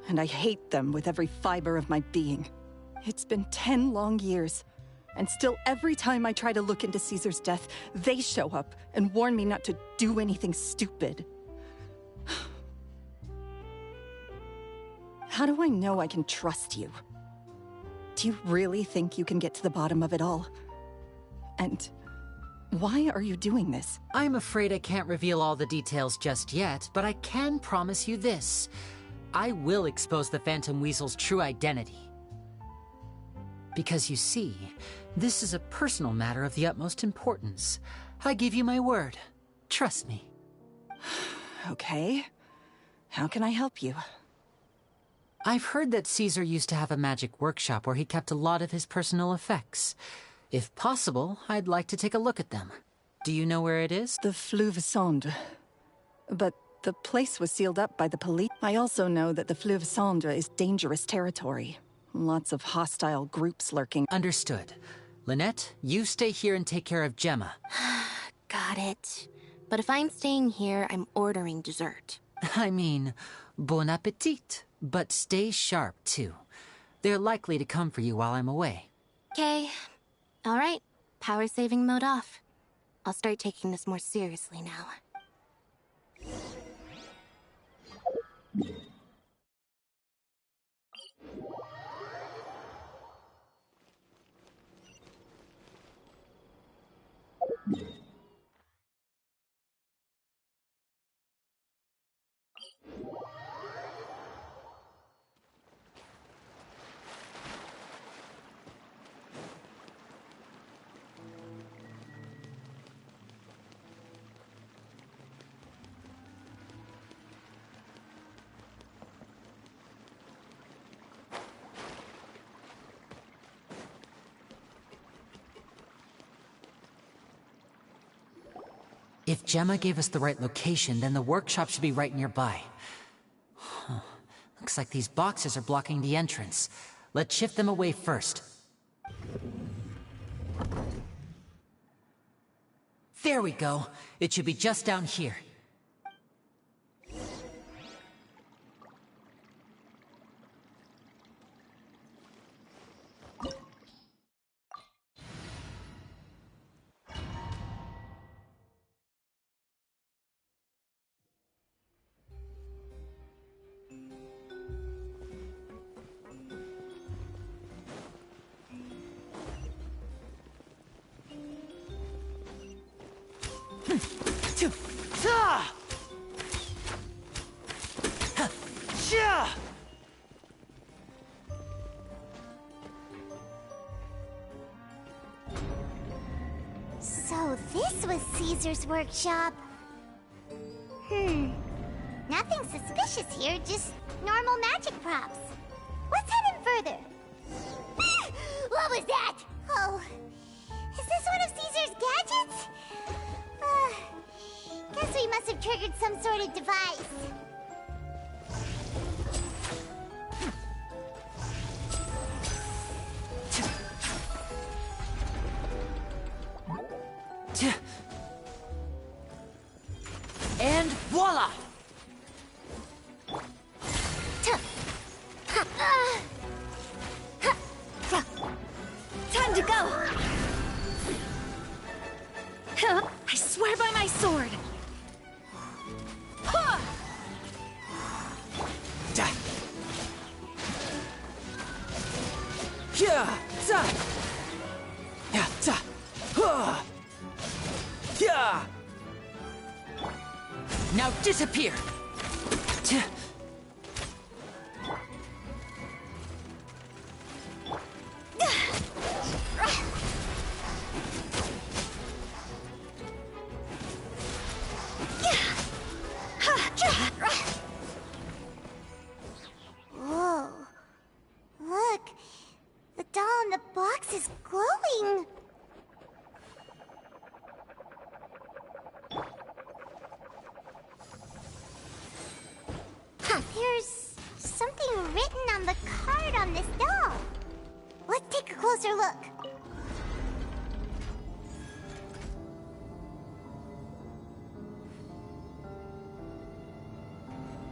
and I hate them with every fiber of my being. It's been 10 long years, and still every time I try to look into Caesar's death, they show up and warn me not to do anything stupid. How do I know I can trust you? Do you really think you can get to the bottom of it all? And why are you doing this? I'm afraid I can't reveal all the details just yet, but I can promise you this. I will expose the Phantom Weasel's true identity. Because you see, this is a personal matter of the utmost importance. I give you my word. Trust me. Okay. How can I help you? I've heard that Caesar used to have a magic workshop where he kept a lot of his personal effects. If possible, I'd like to take a look at them. Do you know where it is? The Fleuve Cendre. But the place was sealed up by the police. I also know that the Fleuve Cendre is dangerous territory. Lots of hostile groups lurking. Understood. Lynette, you stay here and take care of Gemma. Got it. But if I'm staying here, I'm ordering dessert. I mean, bon appetit. But stay sharp, too. They're likely to come for you while I'm away. Okay. All right. Power saving mode off. I'll start taking this more seriously now. If Gemma gave us the right location, then the workshop should be right nearby. Huh. Looks like these boxes are blocking the entrance. Let's shift them away first. There we go. It should be just down here. So this was Caesar's workshop. Nothing suspicious here, just normal magic props. Let's head in further. What was that? Oh, is this one of Caesar's gadgets? Guess we must have triggered some sort of device. And voila! Time to go! I swear by my sword! Now disappear! Whoa. Look, the doll in the box is glowing. There's something written on the card on this doll. Let's take a closer look.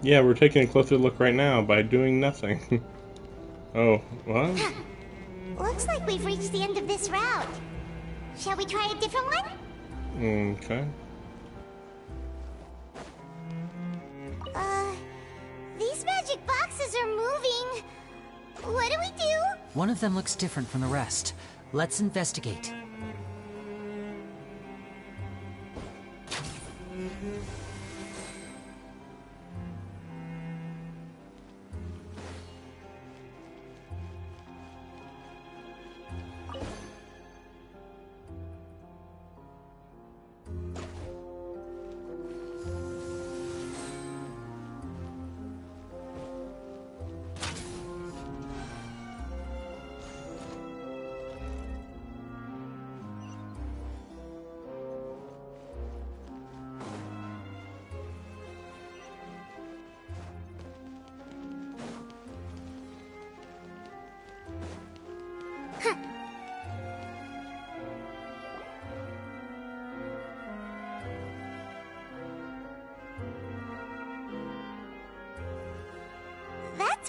Yeah, we're taking a closer look right now by doing nothing. Oh, what? Looks like we've reached the end of this route. Shall we try a different one? Okay. These magic boxes are moving. What do we do? One of them looks different from the rest. Let's investigate.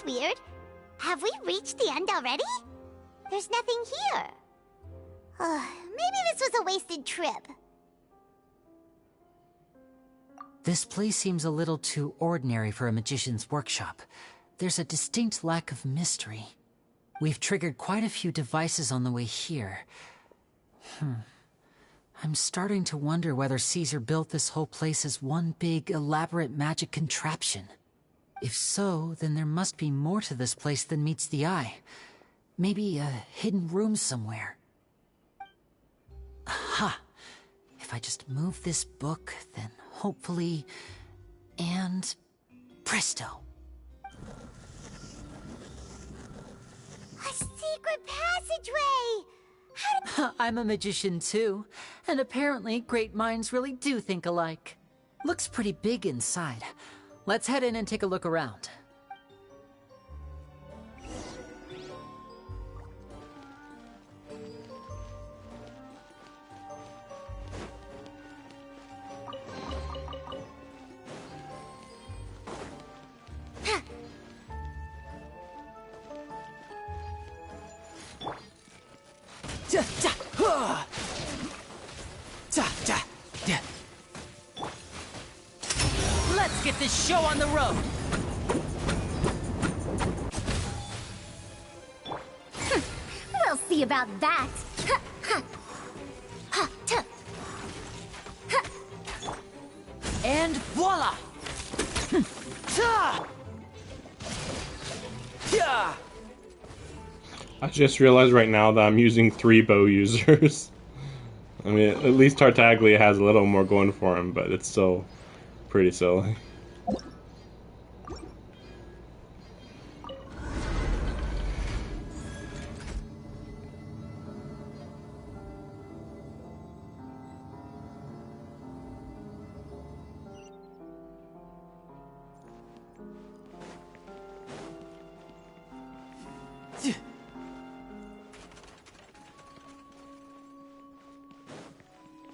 weird. Have we reached the end already? There's nothing here. Maybe this was a wasted trip. This place seems a little too ordinary for a magician's workshop. There's a distinct lack of mystery. We've triggered quite a few devices on the way here. I'm starting to wonder whether Caesar built this whole place as one big, elaborate magic contraption. If so, then there must be more to this place than meets the eye. Maybe a hidden room somewhere. Aha! If I just move this book, then hopefully... and... presto! A secret passageway! I'm a magician too, and apparently great minds really do think alike. Looks pretty big inside. Let's head in and take a look around. Let's get this show on the road! We'll see about that. And voila! I just realized right now that I'm using 3 bow users. I mean, at least Tartaglia has a little more going for him, but it's still pretty silly.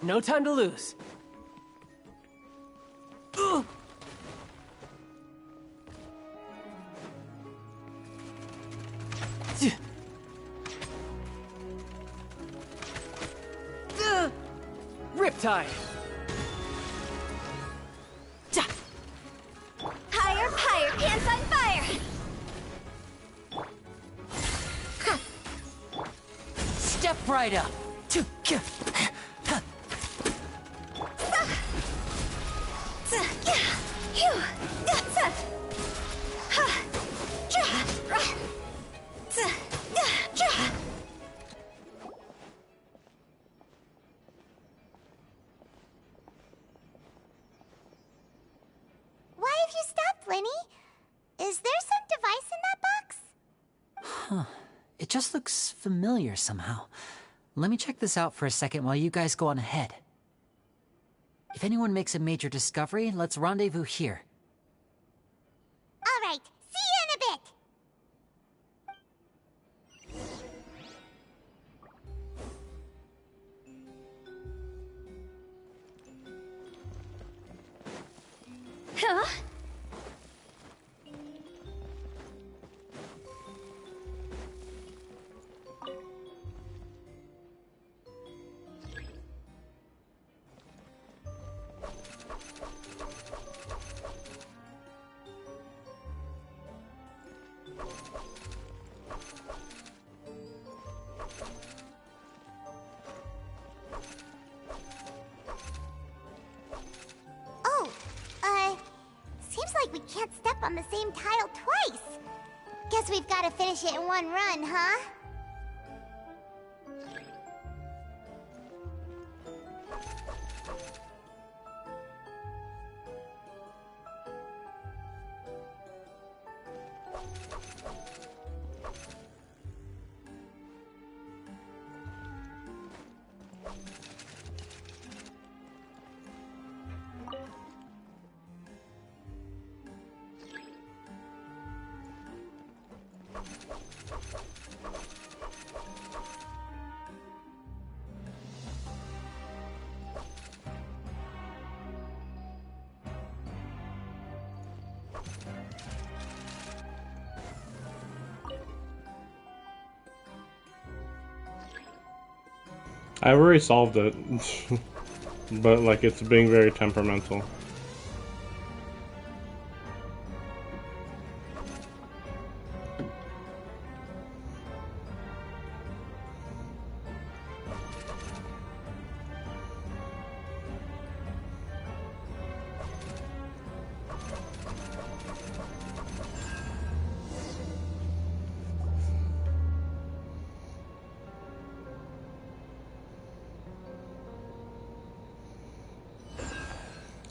No time to lose. Riptide. Higher, higher, pants on fire! Step right up. Why have you stopped, Lenny? Is there some device in that box? Huh. It just looks familiar somehow. Let me check this out for a second while you guys go on ahead. If anyone makes a major discovery, let's rendezvous here. All right, see you in a bit. Huh? Seems like we can't step on the same tile twice. Guess we've got to finish it in one run, huh? I've already solved it, but like it's being very temperamental.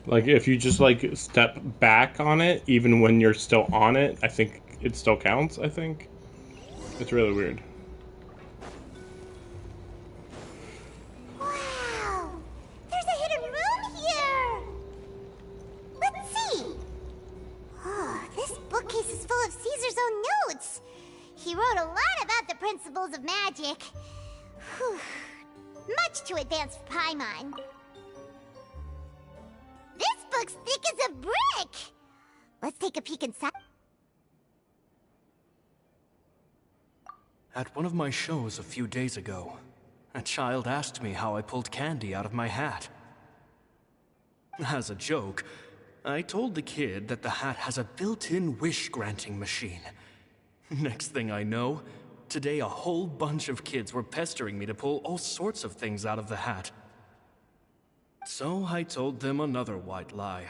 Like, if you just, like, step back on it, even when you're still on it, I think it still counts, I think. It's really weird. Wow! There's a hidden room here! Let's see! Oh, this bookcase is full of Caesar's own notes! He wrote a lot about the principles of magic. Whew. Much too advanced for Paimon. This book's thick as a brick! Let's take a peek inside. At one of my shows a few days ago, a child asked me how I pulled candy out of my hat. As a joke, I told the kid that the hat has a built-in wish-granting machine. Next thing I know, today a whole bunch of kids were pestering me to pull all sorts of things out of the hat. So I told them another white lie.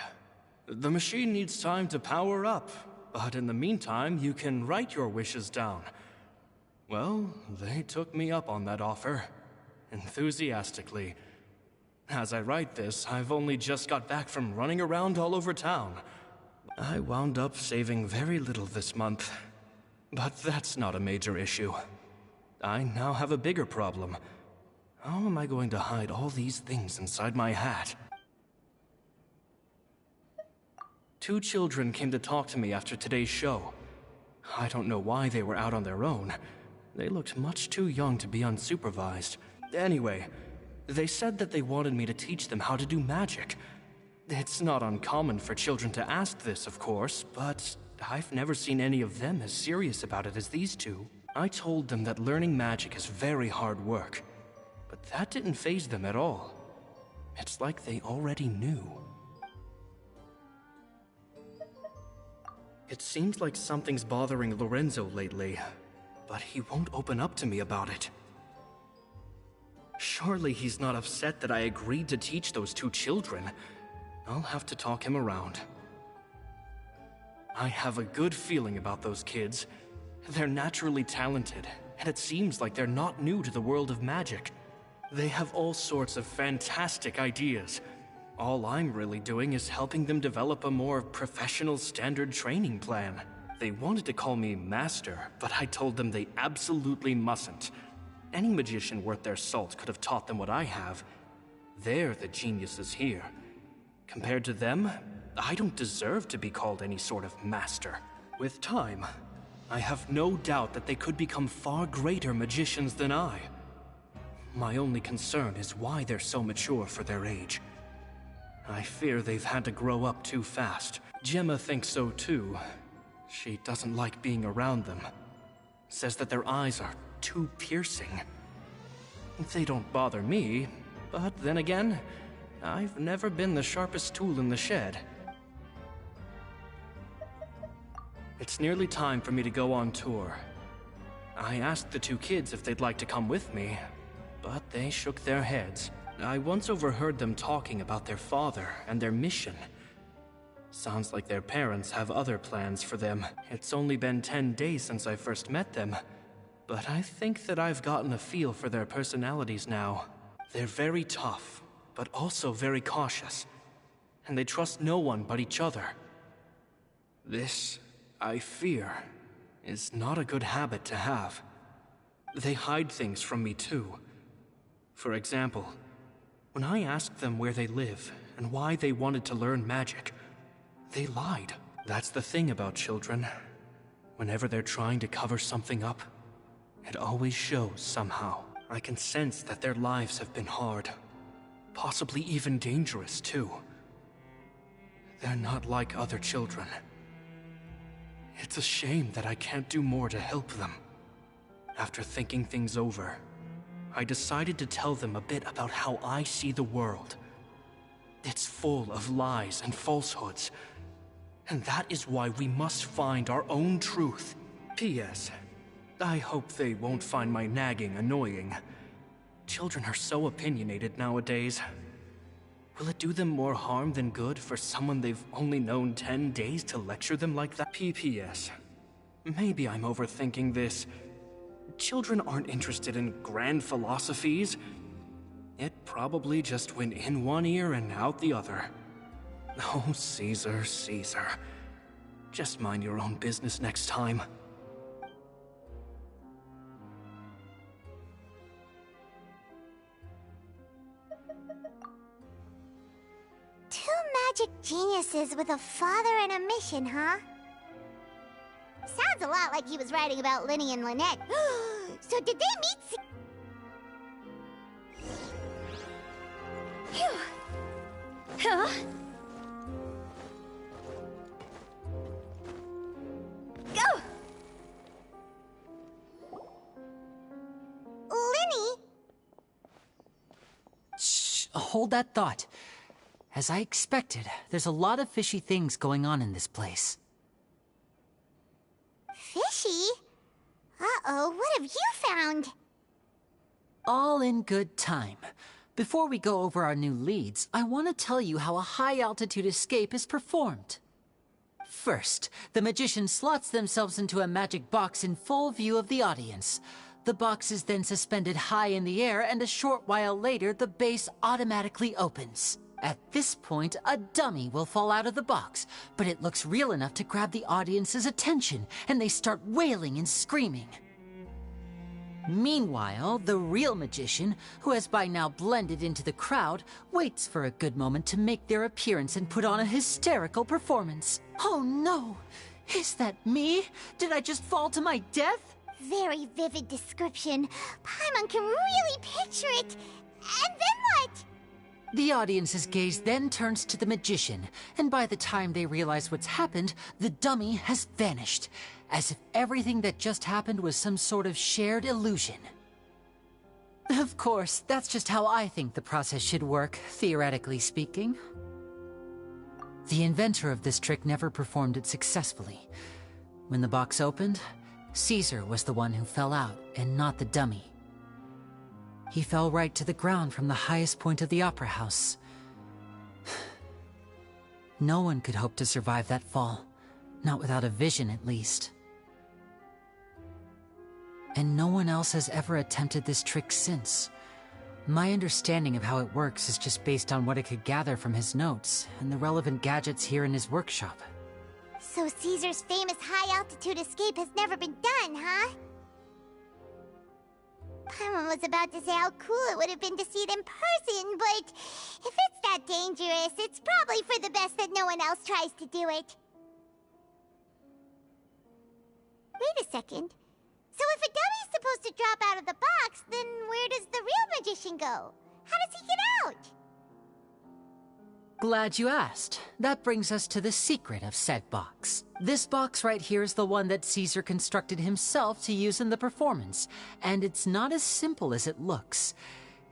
The machine needs time to power up, but in the meantime, you can write your wishes down. Well, they took me up on that offer, enthusiastically. As I write this, I've only just got back from running around all over town. I wound up saving very little this month, but that's not a major issue. I now have a bigger problem. How am I going to hide all these things inside my hat? 2 children came to talk to me after today's show. I don't know why they were out on their own. They looked much too young to be unsupervised. Anyway, they said that they wanted me to teach them how to do magic. It's not uncommon for children to ask this, of course, but I've never seen any of them as serious about it as these 2. I told them that learning magic is very hard work. But that didn't faze them at all. It's like they already knew. It seems like something's bothering Lorenzo lately, but he won't open up to me about it. Surely he's not upset that I agreed to teach those 2 children. I'll have to talk him around. I have a good feeling about those kids. They're naturally talented, and it seems like they're not new to the world of magic. They have all sorts of fantastic ideas. All I'm really doing is helping them develop a more professional standard training plan. They wanted to call me Master, but I told them they absolutely mustn't. Any magician worth their salt could have taught them what I have. They're the geniuses here. Compared to them, I don't deserve to be called any sort of master. With time, I have no doubt that they could become far greater magicians than I. My only concern is why they're so mature for their age. I fear they've had to grow up too fast. Gemma thinks so too. She doesn't like being around them. Says that their eyes are too piercing. They don't bother me, but then again, I've never been the sharpest tool in the shed. It's nearly time for me to go on tour. I asked the 2 kids if they'd like to come with me, but they shook their heads. I once overheard them talking about their father and their mission. Sounds like their parents have other plans for them. It's only been 10 days since I first met them, but I think that I've gotten a feel for their personalities now. They're very tough, but also very cautious, and they trust no one but each other. This, I fear, is not a good habit to have. They hide things from me too. For example, when I asked them where they live and why they wanted to learn magic, they lied. That's the thing about children. Whenever they're trying to cover something up, it always shows somehow. I can sense that their lives have been hard, possibly even dangerous too. They're not like other children. It's a shame that I can't do more to help them. After thinking things over, I decided to tell them a bit about how I see the world. It's full of lies and falsehoods, and that is why we must find our own truth. P.S. I hope they won't find my nagging annoying. Children are so opinionated nowadays. Will it do them more harm than good for someone they've only known 10 days to lecture them like that? P.P.S. Maybe I'm overthinking this. Children aren't interested in grand philosophies. It probably just went in one ear and out the other. Oh, Caesar, Caesar. Just mind your own business next time. Two magic geniuses with a father and a mission, huh? Sounds a lot like he was writing about Linny and Lynette. So did they meet? Phew. Huh? Go! Linny? Shh, hold that thought. As I expected, there's a lot of fishy things going on in this place. Fishy? Uh-oh, what have you found? All in good time. Before we go over our new leads, I want to tell you how a high-altitude escape is performed. First, the magician slots themselves into a magic box in full view of the audience. The box is then suspended high in the air, and a short while later, the base automatically opens. At this point, a dummy will fall out of the box, but it looks real enough to grab the audience's attention, and they start wailing and screaming. Meanwhile, the real magician, who has by now blended into the crowd, waits for a good moment to make their appearance and put on a hysterical performance. Oh no! Is that me? Did I just fall to my death? Very vivid description. Paimon can really picture it. And then what? The audience's gaze then turns to the magician, and by the time they realize what's happened, the dummy has vanished, as if everything that just happened was some sort of shared illusion. Of course, that's just how I think the process should work, theoretically speaking. The inventor of this trick never performed it successfully. When the box opened, Caesar was the one who fell out, and not the dummy. He fell right to the ground from the highest point of the opera house. No one could hope to survive that fall, not without a vision at least. And no one else has ever attempted this trick since. My understanding of how it works is just based on what I could gather from his notes and the relevant gadgets here in his workshop. So Caesar's famous high-altitude escape has never been done, huh? Paimon was about to say how cool it would have been to see it in person, but if it's that dangerous, it's probably for the best that no one else tries to do it. Wait a second. So if a dummy's supposed to drop out of the box, then where does the real magician go? How does he get out? Glad you asked. That brings us to the secret of said box. This box right here is the one that Caesar constructed himself to use in the performance, and it's not as simple as it looks.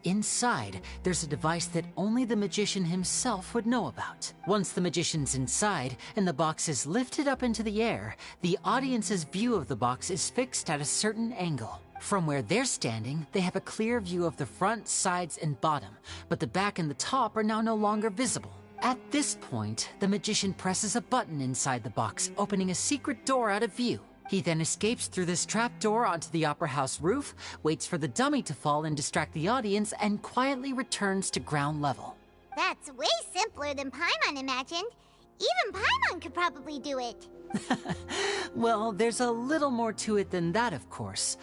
Inside, there's a device that only the magician himself would know about. Once the magician's inside, and the box is lifted up into the air, the audience's view of the box is fixed at a certain angle. From where they're standing, they have a clear view of the front, sides, and bottom, but the back and the top are now no longer visible. At this point, the magician presses a button inside the box, opening a secret door out of view. He then escapes through this trapdoor onto the opera house roof, waits for the dummy to fall and distract the audience, and quietly returns to ground level. That's way simpler than Paimon imagined. Even Paimon could probably do it. Well, there's a little more to it than that, of course.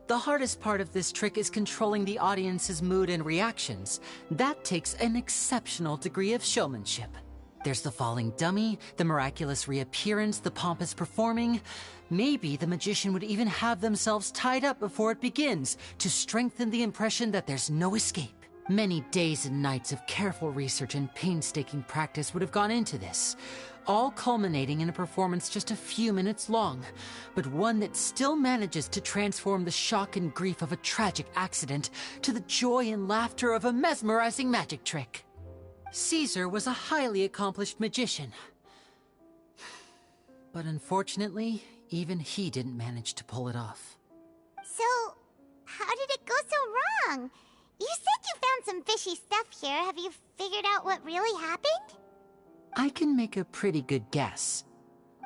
The hardest part of this trick is controlling the audience's mood and reactions. That takes an exceptional degree of showmanship. There's the falling dummy, the miraculous reappearance, the pompous performing. Maybe the magician would even have themselves tied up before it begins to strengthen the impression that there's no escape. Many days and nights of careful research and painstaking practice would have gone into this. all culminating in a performance just a few minutes long, but one that still manages to transform the shock and grief of a tragic accident to the joy and laughter of a mesmerizing magic trick. Caesar was a highly accomplished magician. But unfortunately, even he didn't manage to pull it off. So, how did it go so wrong? You said you found some fishy stuff here. Have you figured out what really happened? I can make a pretty good guess.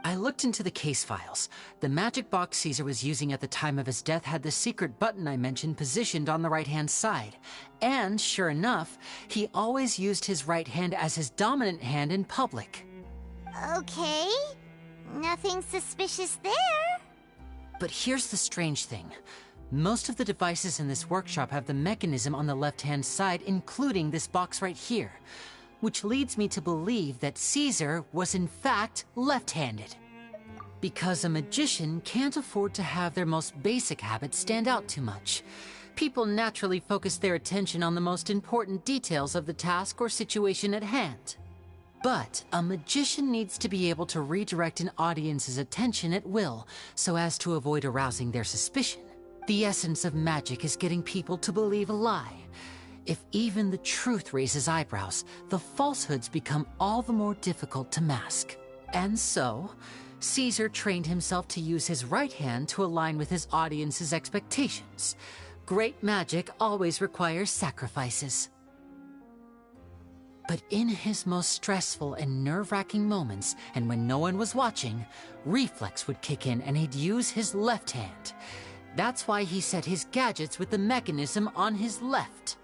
I looked into the case files. The magic box Caesar was using at the time of his death had the secret button I mentioned positioned on the right-hand side. And, sure enough, he always used his right hand as his dominant hand in public. Okay. Nothing suspicious there. But here's the strange thing. Most of the devices in this workshop have the mechanism on the left-hand side, including this box right here, which leads me to believe that Caesar was in fact left-handed. Because a magician can't afford to have their most basic habits stand out too much. People naturally focus their attention on the most important details of the task or situation at hand. But a magician needs to be able to redirect an audience's attention at will, so as to avoid arousing their suspicion. The essence of magic is getting people to believe a lie. If even the truth raises eyebrows, the falsehoods become all the more difficult to mask. And so, Caesar trained himself to use his right hand to align with his audience's expectations. Great magic always requires sacrifices. But in his most stressful and nerve-wracking moments, and when no one was watching, reflex would kick in and he'd use his left hand. That's why he set his gadgets with the mechanism on his left.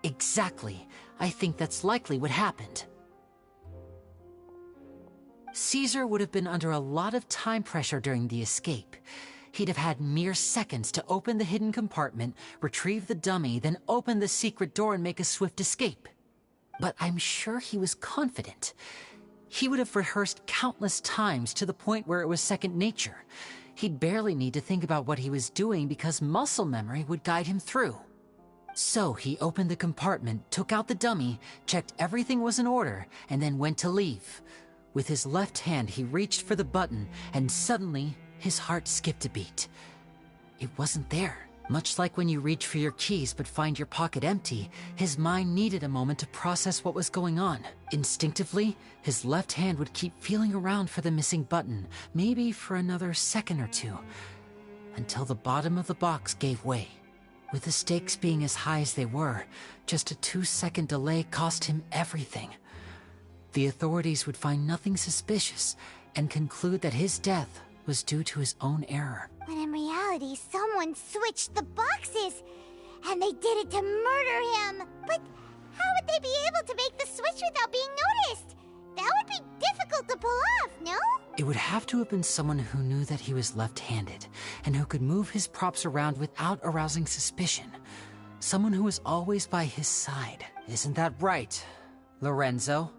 Exactly. I think that's likely what happened. Caesar would have been under a lot of time pressure during the escape. He'd have had mere seconds to open the hidden compartment, retrieve the dummy, then open the secret door and make a swift escape. But I'm sure he was confident. He would have rehearsed countless times to the point where it was second nature. He'd barely need to think about what he was doing because muscle memory would guide him through. So he opened the compartment, took out the dummy, checked everything was in order, and then went to leave. With his left hand, he reached for the button, and suddenly, his heart skipped a beat. It wasn't there. Much like when you reach for your keys but find your pocket empty, his mind needed a moment to process what was going on. Instinctively, his left hand would keep feeling around for the missing button, maybe for another second or two, until the bottom of the box gave way. With the stakes being as high as they were, just a 2-second delay cost him everything. The authorities would find nothing suspicious and conclude that his death was due to his own error. When in reality, someone switched the boxes, and they did it to murder him. But how would they be able to make the switch without being noticed? That would be difficult to pull off, no? It would have to have been someone who knew that he was left-handed, and who could move his props around without arousing suspicion. Someone who was always by his side. Isn't that right, Lorenzo?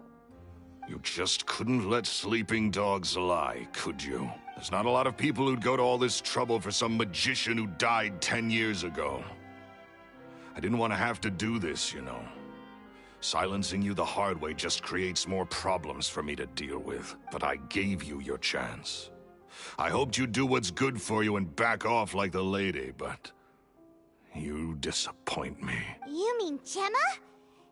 You just couldn't let sleeping dogs lie, could you? There's not a lot of people who'd go to all this trouble for some magician who died 10 years ago. I didn't want to have to do this, you know. Silencing you the hard way just creates more problems for me to deal with. But I gave you your chance. I hoped you'd do what's good for you and back off like the lady, but you disappoint me. You mean Gemma?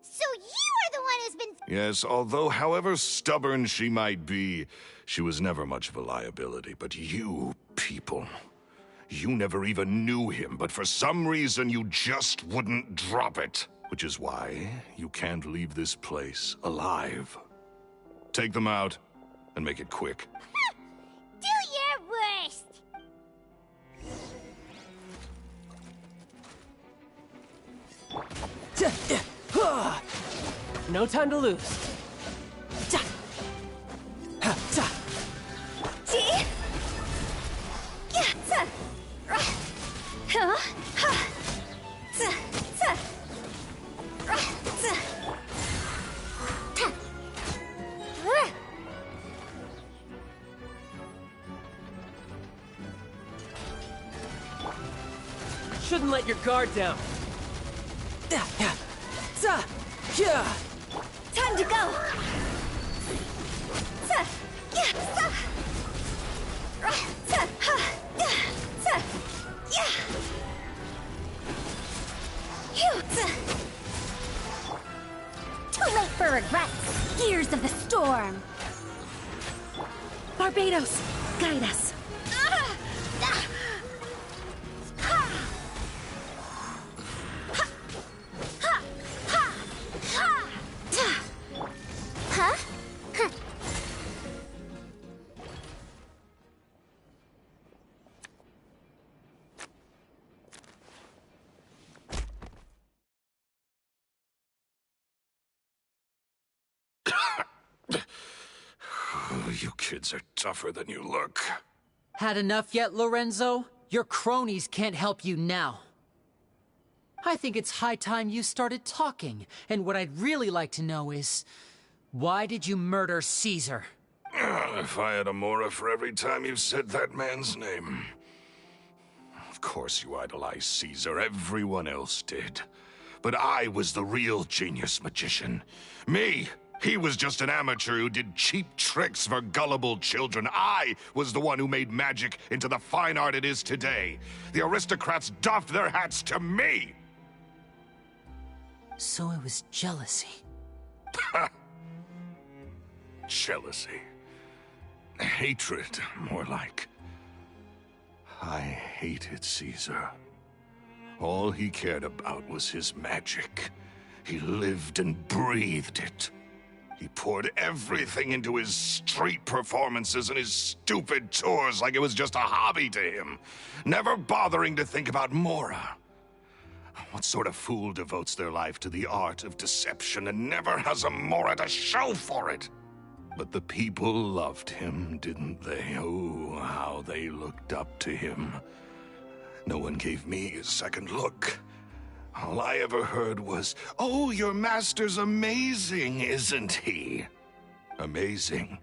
So you are the one who's been... Yes, although however stubborn she might be, she was never much of a liability. But you people, you never even knew him, but for some reason you just wouldn't drop it. Which is why you can't leave this place alive. Take them out, and make it quick. Do your worst! No time to lose. Shouldn't let your guard down. Time to go! Too late for regrets! Gears of the storm! Barbatos, guide us. Huh? You kids are tougher than you look. Had enough yet, Lorenzo? Your cronies can't help you now. I think it's high time you started talking, and what I'd really like to know is, why did you murder Caesar? If I had a Mora for every time you said that man's name. Of course you idolized Caesar, everyone else did. But I was the real genius magician. Me! He was just an amateur who did cheap tricks for gullible children. I was the one who made magic into the fine art it is today. The aristocrats doffed their hats to me! So it was jealousy. Jealousy. Hatred, more like. I hated Caesar. All he cared about was his magic. He lived and breathed it. He poured everything into his street performances and his stupid tours like it was just a hobby to him, never bothering to think about Mora. What sort of fool devotes their life to the art of deception and never has a Mora to show for it? But the people loved him, didn't they? Oh, how they looked up to him. No one gave me a second look. All I ever heard was, "Oh, your master's amazing, isn't he?" Amazing.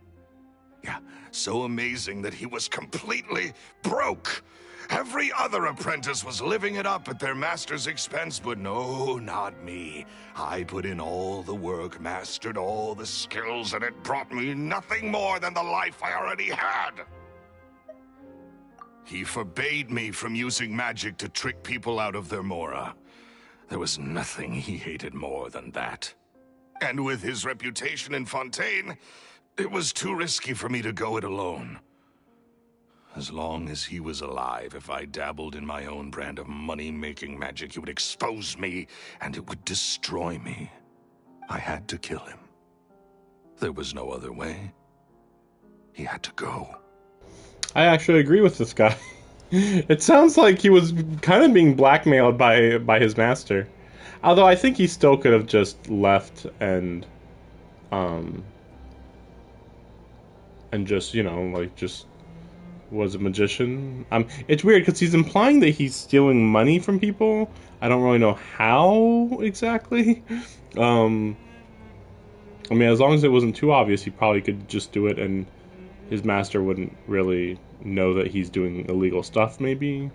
Yeah, so amazing that he was completely broke. Every other apprentice was living it up at their master's expense, but no, not me. I put in all the work, mastered all the skills, and it brought me nothing more than the life I already had. He forbade me from using magic to trick people out of their Mora. There was nothing he hated more than that. And with his reputation in Fontaine, it was too risky for me to go it alone. As long as he was alive, if I dabbled in my own brand of money-making magic, he would expose me, and it would destroy me. I had to kill him. There was no other way. He had to go. I actually agree with this guy. It sounds like he was kind of being blackmailed by his master. Although I think he still could have just left and just, you know, like, just was a magician. It's weird because he's implying that he's stealing money from people. I don't really know how exactly. I mean, as long as it wasn't too obvious, he probably could just do it and his master wouldn't really know that he's doing illegal stuff, maybe.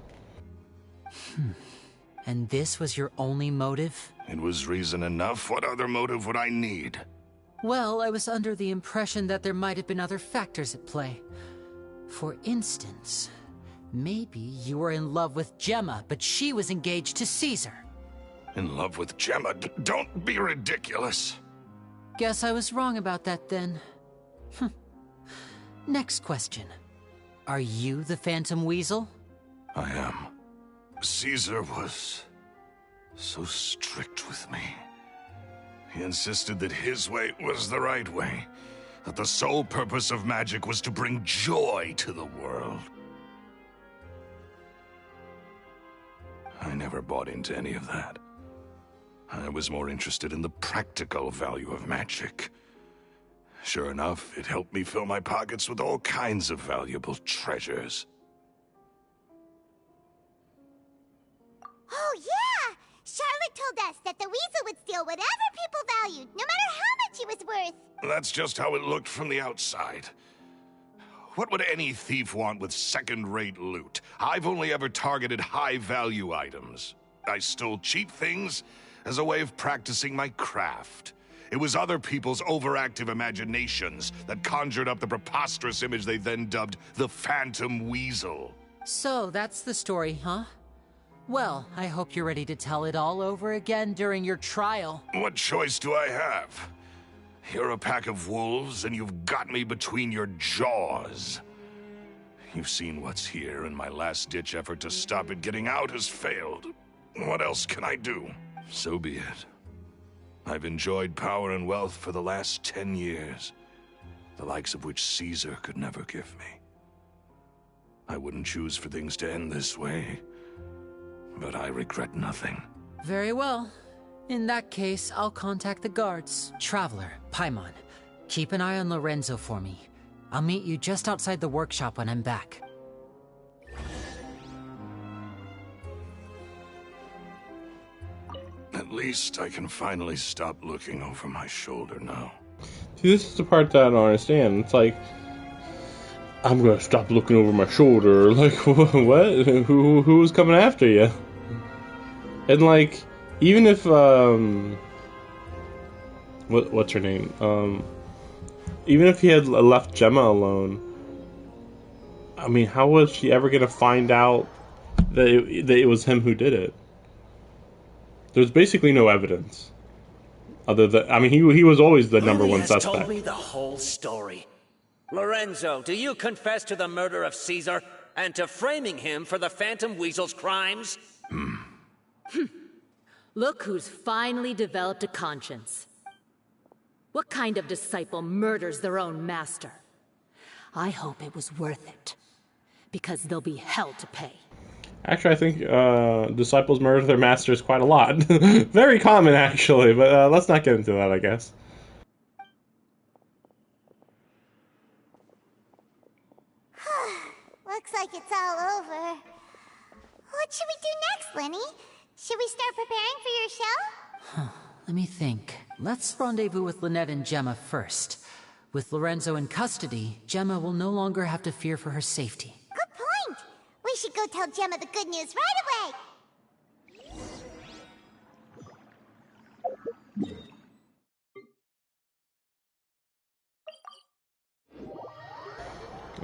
And this was your only motive? It was reason enough. What other motive would I need? Well, I was under the impression that there might have been other factors at play. For instance, maybe you were in love with Gemma, but she was engaged to Caesar. In love with Gemma? Don't be ridiculous. Guess I was wrong about that then. Next question. Are you the Phantom Weasel? I am. Caesar was so strict with me. He insisted that his way was the right way, that the sole purpose of magic was to bring joy to the world. I never bought into any of that. I was more interested in the practical value of magic. Sure enough, it helped me fill my pockets with all kinds of valuable treasures. Oh, yeah! Charlotte told us that the weasel would steal whatever people valued, no matter how much he was worth. That's just how it looked from the outside. What would any thief want with second-rate loot? I've only ever targeted high-value items. I stole cheap things as a way of practicing my craft. It was other people's overactive imaginations that conjured up the preposterous image they then dubbed the Phantom Weasel. So, that's the story, huh? Well, I hope you're ready to tell it all over again during your trial. What choice do I have? You're a pack of wolves, and you've got me between your jaws. You've seen what's here, and my last-ditch effort to stop it getting out has failed. What else can I do? So be it. I've enjoyed power and wealth for the last 10 years, the likes of which Caesar could never give me. I wouldn't choose for things to end this way, but I regret nothing. Very well. In that case, I'll contact the guards. Traveler, Paimon, keep an eye on Lorenzo for me. I'll meet you just outside the workshop when I'm back. At least I can finally stop looking over my shoulder now. See, this is the part that I don't understand. It's like, I'm gonna stop looking over my shoulder. Like, what? Who was coming after you? And like, even if what's her name? Even if he had left Gemma alone, I mean, how was she ever gonna find out that it was him who did it? There's basically no evidence, other than, I mean, he was always the number one suspect. Told me the whole story. Lorenzo, do you confess to the murder of Caesar and to framing him for the Phantom Weasel's crimes? Look who's finally developed a conscience. What kind of disciple murders their own master? I hope it was worth it, because they'll be hell to pay. Actually, I think disciples murder their masters quite a lot. Very common, actually, but let's not get into that, I guess. Looks like it's all over. What should we do next, Lenny? Should we start preparing for your show? Let me think. Let's rendezvous with Lynette and Gemma first. With Lorenzo in custody, Gemma will no longer have to fear for her safety. Good point! We should go tell Gemma the good news right away!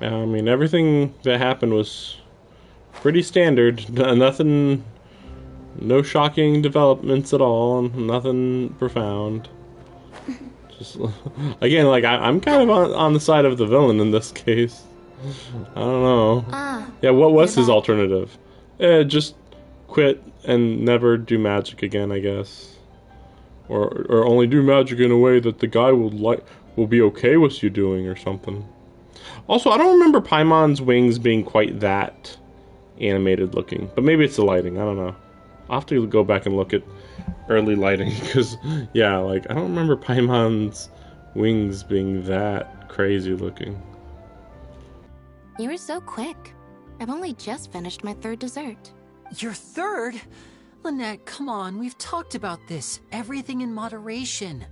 I mean, everything that happened was pretty standard. Nothing, no shocking developments at all. Nothing profound. Just again, like I'm kind of on the side of the villain in this case. I don't know. Yeah, what was his alternative? Just quit and never do magic again, I guess. Or only do magic in a way that the guy will be okay with you doing or something. Also, I don't remember Paimon's wings being quite that animated looking, but maybe it's the lighting. I don't know. I'll have to go back and look at early lighting because, yeah, like I don't remember Paimon's wings being that crazy looking. You were so quick. I've only just finished my third dessert. Your third? Lynette, come on, we've talked about this. Everything in moderation.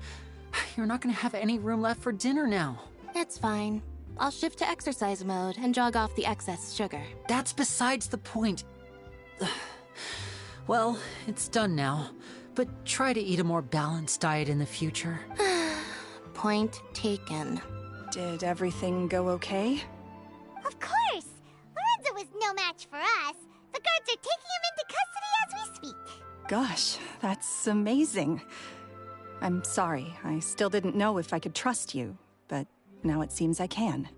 You're not gonna have any room left for dinner now. It's fine. I'll shift to exercise mode and jog off the excess sugar. That's besides the point. Well, it's done now, but try to eat a more balanced diet in the future. Point taken. Did everything go okay? Of course! Lorenzo was no match for us. The guards are taking him into custody as we speak. Gosh, that's amazing. I'm sorry, I still didn't know if I could trust you, but now it seems I can.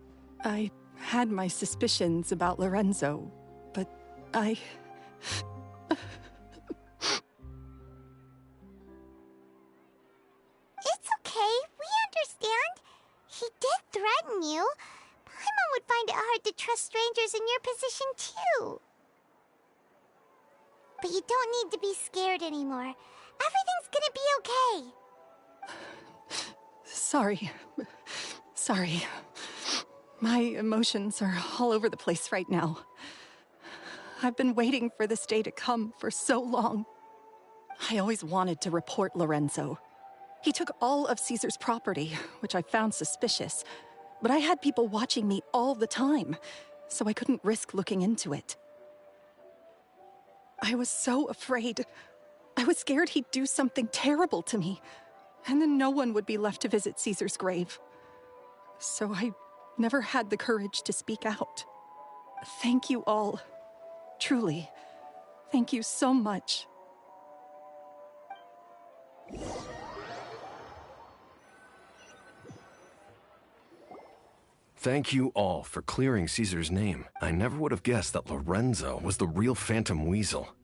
I had my suspicions about Lorenzo, but I... It's okay, we understand. He did threaten you. Paimon would find it hard to trust strangers in your position, too. But you don't need to be scared anymore. Everything's gonna be okay. Sorry. Sorry. My emotions are all over the place right now. I've been waiting for this day to come for so long. I always wanted to report Lorenzo. He took all of Caesar's property, which I found suspicious, but I had people watching me all the time, so I couldn't risk looking into it. I was so afraid. I was scared he'd do something terrible to me, and then no one would be left to visit Caesar's grave. So I never had the courage to speak out. Thank you all. Truly. Thank you so much. Thank you all for clearing Caesar's name. I never would have guessed that Lorenzo was the real Phantom Weasel.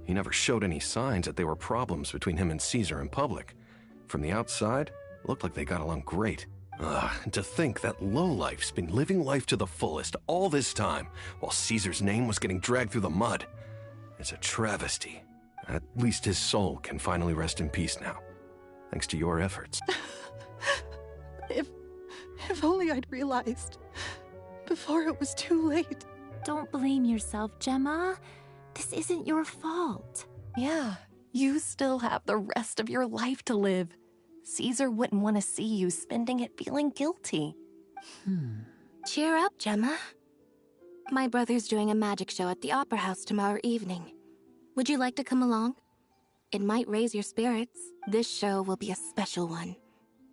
He never showed any signs that there were problems between him and Caesar in public. From the outside, it looked like they got along great. And to think that lowlife's been living life to the fullest all this time, while Caesar's name was getting dragged through the mud. It's a travesty. At least his soul can finally rest in peace now, thanks to your efforts. If only I'd realized before it was too late. Don't blame yourself, Gemma. This isn't your fault. Yeah, you still have the rest of your life to live. Caesar wouldn't want to see you spending it feeling guilty. Cheer up, Gemma. My brother's doing a magic show at the Opera House tomorrow evening. Would you like to come along? It might raise your spirits. This show will be a special one.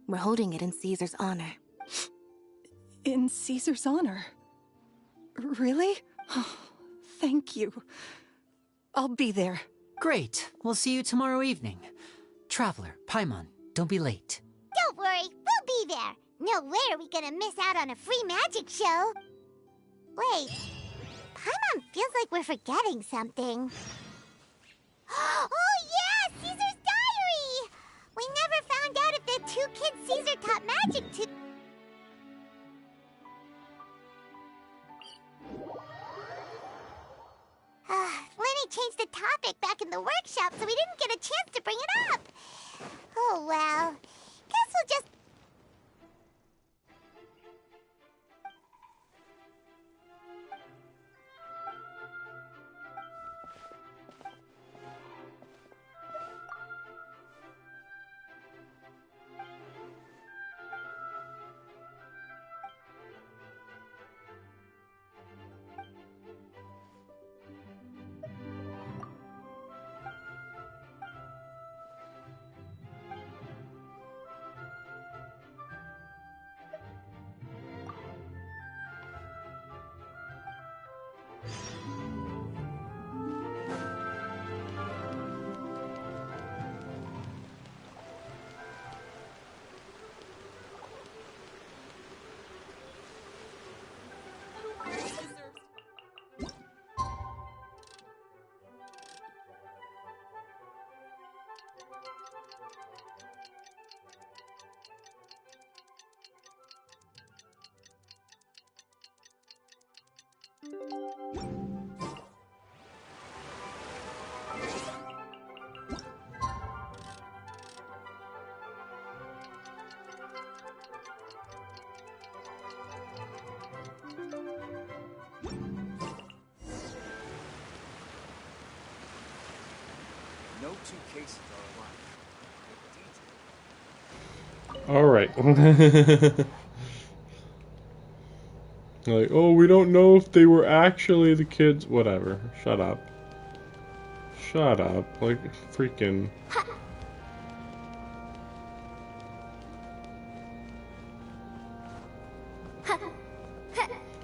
We're holding it in Caesar's honor. In Caesar's honor? Really? Oh, thank you. I'll be there. Great. We'll see you tomorrow evening. Traveler, Paimon, don't be late. Don't worry, we'll be there. No way are we gonna miss out on a free magic show. Wait, Paimon feels like we're forgetting something. Oh yeah, Caesar's diary! We never found out if the two kids Caesar taught magic to... Lenny changed the topic back in the workshop, so we didn't get a chance to bring it up. Oh well, guess we'll just... No two cases are alike. All right. Like, oh, we don't know if they were actually the kids. Whatever. Shut up. Shut up. Like, freaking.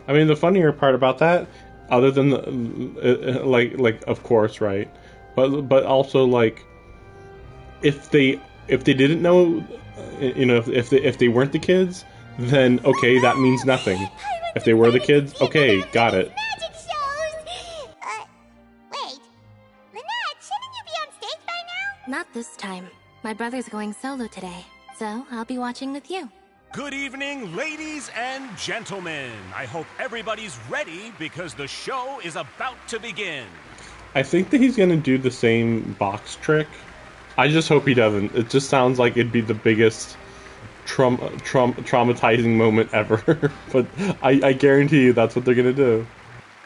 I mean, the funnier part about that, other than the, like of course, right? But also like, if they didn't know, you know, if they weren't the kids, then okay, that means nothing. If they were the kids, okay, got it. Magic shows! Wait. Lynette, shouldn't you be on stage by now? Not this time. My brother's going solo today, so I'll be watching with you. Good evening, ladies and gentlemen. I hope everybody's ready because the show is about to begin. I think that he's gonna do the same box trick. I just hope he doesn't. It just sounds like it'd be the biggest traumatizing moment ever. But I guarantee you that's what they're gonna do.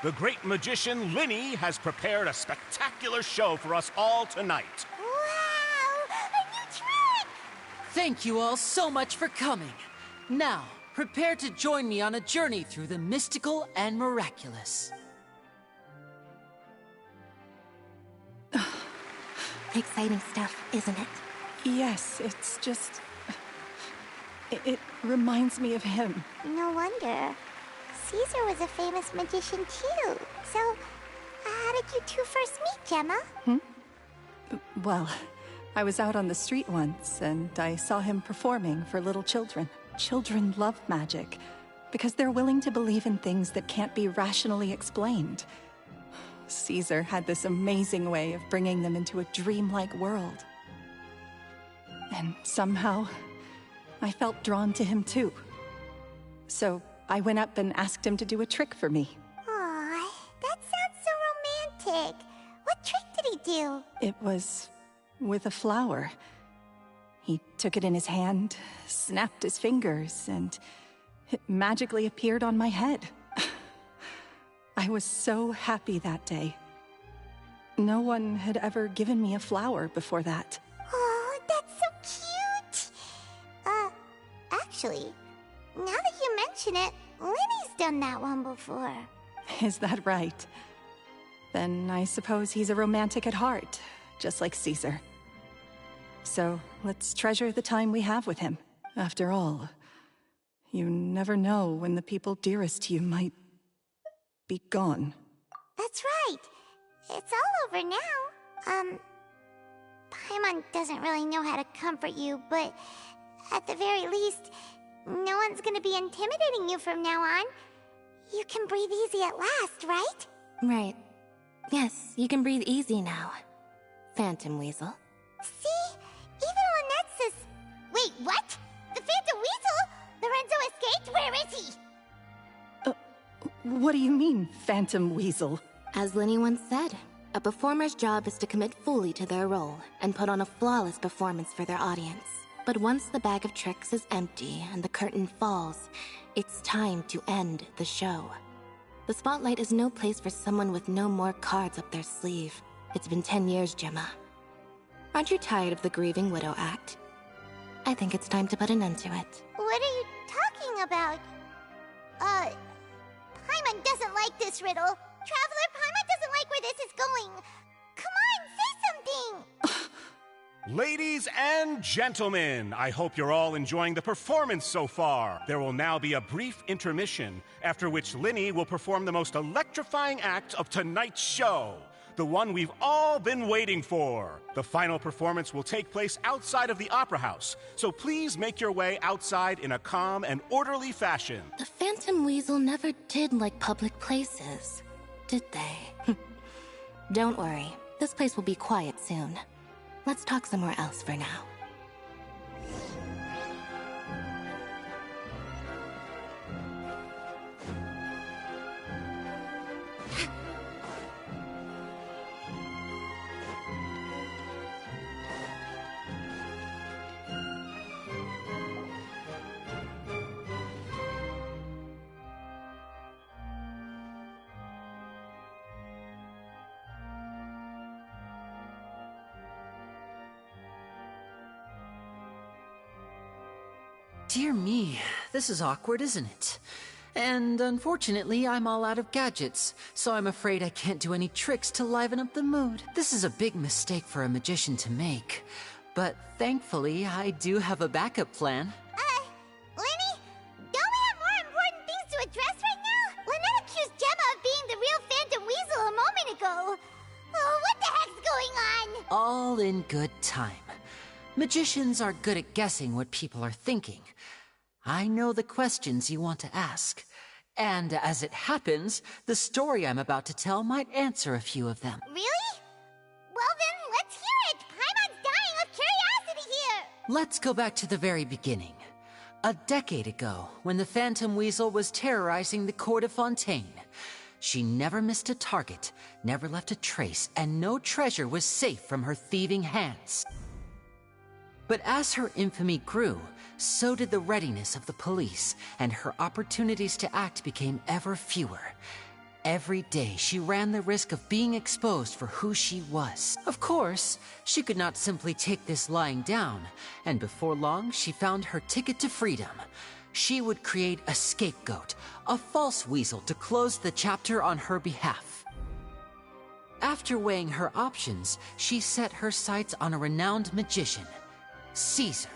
The great magician Linny has prepared a spectacular show for us all tonight. Wow! A new trick! Thank you all so much for coming. Now, prepare to join me on a journey through the mystical and miraculous. Exciting stuff, isn't it? Yes, it's just... It reminds me of him. No wonder. Caesar was a famous magician too. So, how did you two first meet, Gemma? Well, I was out on the street once, and I saw him performing for little children. Children love magic, because they're willing to believe in things that can't be rationally explained. Caesar had this amazing way of bringing them into a dreamlike world. And somehow, I felt drawn to him too. So I went up and asked him to do a trick for me. Aw, that sounds so romantic. What trick did he do? It was with a flower. He took it in his hand, snapped his fingers, and it magically appeared on my head. I was so happy that day. No one had ever given me a flower before that. Oh, that's so cute! Actually, now that you mention it, Lenny's done that one before. Is that right? Then I suppose he's a romantic at heart, just like Caesar. So let's treasure the time we have with him. After all, you never know when the people dearest to you might be gone. That's right. It's all over now. Paimon doesn't really know how to comfort you, but at the very least, no one's gonna be intimidating you from now on. You can breathe easy at last, right? Right. Yes, you can breathe easy now. Phantom Weasel. See? Even Lynette says... Wait, what? The Phantom Weasel? Lorenzo escaped? Where is he? What do you mean, Phantom Weasel? As Lenny once said, a performer's job is to commit fully to their role and put on a flawless performance for their audience. But once the bag of tricks is empty and the curtain falls, it's time to end the show. The spotlight is no place for someone with no more cards up their sleeve. It's been 10 years, Gemma. Aren't you tired of the grieving widow act? I think it's time to put an end to it. What are you talking about? Paimon doesn't like this riddle. Traveler, Paimon doesn't like where this is going. Come on, say something! Ladies and gentlemen, I hope you're all enjoying the performance so far. There will now be a brief intermission, after which Linny will perform the most electrifying act of tonight's show. The one we've all been waiting for. The final performance will take place outside of the Opera House, so please make your way outside in a calm and orderly fashion. The Phantom Weasel never did like public places, did they? Don't worry, this place will be quiet soon. Let's talk somewhere else for now. Dear me, this is awkward, isn't it? And unfortunately, I'm all out of gadgets, so I'm afraid I can't do any tricks to liven up the mood. This is a big mistake for a magician to make. But thankfully, I do have a backup plan. Lenny? Don't we have more important things to address right now? Lynette accused Gemma of being the real Phantom Weasel a moment ago. Oh, what the heck's going on? All in good time. Magicians are good at guessing what people are thinking. I know the questions you want to ask. And as it happens, the story I'm about to tell might answer a few of them. Really? Well then, let's hear it! Paimon's dying of curiosity here! Let's go back to the very beginning. A decade ago, when the Phantom Weasel was terrorizing the court of Fontaine. She never missed a target, never left a trace, and no treasure was safe from her thieving hands. But as her infamy grew, so did the readiness of the police, and her opportunities to act became ever fewer. Every day, she ran the risk of being exposed for who she was. Of course, she could not simply take this lying down, and before long, she found her ticket to freedom. She would create a scapegoat, a false weasel to close the chapter on her behalf. After weighing her options, she set her sights on a renowned magician, Caesar.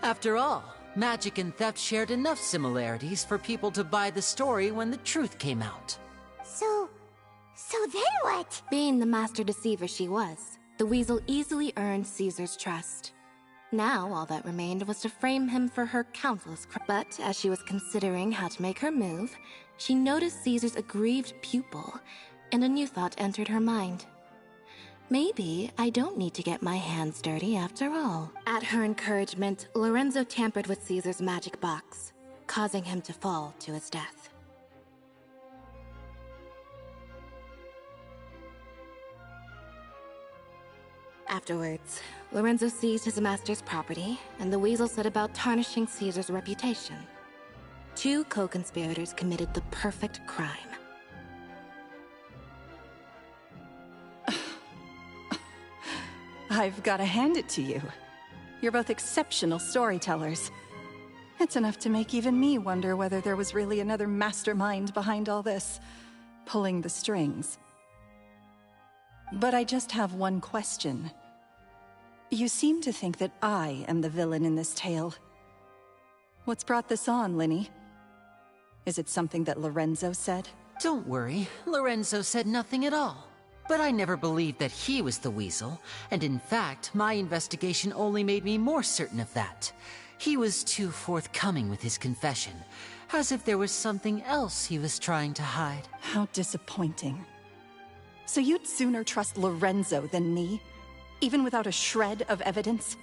After all, magic and theft shared enough similarities for people to buy the story when the truth came out. So then what? Being the master deceiver she was, the weasel easily earned Caesar's trust. Now, all that remained was to frame him for her countless crimes. But as she was considering how to make her move, she noticed Caesar's aggrieved pupil, and a new thought entered her mind. Maybe I don't need to get my hands dirty after all. At her encouragement, Lorenzo tampered with Caesar's magic box, causing him to fall to his death. Afterwards, Lorenzo seized his master's property, and the weasel set about tarnishing Caesar's reputation. Two co-conspirators committed the perfect crime. I've got to hand it to you. You're both exceptional storytellers. It's enough to make even me wonder whether there was really another mastermind behind all this, pulling the strings. But I just have one question. You seem to think that I am the villain in this tale. What's brought this on, Lyney? Is it something that Lorenzo said? Don't worry, Lorenzo said nothing at all. But I never believed that he was the weasel, and in fact, my investigation only made me more certain of that. He was too forthcoming with his confession, as if there was something else he was trying to hide. How disappointing. So you'd sooner trust Lorenzo than me, even without a shred of evidence?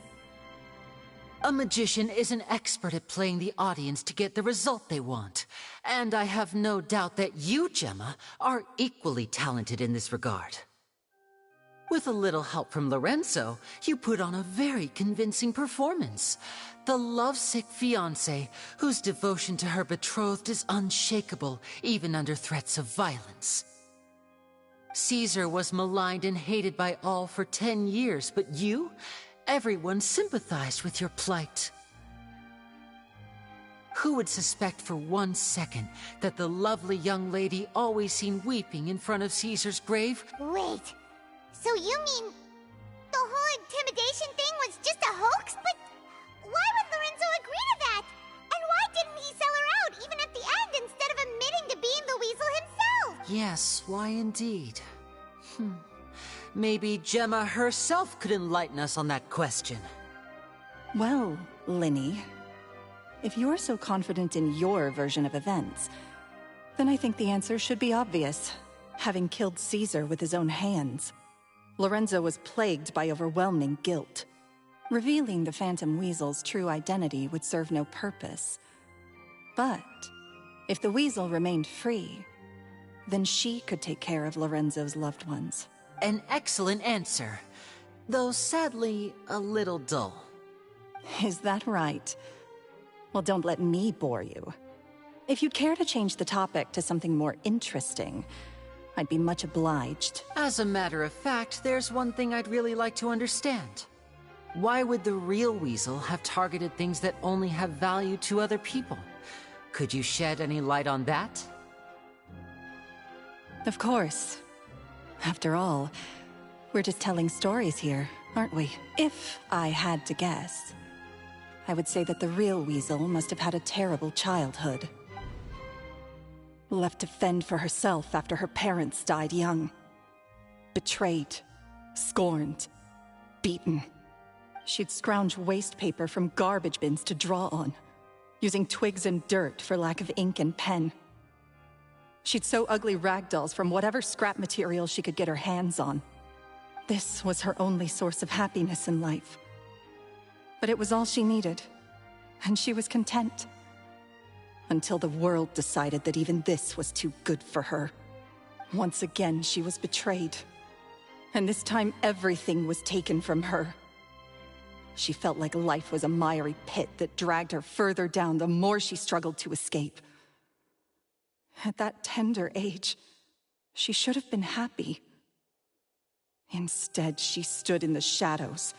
A magician is an expert at playing the audience to get the result they want. And I have no doubt that you, Gemma, are equally talented in this regard. With a little help from Lorenzo, you put on a very convincing performance. The lovesick fiancé, whose devotion to her betrothed is unshakable, even under threats of violence. Caesar was maligned and hated by all for 10 years, but you? Everyone sympathized with your plight. Who would suspect for 1 second that the lovely young lady always seen weeping in front of Caesar's grave? Wait, so you mean the whole intimidation thing was just a hoax? But why would Lorenzo agree to that? And why didn't he sell her out even at the end instead of admitting to being the weasel himself? Yes, why indeed? Maybe Gemma herself could enlighten us on that question. Well, Lyney, if you're so confident in your version of events, then I think the answer should be obvious. Having killed Caesar with his own hands, Lorenzo was plagued by overwhelming guilt. Revealing the Phantom Weasel's true identity would serve no purpose. But if the Weasel remained free, then she could take care of Lorenzo's loved ones. An excellent answer, though sadly a little dull. Is that right? Well, don't let me bore you. If you'd care to change the topic to something more interesting, I'd be much obliged. As a matter of fact, there's one thing I'd really like to understand. Why would the real weasel have targeted things that only have value to other people? Could you shed any light on that? Of course. After all, we're just telling stories here, aren't we? If I had to guess, I would say that the real weasel must have had a terrible childhood. Left to fend for herself after her parents died young. Betrayed, scorned, beaten. She'd scrounge waste paper from garbage bins to draw on, using twigs and dirt for lack of ink and pen. She'd sew ugly ragdolls from whatever scrap material she could get her hands on. This was her only source of happiness in life. But it was all she needed, and she was content. Until the world decided that even this was too good for her. Once again, she was betrayed. And this time, everything was taken from her. She felt like life was a miry pit that dragged her further down the more she struggled to escape. At that tender age, she should have been happy. Instead, she stood in the shadows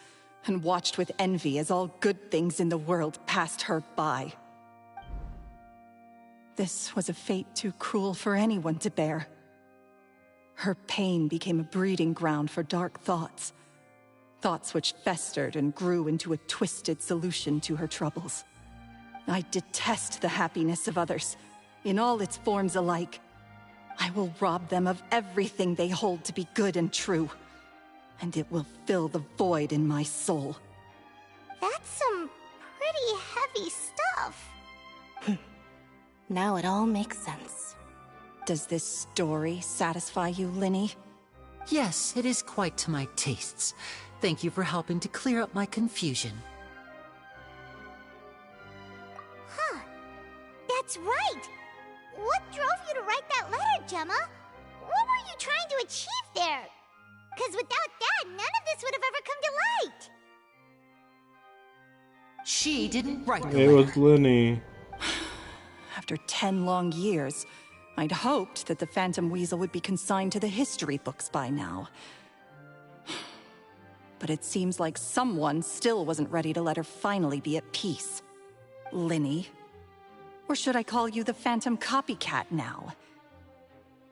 and watched with envy as all good things in the world passed her by. This was a fate too cruel for anyone to bear. Her pain became a breeding ground for dark thoughts, Thoughts which festered and grew into a twisted solution to her troubles. I detest the happiness of others, in all its forms alike. I will rob them of everything they hold to be good and true, and it will fill the void in my soul. That's some pretty heavy stuff. Now it all makes sense. Does this story satisfy you, Lyney? Yes, it is quite to my tastes. Thank you for helping to clear up my confusion. Huh. That's right. What drove you to write that letter, Gemma? What were you trying to achieve there? Because without that, none of this would have ever come to light. She didn't write the It letter. was Lyney. After 10 long years, I'd hoped that the Phantom Weasel would be consigned to the history books by now. But it seems like someone still wasn't ready to let her finally be at peace. Lyney. Or should I call you the Phantom Copycat now?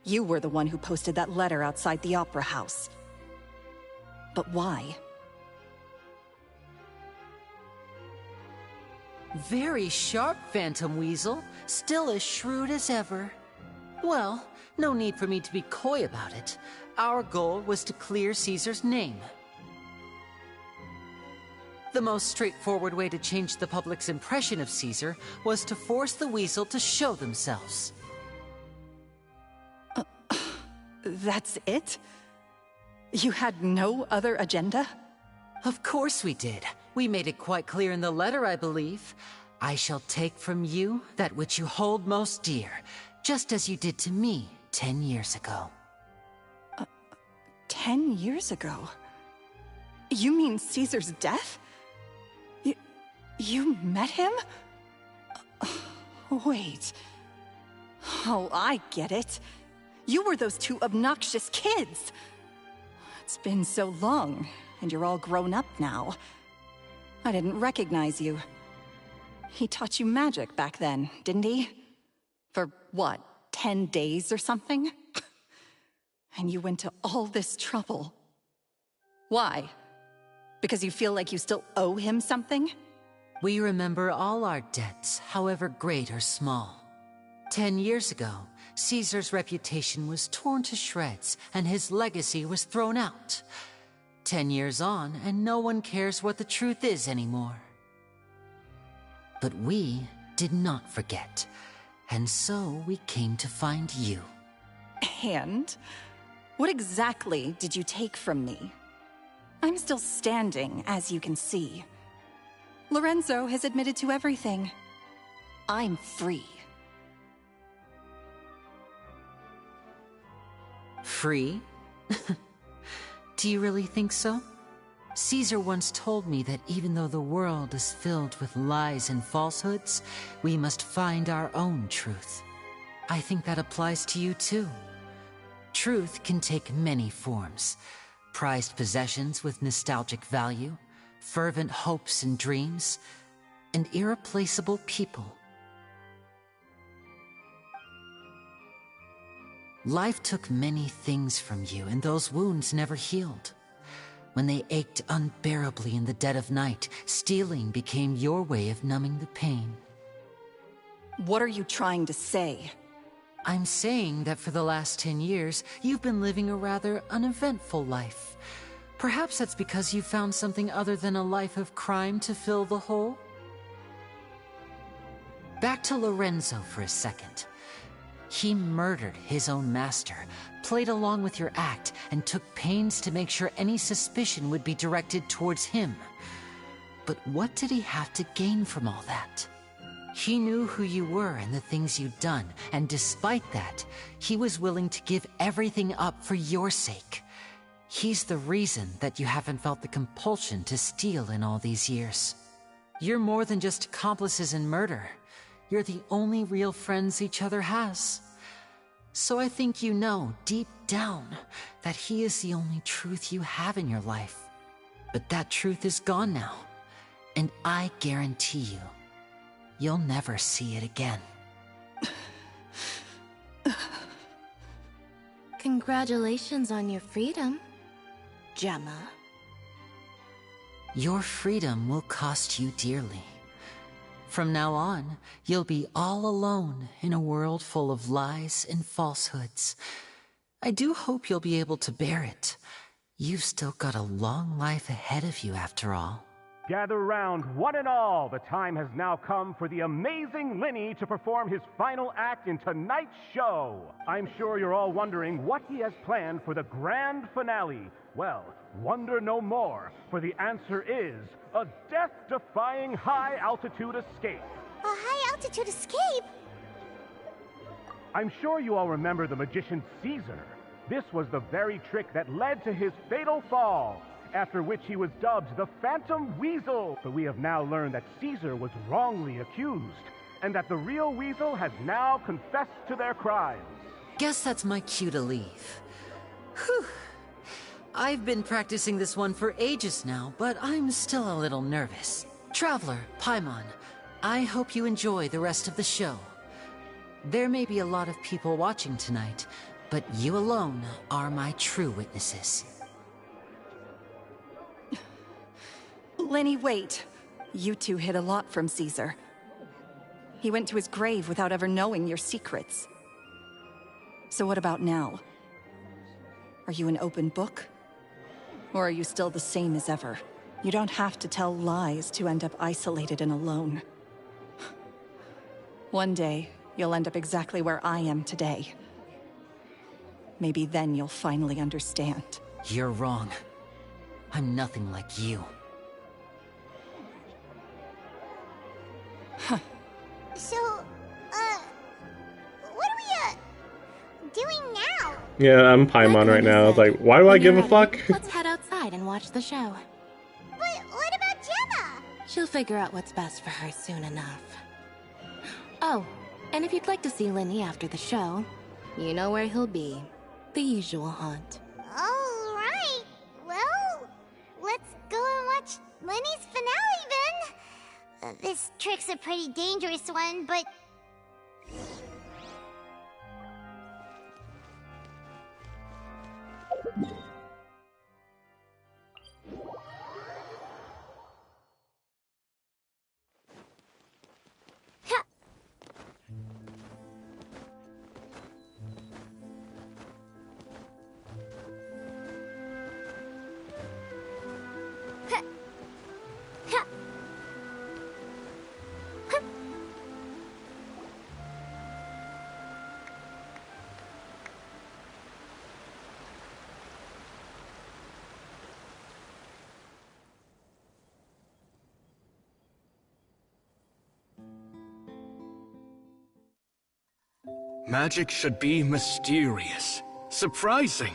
You were the one who posted that letter outside the Opera House. But why? Very sharp, Phantom Weasel. Still as shrewd as ever. Well, no need for me to be coy about it. Our goal was to clear Caesar's name. The most straightforward way to change the public's impression of Caesar was to force the Weasel to show themselves. That's it? You had no other agenda? Of course we did. We made it quite clear in the letter, I believe. I shall take from you that which you hold most dear, just as you did to me 10 years ago. 10 years ago? You mean Caesar's death? You met him? Wait. Oh, I get it. You were those two obnoxious kids. It's been so long, and you're all grown up now. I didn't recognize you. He taught you magic back then, didn't he? For what, 10 days or something? And you went to all this trouble. Why? Because you feel like you still owe him something? We remember all our debts, however great or small. 10 years ago, Caesar's reputation was torn to shreds, and his legacy was thrown out. 10 years on, and no one cares what the truth is anymore. But we did not forget, and so we came to find you. And? What exactly did you take from me? I'm still standing, as you can see. Lorenzo has admitted to everything. I'm free. Free? Do you really think so? Caesar once told me that even though the world is filled with lies and falsehoods, we must find our own truth. I think that applies to you too. Truth can take many forms. Prized possessions with nostalgic value, fervent hopes and dreams, and irreplaceable people. Life took many things from you, and those wounds never healed. When they ached unbearably in the dead of night, stealing became your way of numbing the pain. What are you trying to say? I'm saying that for the last 10 years, you've been living a rather uneventful life. Perhaps that's because you found something other than a life of crime to fill the hole? Back to Lorenzo for a second. He murdered his own master, played along with your act, and took pains to make sure any suspicion would be directed towards him. But what did he have to gain from all that? He knew who you were and the things you'd done, and despite that, he was willing to give everything up for your sake. He's the reason that you haven't felt the compulsion to steal in all these years. You're more than just accomplices in murder. You're the only real friends each other has. So I think you know, deep down, that he is the only truth you have in your life. But that truth is gone now, and I guarantee you, you'll never see it again. Congratulations on your freedom, Gemma. Your freedom will cost you dearly. From now on, you'll be all alone in a world full of lies and falsehoods. I do hope you'll be able to bear it. You've still got a long life ahead of you after all. Gather round, one and all. The time has now come for the amazing Linny to perform his final act in tonight's show. I'm sure you're all wondering what he has planned for the grand finale. Well, wonder no more, for the answer is a death-defying high-altitude escape. A high-altitude escape? I'm sure you all remember the magician Caesar. This was the very trick that led to his fatal fall, after which he was dubbed the Phantom Weasel. But we have now learned that Caesar was wrongly accused, and that the real Weasel has now confessed to their crimes. Guess that's my cue to leave. Whew. I've been practicing this one for ages now, but I'm still a little nervous. Traveler, Paimon, I hope you enjoy the rest of the show. There may be a lot of people watching tonight, but you alone are my true witnesses. Linny, wait. You two hid a lot from Caesar. He went to his grave without ever knowing your secrets. So what about now? Are you an open book? Or are you still the same as ever? You don't have to tell lies to end up isolated and alone. One day, you'll end up exactly where I am today. Maybe then you'll finally understand. You're wrong. I'm nothing like you. So, what are we, doing now? Yeah, I'm Paimon right now. It's like, why do I give a fuck? Let's head outside and watch the show. But what about Gemma? She'll figure out what's best for her soon enough. Oh, and if you'd like to see Linny after the show, you know where he'll be. The usual haunt. All right. Well, let's go and watch Linny's finale then. This trick's a pretty dangerous one, but... Magic should be mysterious, surprising,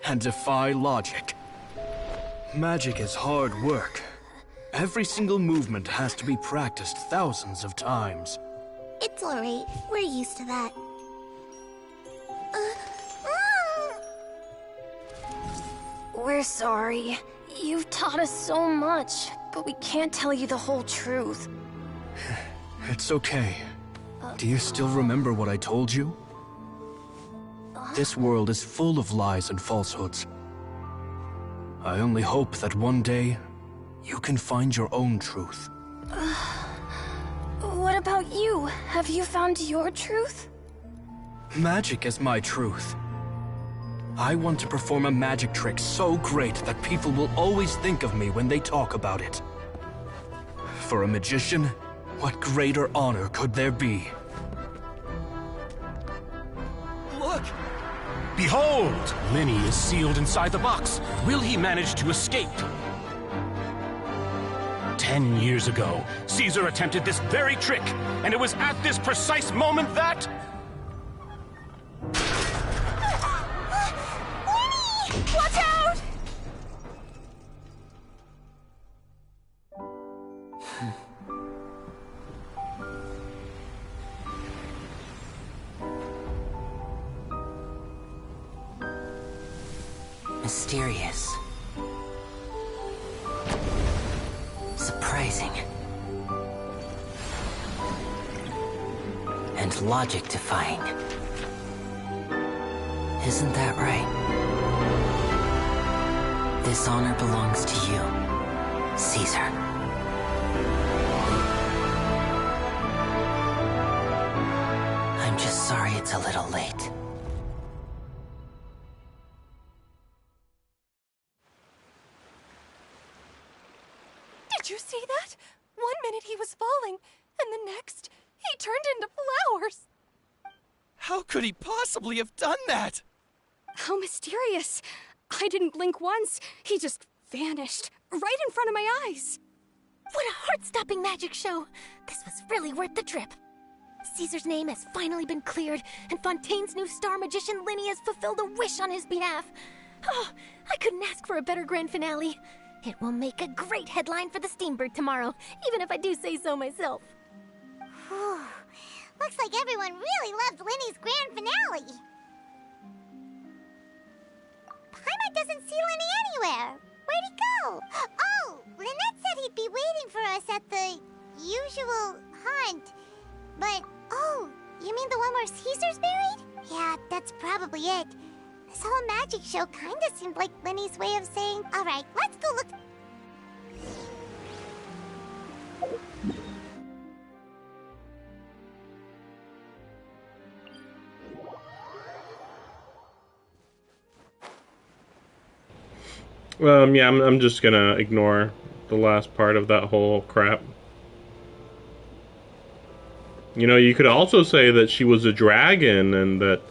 and defy logic. Magic is hard work. Every single movement has to be practiced thousands of times. It's alright. We're used to that. We're sorry. You've taught us so much, but we can't tell you the whole truth. It's okay. Do you still remember what I told you? This world is full of lies and falsehoods. I only hope that one day, you can find your own truth. What about you? Have you found your truth? Magic is my truth. I want to perform a magic trick so great that people will always think of me when they talk about it. For a magician, what greater honor could there be? Look! Behold! Linny is sealed inside the box. Will he manage to escape? 10 years ago, Caesar attempted this very trick, and it was at this precise moment that... Linny! Watch out! Mysterious. Surprising. And logic-defying. Isn't that right? This honor belongs to you. Caesar. I'm just sorry it's a little late. Did you see that? 1 minute he was falling, and the next, he turned into flowers. How could he possibly have done that? How mysterious. I didn't blink once. He just vanished, right in front of my eyes. What a heart-stopping magic show! This was really worth the trip. Caesar's name has finally been cleared, and Fontaine's new star magician Linny has fulfilled a wish on his behalf. Oh, I couldn't ask for a better grand finale. It will make a great headline for the Steambird tomorrow, even if I do say so myself. Whew. Looks like everyone really loved Linny's grand finale. Paimon doesn't see Linny anywhere. Where'd he go? Oh, Lynette said he'd be waiting for us at the usual haunt. But, oh, you mean the one where Caesar's buried? Yeah, that's probably it. This whole magic show kinda seemed like Linny's way of saying, alright, let's go look. Yeah, I'm just gonna ignore the last part of that whole crap. You know, you could also say that she was a dragon and that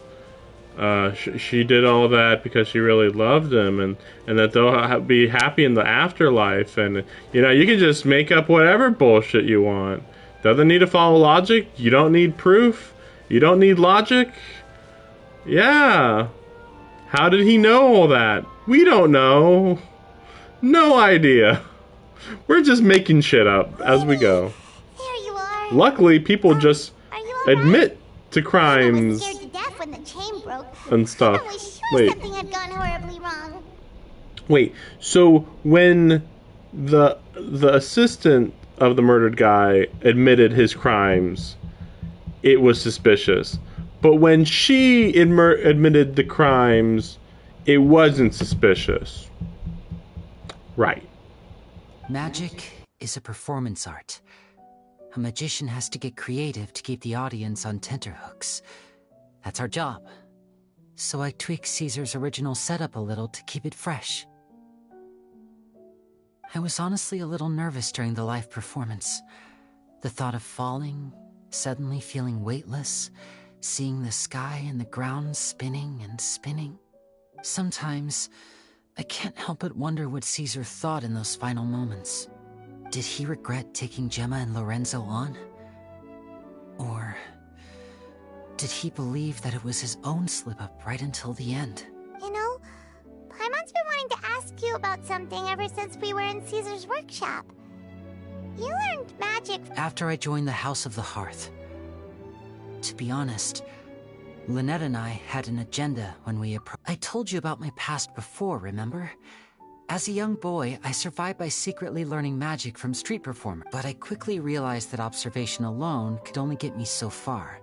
she did all that because she really loved him, and that they'll be happy in the afterlife. And, you know, you can just make up whatever bullshit you want. Doesn't need to follow logic. You don't need proof. You don't need logic. Yeah. How did he know all that? We don't know. No idea. We're just making shit up as we go. There you are. Luckily, people just admit to crimes Scared to death when the chain broke. and stuff. I was sure Wait. something had gone horribly wrong. Wait, so when the assistant of the murdered guy admitted his crimes, it was suspicious. But when she admitted the crimes, it wasn't suspicious. Right. Magic is a performance art. A magician has to get creative to keep the audience on tenterhooks. That's our job. So I tweaked Caesar's original setup a little to keep it fresh. I was honestly a little nervous during the live performance. The thought of falling, suddenly feeling weightless, seeing the sky and the ground spinning and spinning. Sometimes, I can't help but wonder what Caesar thought in those final moments. Did he regret taking Gemma and Lorenzo on? Or did he believe that it was his own slip-up right until the end? You know, Paimon's been wanting to ask you about something ever since we were in Caesar's workshop. You learned magic After I joined the House of the Hearth. To be honest, Lynette and I had an agenda when we I told you about my past before, remember? As a young boy, I survived by secretly learning magic from street performers, but I quickly realized that observation alone could only get me so far.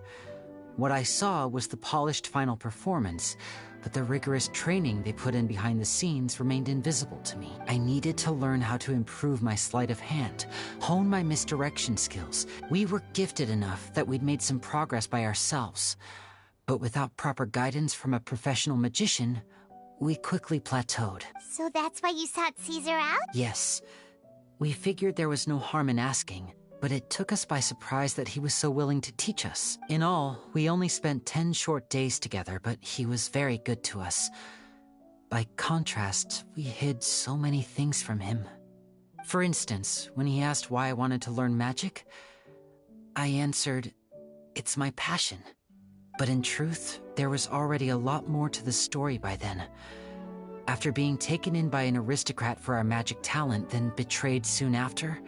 What I saw was the polished final performance, but the rigorous training they put in behind the scenes remained invisible to me. I needed to learn how to improve my sleight of hand, hone my misdirection skills. We were gifted enough that we'd made some progress by ourselves, but without proper guidance from a professional magician, we quickly plateaued. So that's why you sought Caesar out? Yes, we figured there was no harm in asking, but it took us by surprise that he was so willing to teach us. In all, we only spent 10 short days together, but he was very good to us. By contrast, we hid so many things from him. For instance, when he asked why I wanted to learn magic, I answered, "It's my passion." But in truth, there was already a lot more to the story by then. After being taken in by an aristocrat for our magic talent, then betrayed soon after,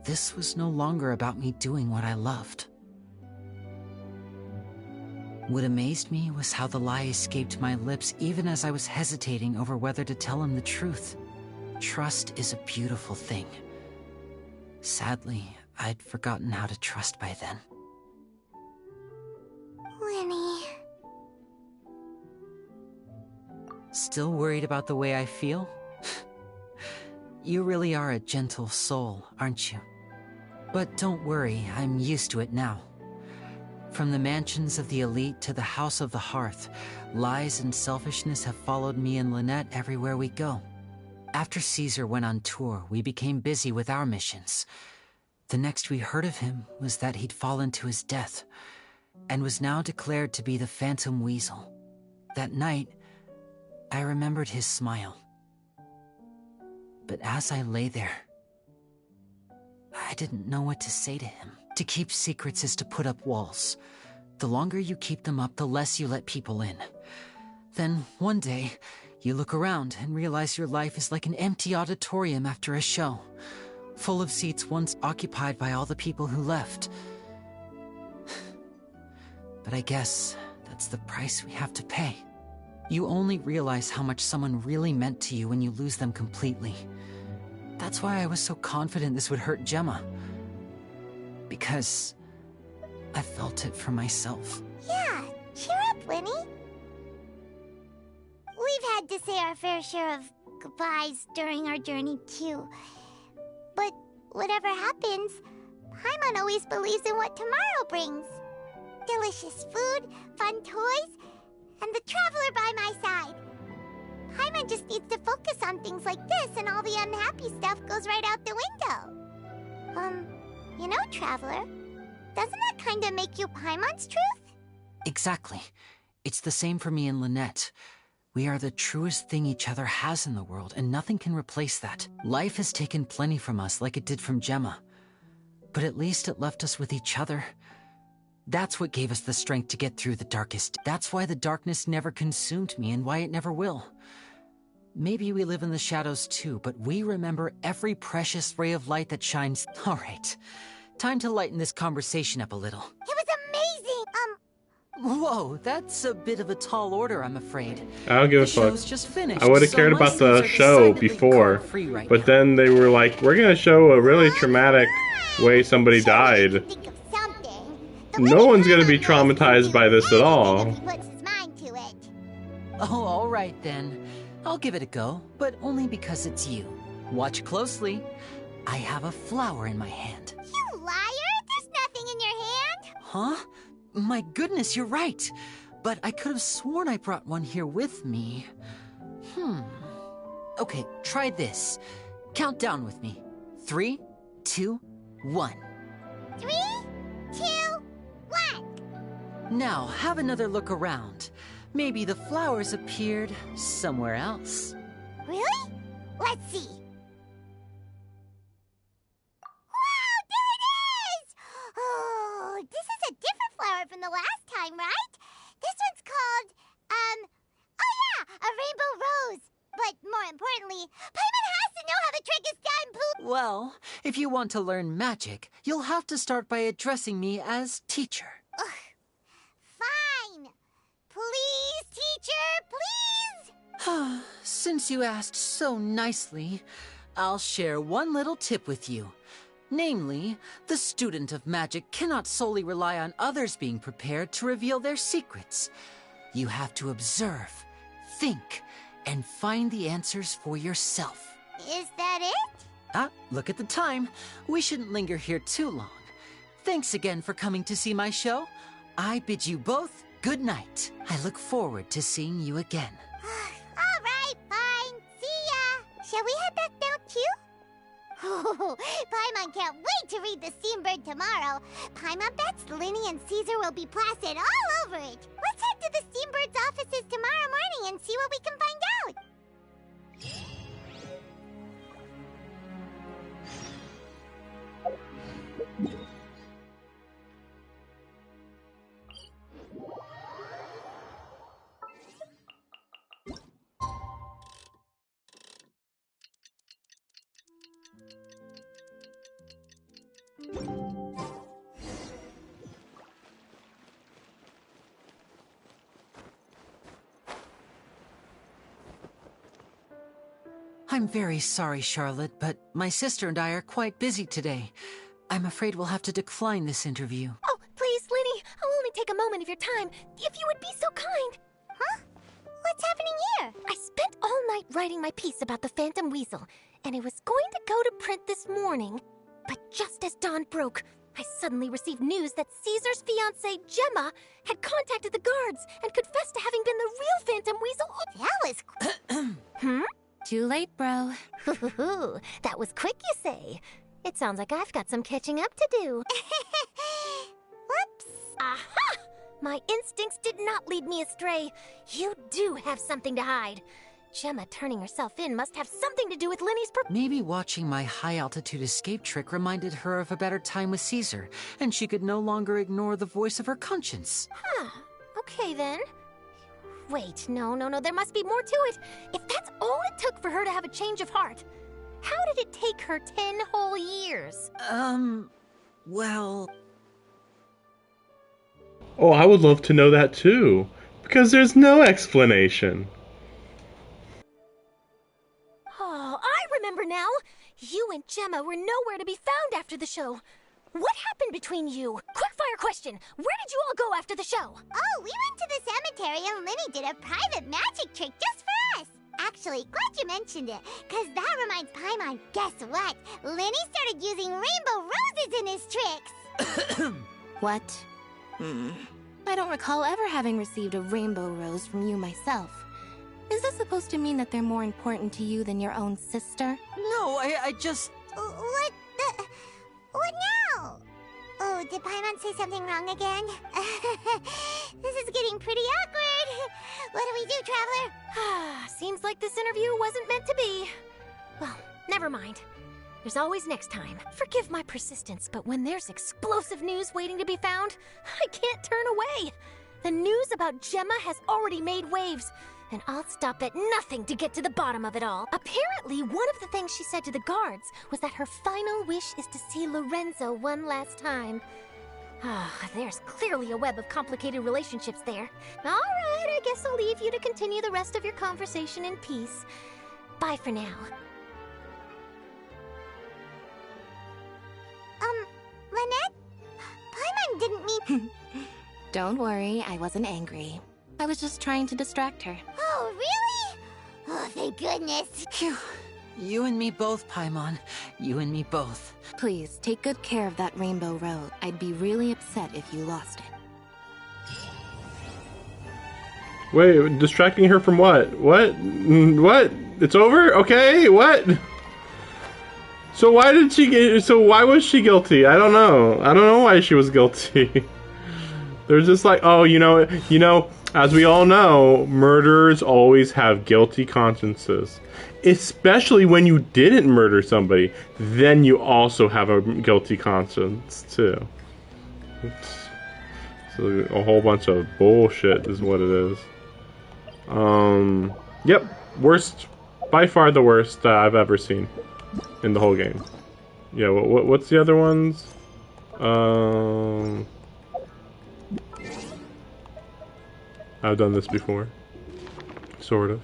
this was no longer about me doing what I loved. What amazed me was how the lie escaped my lips even as I was hesitating over whether to tell him the truth. Trust is a beautiful thing. Sadly, I'd forgotten how to trust by then. Linny. Still worried about the way I feel? You really are a gentle soul, aren't you? But don't worry, I'm used to it now. From the mansions of the elite to the House of the Hearth, lies and selfishness have followed me and Lynette everywhere we go. After Caesar went on tour, we became busy with our missions. The next we heard of him was that he'd fallen to his death, and was now declared to be the Phantom Weasel. That night, I remembered his smile. But as I lay there, I didn't know what to say to him. To keep secrets is to put up walls. The longer you keep them up, the less you let people in. Then, one day, you look around and realize your life is like an empty auditorium after a show, full of seats once occupied by all the people who left. But I guess that's the price we have to pay. You only realize how much someone really meant to you when you lose them completely. That's why I was so confident this would hurt Gemma. Because I felt it for myself. Yeah, cheer up, Lenny. We've had to say our fair share of goodbyes during our journey, too. But whatever happens, Paimon always believes in what tomorrow brings. Delicious food, fun toys, and the Traveler by my side. Paimon just needs to focus on things like this, and all the unhappy stuff goes right out the window. You know, Traveler, doesn't that kind of make you Paimon's truth? Exactly. It's the same for me and Lynette. We are the truest thing each other has in the world, and nothing can replace that. Life has taken plenty from us, like it did from Gemma. But at least it left us with each other. That's what gave us the strength to get through the darkest. That's why the darkness never consumed me, and why it never will. Maybe we live in the shadows too, but we remember every precious ray of light that shines. All right, time to lighten this conversation up a little. It was amazing! Whoa, that's a bit of a tall order, I'm afraid. I don't give a fuck. The show's just finished, I would have so cared my about the scenes are show decidedly before, car-free right but now. then they were like, we're gonna show a really traumatic way somebody died. No one's gonna be traumatized by this at all. Oh, all right then. I'll give it a go, but only because it's you. Watch closely. I have a flower in my hand. You liar! There's nothing in your hand! Huh? My goodness, you're right. But I could have sworn I brought one here with me. Okay, try this. Count down with me. 3, 2, 1. 3, 2, 1. Now, have another look around. Maybe the flowers appeared somewhere else. Really? Let's see. Wow, there it is! Oh, this is a different flower from the last time, right? This one's called, oh yeah, a rainbow rose. But more importantly, Paimon has to know how the trick is done, Pooh! Well, if you want to learn magic, you'll have to start by addressing me as teacher. Ugh. Fine. Please, teacher, please! Since you asked so nicely, I'll share one little tip with you. Namely, the student of magic cannot solely rely on others being prepared to reveal their secrets. You have to observe, think, and find the answers for yourself. Is that it? Look at the time. We shouldn't linger here too long. Thanks again for coming to see my show. I bid you both good night. I look forward to seeing you again. All right, fine. See ya. Shall we head back now, too? Oh, Paimon can't wait to read The Steam Bird tomorrow. Paimon bets Linny and Caesar will be plastered all over it. Let's head to the Steam Bird's offices tomorrow morning and see what we can find out. I'm very sorry, Charlotte, but my sister and I are quite busy today. I'm afraid we'll have to decline this interview. Oh, please, Linny, I'll only take a moment of your time, if you would be so kind. Huh? What's happening here? I spent all night writing my piece about the Phantom Weasel, and it was going to go to print this morning. But just as dawn broke, I suddenly received news that Caesar's fiancée, Gemma, had contacted the guards and confessed to having been the real Phantom Weasel. That was... Too late, bro. That was quick, you say? It sounds like I've got some catching up to do. Whoops! Aha! My instincts did not lead me astray. You do have something to hide. Gemma turning herself in must have something to do with Linny's Maybe watching my high-altitude escape trick reminded her of a better time with Caesar, and she could no longer ignore the voice of her conscience. Huh. Okay, then. Wait, no, there must be more to it. If that's all it took for her to have a change of heart, how did it take her 10 whole years? Well... Oh, I would love to know that too, because there's no explanation. Oh, I remember now. You and Gemma were nowhere to be found after the show. What happened between you? Quickfire question. Where did you all go after the show? Oh, we went to the cemetery and Linny did a private magic trick just for us. Actually, glad you mentioned it, because that reminds Paimon, guess what? Linny started using rainbow roses in his tricks. What? I don't recall ever having received a rainbow rose from you myself. Is this supposed to mean that they're more important to you than your own sister? No, I just... What now? Oh, did Paimon say something wrong again? This is getting pretty awkward. What do we do, Traveler? Seems like this interview wasn't meant to be. Well, never mind. There's always next time. Forgive my persistence, but when there's explosive news waiting to be found, I can't turn away. The news about Gemma has already made waves, and I'll stop at nothing to get to the bottom of it all. Apparently, one of the things she said to the guards was that her final wish is to see Lorenzo one last time. There's clearly a web of complicated relationships there. All right, I guess I'll leave you to continue the rest of your conversation in peace. Bye for now. Lynette? Paimon didn't mean... Don't worry, I wasn't angry. I was just trying to distract her. Oh, really? Oh, thank goodness. Phew. You and me both, Paimon. You and me both. Please, take good care of that rainbow rose. I'd be really upset if you lost it. Wait, distracting her from what? What? What? It's over? Okay, what? So why did she get... So why was she guilty? I don't know. I don't know why she was guilty. They're just like, oh, you know, as we all know, murderers always have guilty consciences. Especially when you didn't murder somebody. Then you also have a guilty conscience, too. So a whole bunch of bullshit is what it is. Yep. Worst. By far the worst that I've ever seen in the whole game. Yeah, what's the other ones? I've done this before. Sort of.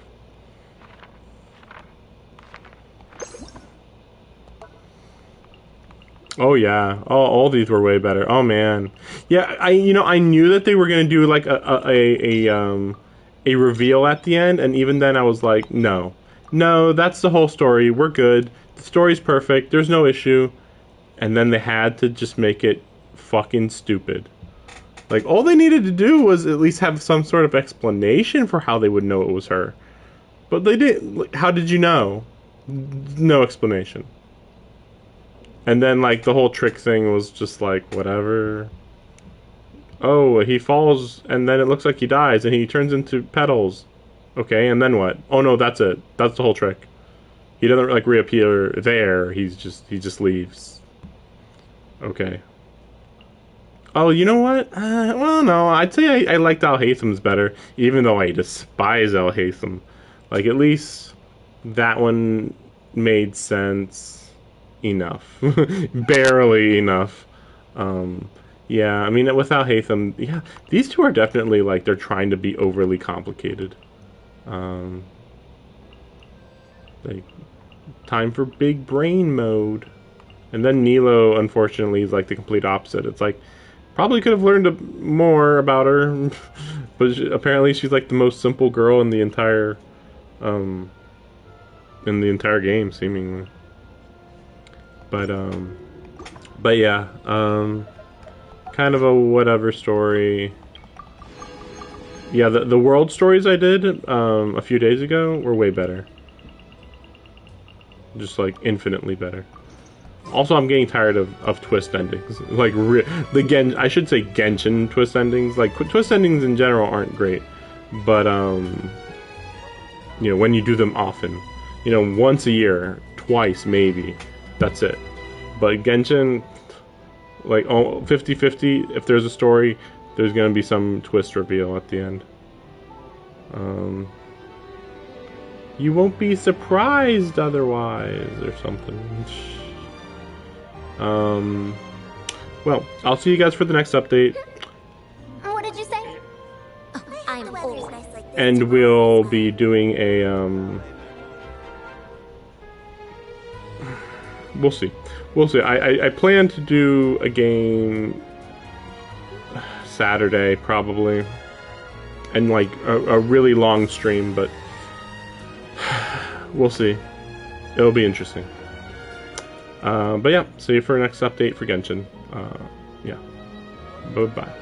Oh yeah, all these were way better. Oh man, yeah. I knew that they were gonna do like a reveal at the end, and even then I was like, no, that's the whole story. We're good. The story's perfect. There's no issue. And then they had to just make it fucking stupid. Like all they needed to do was at least have some sort of explanation for how they would know it was her. But they didn't. How did you know? No explanation. And then, like, the whole trick thing was just like, whatever. Oh, he falls, and then it looks like he dies, and he turns into petals. Okay, and then what? Oh no, that's it. That's the whole trick. He doesn't, like, reappear there. He just leaves. Okay. Oh, you know what? Well, no, I'd say I liked Alhaitham's better, even though I despise Alhaitham. Like, at least that one made sense. Enough. Barely enough. Yeah, I mean, with Alhaitham, yeah, these two are definitely, like, they're trying to be overly complicated. Like, time for big brain mode. And then Nilo, unfortunately, is, like, the complete opposite. It's like, probably could have learned more about her, but apparently she's, like, the most simple girl in the entire, in the entire game, seemingly. But yeah, kind of a whatever story. Yeah, the world stories I did a few days ago were way better. Just like infinitely better. Also, I'm getting tired of twist endings. Like I should say Genshin twist endings. Like twist endings in general aren't great, but you know, when you do them often, you know, once a year, twice maybe, that's it. But Genshin, like 50-50. If there's a story, there's gonna be some twist reveal at the end. You won't be surprised otherwise, or something. Well, I'll see you guys for the next update. What did you say? I'm old. And we'll be doing a, we'll see. We'll see. I plan to do a game Saturday, probably. And, like, a really long stream, but we'll see. It'll be interesting. But yeah, see you for the next update for Genshin. Yeah. Bye-bye.